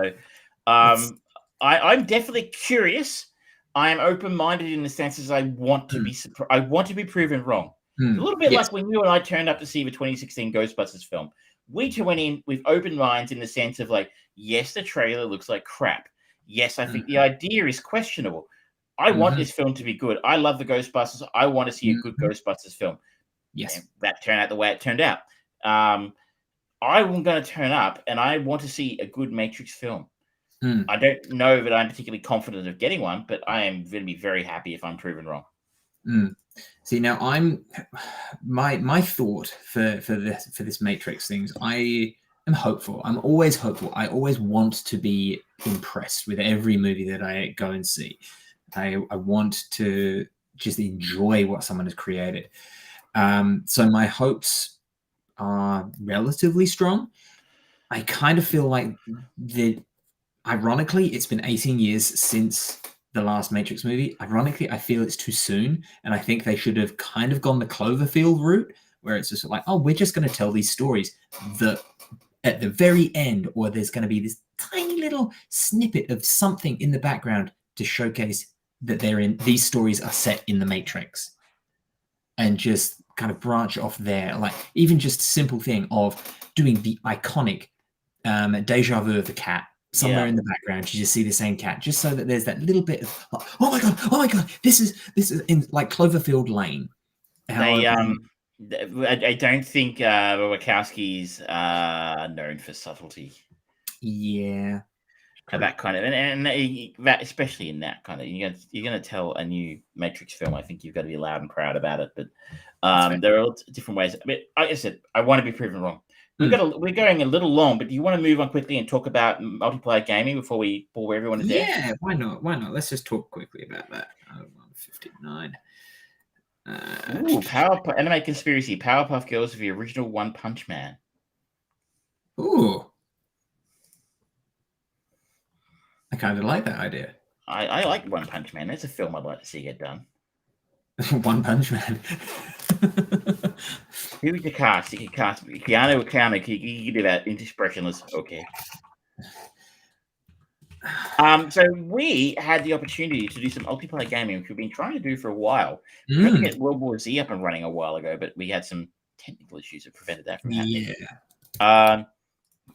Speaker 2: I'm definitely curious. I am open-minded in the sense as I want to be proven wrong. A little bit like when you and I turned up to see the 2016 Ghostbusters film. We two went in with open minds in the sense of yes, the trailer looks like crap. Yes, I think the idea is questionable. I want this film to be good. I love the Ghostbusters. I want to see a good Ghostbusters film.
Speaker 1: Yes.
Speaker 2: And that turned out the way it turned out. I'm going to turn up and I want to see a good Matrix film. I don't know that I'm particularly confident of getting one, but I am going to be very happy if I'm proven wrong.
Speaker 1: See, now my thought for this Matrix things, I am hopeful. I'm always hopeful. I always want to be impressed with every movie that I go and see. I want to just enjoy what someone has created. So my hopes are relatively strong. I kind of feel like ironically, it's been 18 years since the last Matrix movie. Ironically, I feel it's too soon, and I think they should have kind of gone the Cloverfield route, where it's just like, oh, we're just going to tell these stories that at the very end, or there's going to be this tiny little snippet of something in the background to showcase that these stories are set in the Matrix, and just kind of branch off there. Like even just a simple thing of doing the iconic deja vu of the cat. Somewhere in the background, you just see the same cat, just so that there's that little bit of, oh my god, this is in like Cloverfield Lane.
Speaker 2: I don't think the Wachowskis are known for subtlety.
Speaker 1: Yeah,
Speaker 2: that kind of, and that especially in that kind of, you're going to tell a new Matrix film. I think you've got to be loud and proud about it. But there are different ways. I mean, like I said, I want to be proven wrong. We're going a little long, but do you want to move on quickly and talk about multiplayer gaming before we bore everyone to death?
Speaker 1: Yeah, why not? Let's just talk quickly about that. 159.
Speaker 2: Anime conspiracy. Powerpuff Girls are the original One Punch Man.
Speaker 1: Ooh. I kind of like that idea.
Speaker 2: I like One Punch Man. That's a film I'd like to see get done.
Speaker 1: One Punch Man.
Speaker 2: Who would you cast? You could cast Keanu or Keanu. You could do that expressionless. Okay. So we had the opportunity to do some multiplayer gaming, which we've been trying to do for a while. We tried to get World War Z up and running a while ago, but we had some technical issues that prevented that from happening.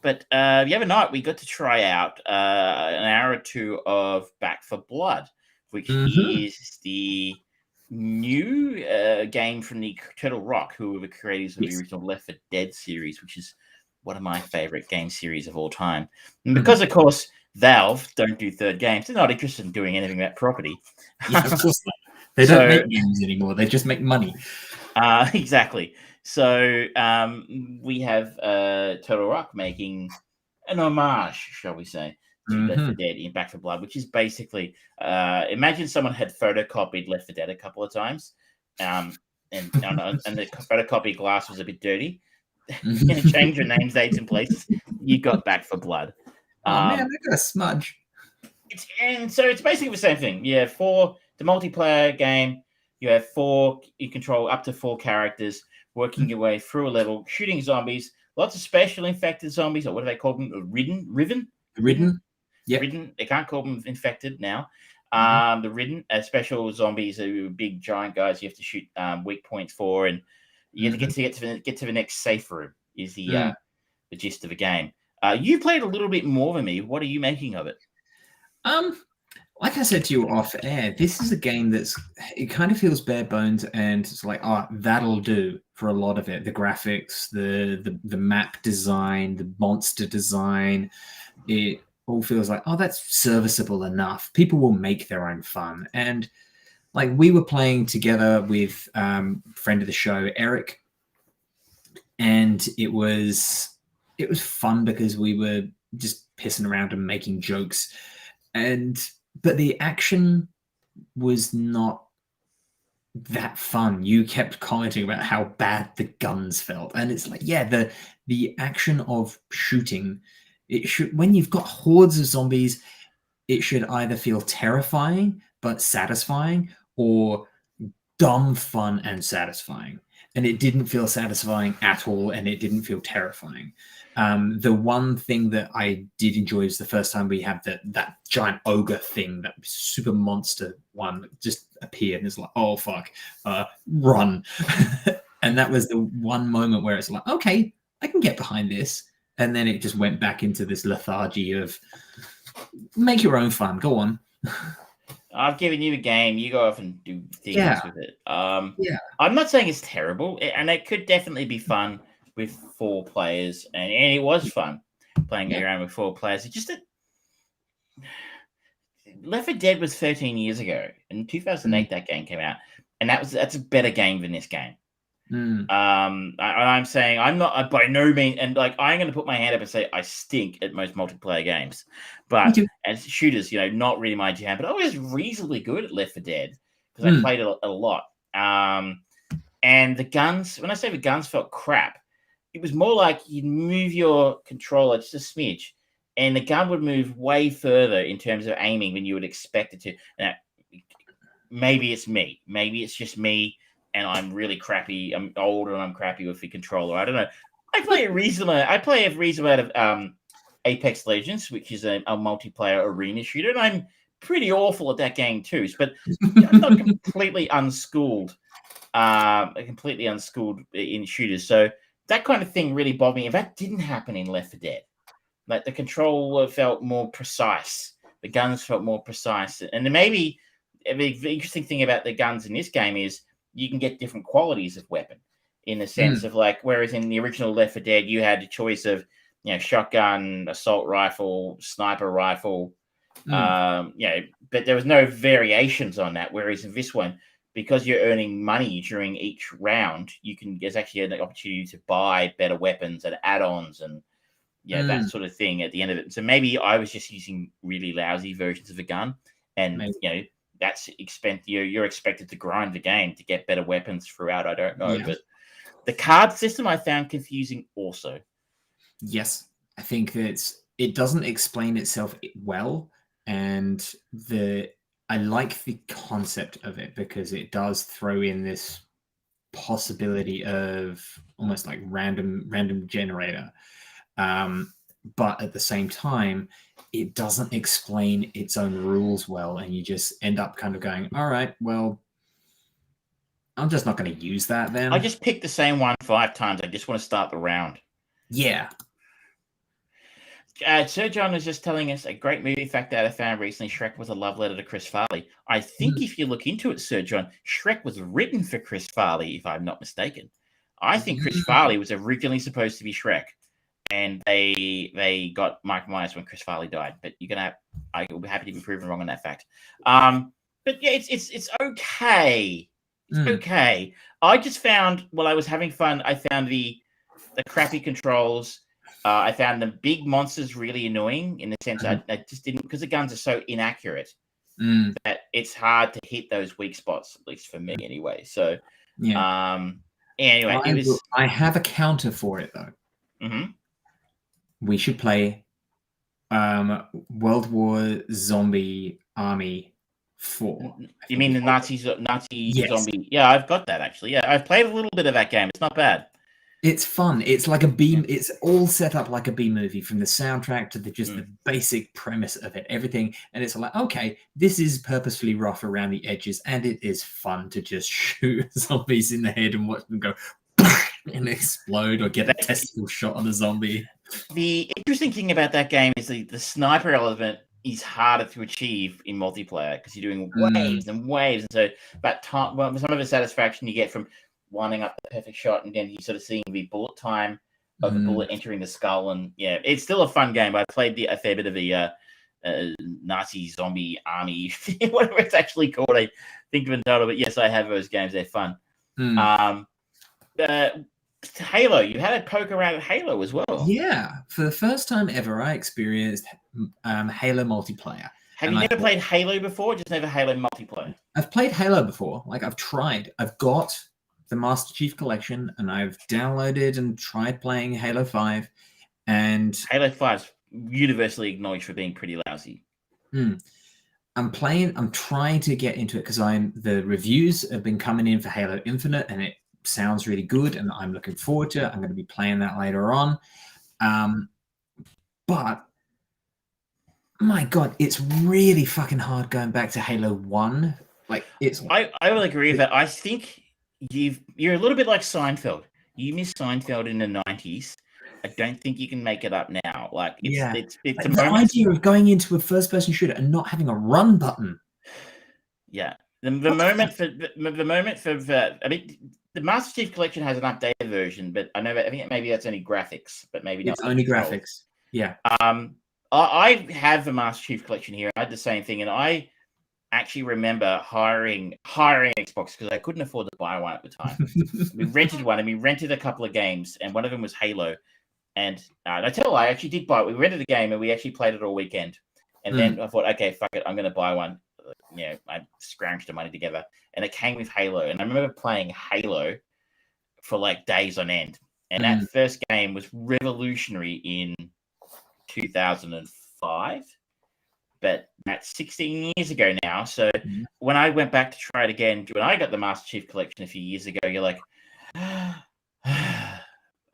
Speaker 2: But the other night we got to try out an hour or two of Back for Blood, which is the new game from the Turtle Rock, who were the creators of the original Left 4 Dead series, which is one of my favorite game series of all time. And because, of course, Valve don't do third games, they're not interested in doing anything that property.
Speaker 1: Yeah, of course not. They don't make games anymore. They just make money.
Speaker 2: Exactly. So we have Turtle Rock making an homage, shall we say, to Left 4 Dead in Back 4 Blood, which is basically imagine someone had photocopied Left 4 Dead a couple of times, and the photocopy glass was a bit dirty. Change your names, dates, and places. You got Back 4 Blood.
Speaker 1: Oh man, I got a smudge.
Speaker 2: And so it's basically the same thing. You have the multiplayer game. You have you control up to 4 characters, working your way through a level, shooting zombies, lots of special infected zombies, or what do they call them? Ridden.
Speaker 1: Yeah.
Speaker 2: Ridden. They can't call them infected now. The ridden special zombies are big giant guys you have to shoot weak points for, and you have to get to the next safe room. Is the gist of the game. You played a little bit more than me. What are you making of it?
Speaker 1: Like I said to you off air, this is a game it kind of feels bare bones, and it's like, that'll do for a lot of it. The graphics, the map design, the monster design, it all feels like, that's serviceable enough. People will make their own fun. And like, we were playing together with friend of the show, Eric, and it was fun because we were just pissing around and making jokes. But the action was not that fun. You kept commenting about how bad the guns felt. And it's like, the action of shooting, when you've got hordes of zombies, it should either feel terrifying but satisfying, or dumb fun and satisfying. And it didn't feel satisfying at all, and it didn't feel terrifying. The one thing that I did enjoy is the first time we had that giant ogre thing, that super monster one that just appeared, and it's like, oh fuck, run. And that was the one moment where it's like, okay, I can get behind this. And then it just went back into this lethargy of make your own fun, go on.
Speaker 2: I've given you a game. You go off and do things with it. I'm not saying it's terrible, and it could definitely be fun with 4 players, and it was fun playing around with 4 players. It's just that Left 4 Dead was 13 years ago. In 2008, that game came out, and that's a better game than this game. I'm saying I'm not by no means, and like I'm going to put my hand up and say I stink at most multiplayer games, but as shooters, not really my jam. But I was reasonably good at Left 4 Dead because I played it a lot. And the guns, when I say the guns felt crap, it was more like you'd move your controller just a smidge, and the gun would move way further in terms of aiming than you would expect it to. Now, maybe it's me. Maybe it's just me. And I'm really crappy. I'm old and I'm crappy with the controller. I don't know. I play a reasonable amount of Apex Legends, which is a multiplayer arena shooter, and I'm pretty awful at that game too. But I'm not completely unschooled. In shooters. So that kind of thing really bothered me. And that didn't happen in Left 4 Dead. Like the controller felt more precise. The guns felt more precise. And maybe the interesting thing about the guns in this game is you can get different qualities of weapon, in the sense of like, whereas in the original Left 4 Dead, you had a choice of, shotgun, assault rifle, sniper rifle, but there was no variations on that. Whereas in this one, because you're earning money during each round, there's actually an opportunity to buy better weapons and add-ons and that sort of thing at the end of it. So maybe I was just using really lousy versions of the gun, and that's you're expected to grind the game to get better weapons throughout. I don't know, but the card system I found confusing also.
Speaker 1: Yes, I think that it doesn't explain itself well, and I like the concept of it because it does throw in this possibility of almost like random generator. but at the same time, it doesn't explain its own rules well, and you just end up kind of going, all right, well, I'm just not going to use that then.
Speaker 2: I just picked the same one 5 times. I just want to start the round.
Speaker 1: Yeah.
Speaker 2: Sir John was just telling us a great movie fact that I found recently. Shrek was a love letter to Chris Farley. I think if you look into it, Sir John, Shrek was written for Chris Farley, if I'm not mistaken. I think Chris Farley was originally supposed to be Shrek, and they got Mike Myers when Chris Farley died. But I will be happy to be proven wrong on that fact. But yeah, it's okay. It's okay. I just found, while I was having fun, I found the crappy controls. I found the big monsters really annoying in the sense I just didn't, because the guns are so inaccurate that it's hard to hit those weak spots, at least for me anyway. So, anyway,
Speaker 1: I have a counter for it though.
Speaker 2: Mm-hmm.
Speaker 1: We should play World War Zombie Army 4.
Speaker 2: You mean the Nazi zombie? Yeah, I've got that actually. Yeah, I've played a little bit of that game. It's not bad.
Speaker 1: It's fun. It's like a B. It's all set up like a B movie, from the soundtrack to the basic premise of it, everything. And it's like, okay, this is purposefully rough around the edges, and it is fun to just shoot zombies in the head and watch them go and explode, or get a testicle shot on a zombie.
Speaker 2: The interesting thing about that game is the sniper element is harder to achieve in multiplayer because you're doing waves and waves, and so some of the satisfaction you get from winding up the perfect shot, and then you sort of seeing the bullet time of the bullet entering the skull, and yeah, it's still a fun game. I played a fair bit of the Nazi zombie army, whatever it's actually called. I think of Untitled, but yes, I have those games. They're fun. Halo, you had a poke around at Halo as well.
Speaker 1: Yeah, for the first time ever, I experienced Halo multiplayer.
Speaker 2: Have you never played Halo before? Just never Halo multiplayer?
Speaker 1: I've played Halo before. Like, I've tried. I've got the Master Chief Collection, and I've downloaded and tried playing Halo 5. And
Speaker 2: Halo 5 is universally acknowledged for being pretty lousy.
Speaker 1: I'm trying to get into it because the reviews have been coming in for Halo Infinite, and it sounds really good, and I'm looking forward to it. I'm going to be playing that later on. But my God, it's really fucking hard going back to Halo 1. Like,
Speaker 2: I will agree with that. I think you're a little bit like Seinfeld. You missed Seinfeld in the 90s. I don't think you can make it up now. Like, it's
Speaker 1: like the idea of going into a first-person shooter and not having a run button.
Speaker 2: Yeah, the moment for I mean, the Master Chief Collection has an updated version, but I think maybe that's only graphics, but maybe
Speaker 1: it's only graphics. Yeah.
Speaker 2: I have the Master Chief Collection here. I had the same thing, and I actually remember hiring Xbox because I couldn't afford to buy one at the time. We rented one, and we rented a couple of games, and one of them was Halo. And I actually did buy it. We rented a game, and we actually played it all weekend. And then I thought, okay, fuck it, I'm going to buy one. You know, I scrounged the money together, and it came with Halo. And I remember playing Halo for like days on end. And that first game was revolutionary in 2005. But that's 16 years ago now. So when I went back to try it again, when I got the Master Chief Collection a few years ago, you're like,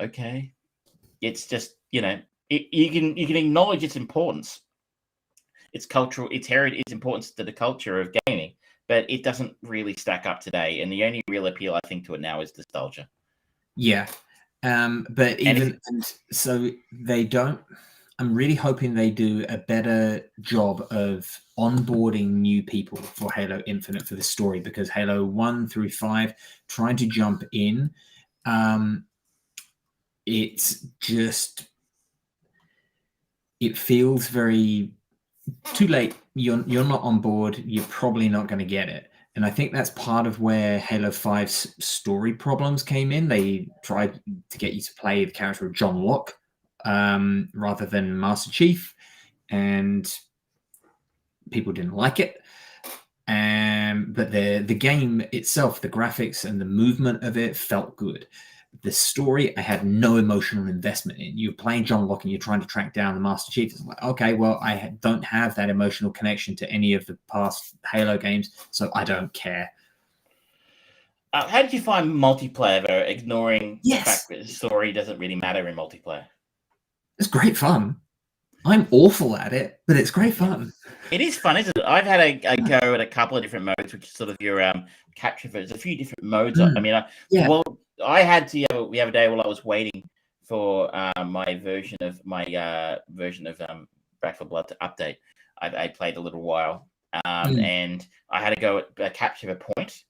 Speaker 2: okay. It's just, you know, you can acknowledge its importance, its cultural, its heritage, its importance to the culture of gaming, but it doesn't really stack up today. And the only real appeal, I think, to it now is nostalgia.
Speaker 1: Yeah. But so they don't. I'm really hoping they do a better job of onboarding new people for Halo Infinite for the story, because Halo 1 through 5, trying to jump in, it's just, it feels very too late. You're not on board. You're probably not going to get it. And I think that's part of where Halo 5's story problems came in. They tried to get you to play the character of John Locke rather than Master Chief, and people didn't like it. But the game itself, the graphics and the movement of it felt good. The story, I had no emotional investment in. You're playing John Locke and you're trying to track down the Master Chief. It's like, okay, well, I don't have that emotional connection to any of the past Halo games, so I don't care.
Speaker 2: How did you find multiplayer, though, ignoring the fact that the story doesn't really matter in multiplayer?
Speaker 1: It's great fun. I'm awful at it, but it's great fun.
Speaker 2: It is fun, isn't it? I've had a go at a couple of different modes, which is sort of your capture. There's a few different modes. I mean, I had to the other day while I was waiting for my version of Back 4 Blood to update. I played a little while, and I had to go at capture a point,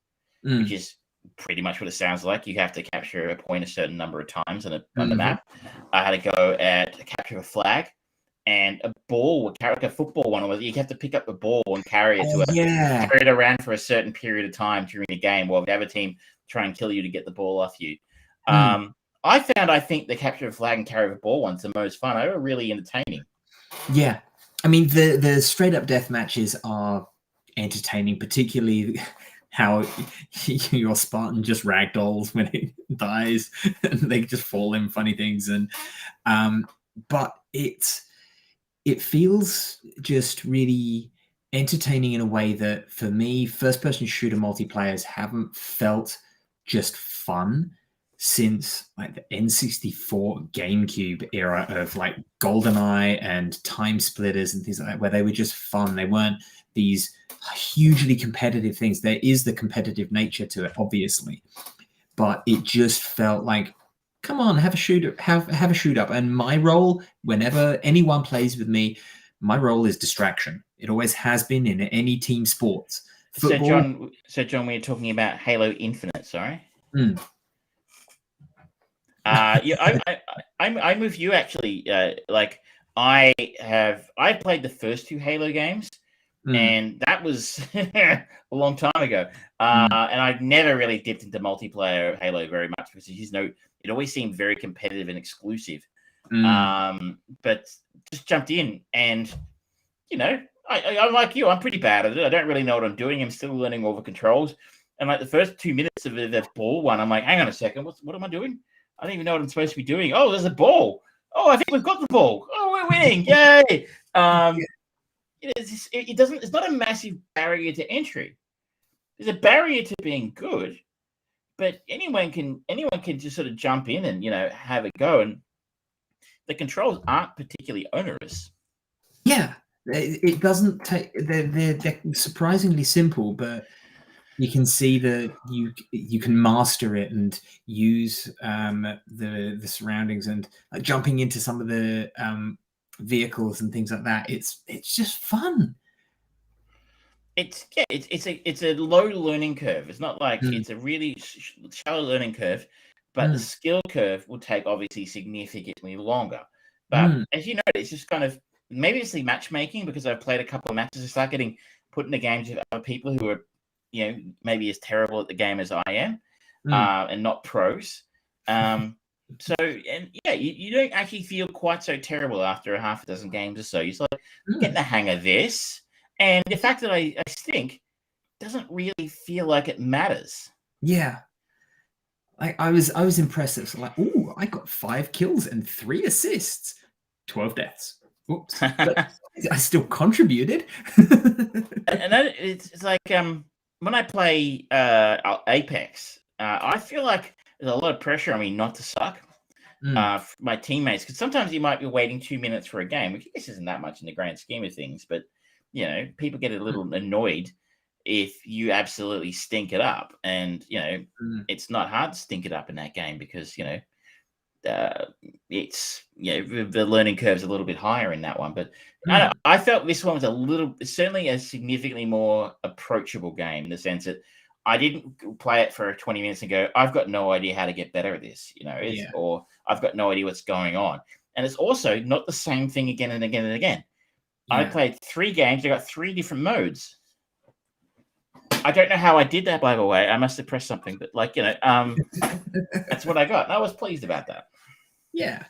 Speaker 2: which is pretty much what it sounds like. You have to capture a point a certain number of times on the map. I had to go at capture a flag. And a ball would carry, like a football one, was you have to pick up the ball and carry it carry it around for a certain period of time during the game while the other team try and kill you to get the ball off you. I think the capture a flag and carry the ball ones the most fun. They were really entertaining.
Speaker 1: Yeah. I mean, the straight up death matches are entertaining, particularly how your Spartan just ragdolls when it dies and they just fall in funny things. And but it feels just really entertaining in a way that, for me, first-person shooter multiplayers haven't felt just fun since like the N64 GameCube era of like GoldenEye and Time Splitters and things like that, where they were just fun. They weren't these hugely competitive things. There is the competitive nature to it, obviously, but it just felt like, come on, have a shoot up. And my role, whenever anyone plays with me, my role is distraction. It always has been in any team sports. Football,
Speaker 2: So John, we're talking about Halo Infinite, sorry. I'm with you actually. I've played the first two Halo games, and that was a long time ago. And I've never really dipped into multiplayer Halo very much because it always seemed very competitive and exclusive. But just jumped in, and I'm like you. I'm pretty bad at it. I don't really know what I'm doing. I'm still learning all the controls. And like the first 2 minutes of the ball one, I'm like, hang on a second, what am I doing? I don't even know what I'm supposed to be doing. Oh, there's a ball. Oh, I think we've got the ball. Oh, we're winning. Yay. It's not a massive barrier to entry. There's a barrier to being good, but anyone can just sort of jump in and have a go. And the controls aren't particularly onerous.
Speaker 1: Yeah, it doesn't take. They're surprisingly simple, but you can see that you can master it and use the surroundings and jumping into some of the vehicles and things like that. It's just fun.
Speaker 2: It's a low learning curve. It's not like it's a really shallow learning curve, but the skill curve will take obviously significantly longer. But as you know, it's just kind of, maybe it's the matchmaking, because I've played a couple of matches. I start getting put into games with other people who are maybe as terrible at the game as I am, and not pros. You don't actually feel quite so terrible after a half a dozen games or so. You're like, I'm getting the hang of this. And the fact that I stink doesn't really feel like it matters.
Speaker 1: Yeah. I was impressed. It was like, oh, I got 5 kills and 3 assists, 12 deaths. Oops. But I still contributed.
Speaker 2: and it's like, when I play Apex, I feel like there's a lot of pressure on me not to suck. For my teammates, because sometimes you might be waiting 2 minutes for a game, which I guess isn't that much in the grand scheme of things, but people get a little annoyed if you absolutely stink it up, and it's not hard to stink it up in that game because it's the learning curve's a little bit higher in that one. But I felt this one was certainly a significantly more approachable game, in the sense that I didn't play it for 20 minutes and go, I've got no idea how to get better at this, or I've got no idea what's going on. And it's also not the same thing again and again and again. Yeah. I played 3 games. I got 3 different modes. I don't know how I did that, by the way. I must have pressed something, but that's what I got. And I was pleased about that.
Speaker 1: Yeah.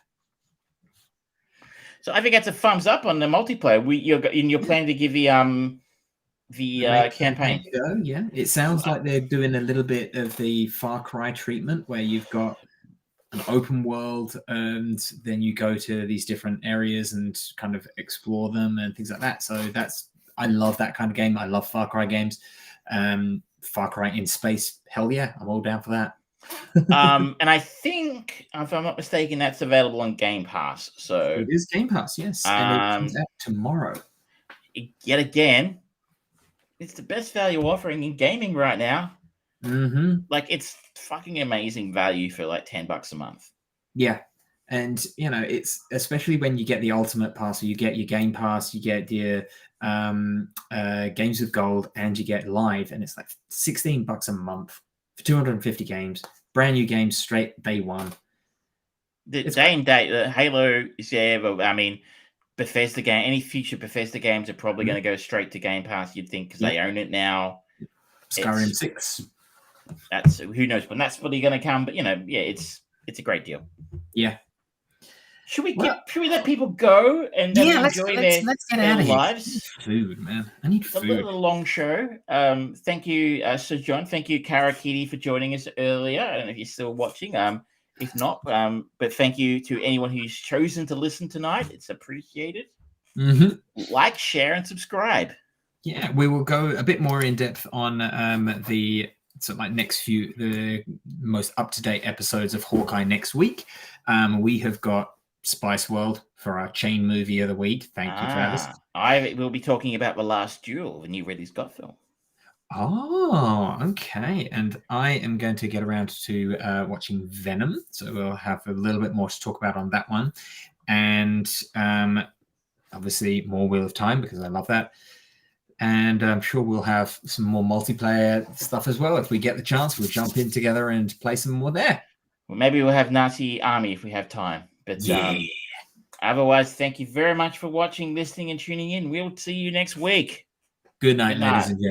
Speaker 2: So I think that's a thumbs up on the multiplayer. You're planning to give the campaign.
Speaker 1: Yeah, it sounds like they're doing a little bit of the Far Cry treatment, where you've got an open world and then you go to these different areas and kind of explore them and things like that. So I love that kind of game. I love Far Cry games. Far Cry in space, hell yeah, I'm all down for that.
Speaker 2: And I think, if I'm not mistaken, that's available on Game Pass. So
Speaker 1: It is Game Pass, yes. And it comes out tomorrow.
Speaker 2: Yet again, it's the best value offering in gaming right now.
Speaker 1: Mm-hmm.
Speaker 2: Like, it's fucking amazing value for like $10 a month.
Speaker 1: Yeah. And, you know, it's especially when you get the Ultimate Pass, or you get your Game Pass, you get your Games with Gold, and you get Live, and it's like $16 a month for 250 games. Brand new games straight day one.
Speaker 2: The day and date, the Halo is there, but I mean, Bethesda game, any future Bethesda games are probably going to go straight to Game Pass, you'd think, because they own it now.
Speaker 1: Skyrim 6.
Speaker 2: That's, who knows when that's fully going to come, but, you know, yeah, it's a great deal.
Speaker 1: Yeah.
Speaker 2: Should we let people go and enjoy their lives?
Speaker 1: Food, man. I need food.
Speaker 2: A little long show. Thank you, Sir John. Thank you, Karakiri, for joining us earlier. I don't know if you're still watching. If not, but thank you to anyone who's chosen to listen tonight. It's appreciated.
Speaker 1: Mm-hmm.
Speaker 2: Like, share, and subscribe.
Speaker 1: Yeah, we will go a bit more in depth on the the most up-to-date episodes of Hawkeye next week. We have got Spice World for our chain movie of the week. Thank you, Travis.
Speaker 2: I will be talking about The Last Duel, the new Ridley Scott film.
Speaker 1: Oh, okay. And I am going to get around to watching Venom, so we'll have a little bit more to talk about on that one. And obviously more Wheel of Time, because I love that. And I'm sure we'll have some more multiplayer stuff as well. If we get the chance, we'll jump in together and play some more there.
Speaker 2: Well, maybe we'll have Nazi Army if we have time. But otherwise, thank you very much for watching, listening, and tuning in. We'll see you next week.
Speaker 1: Good night, ladies and gentlemen.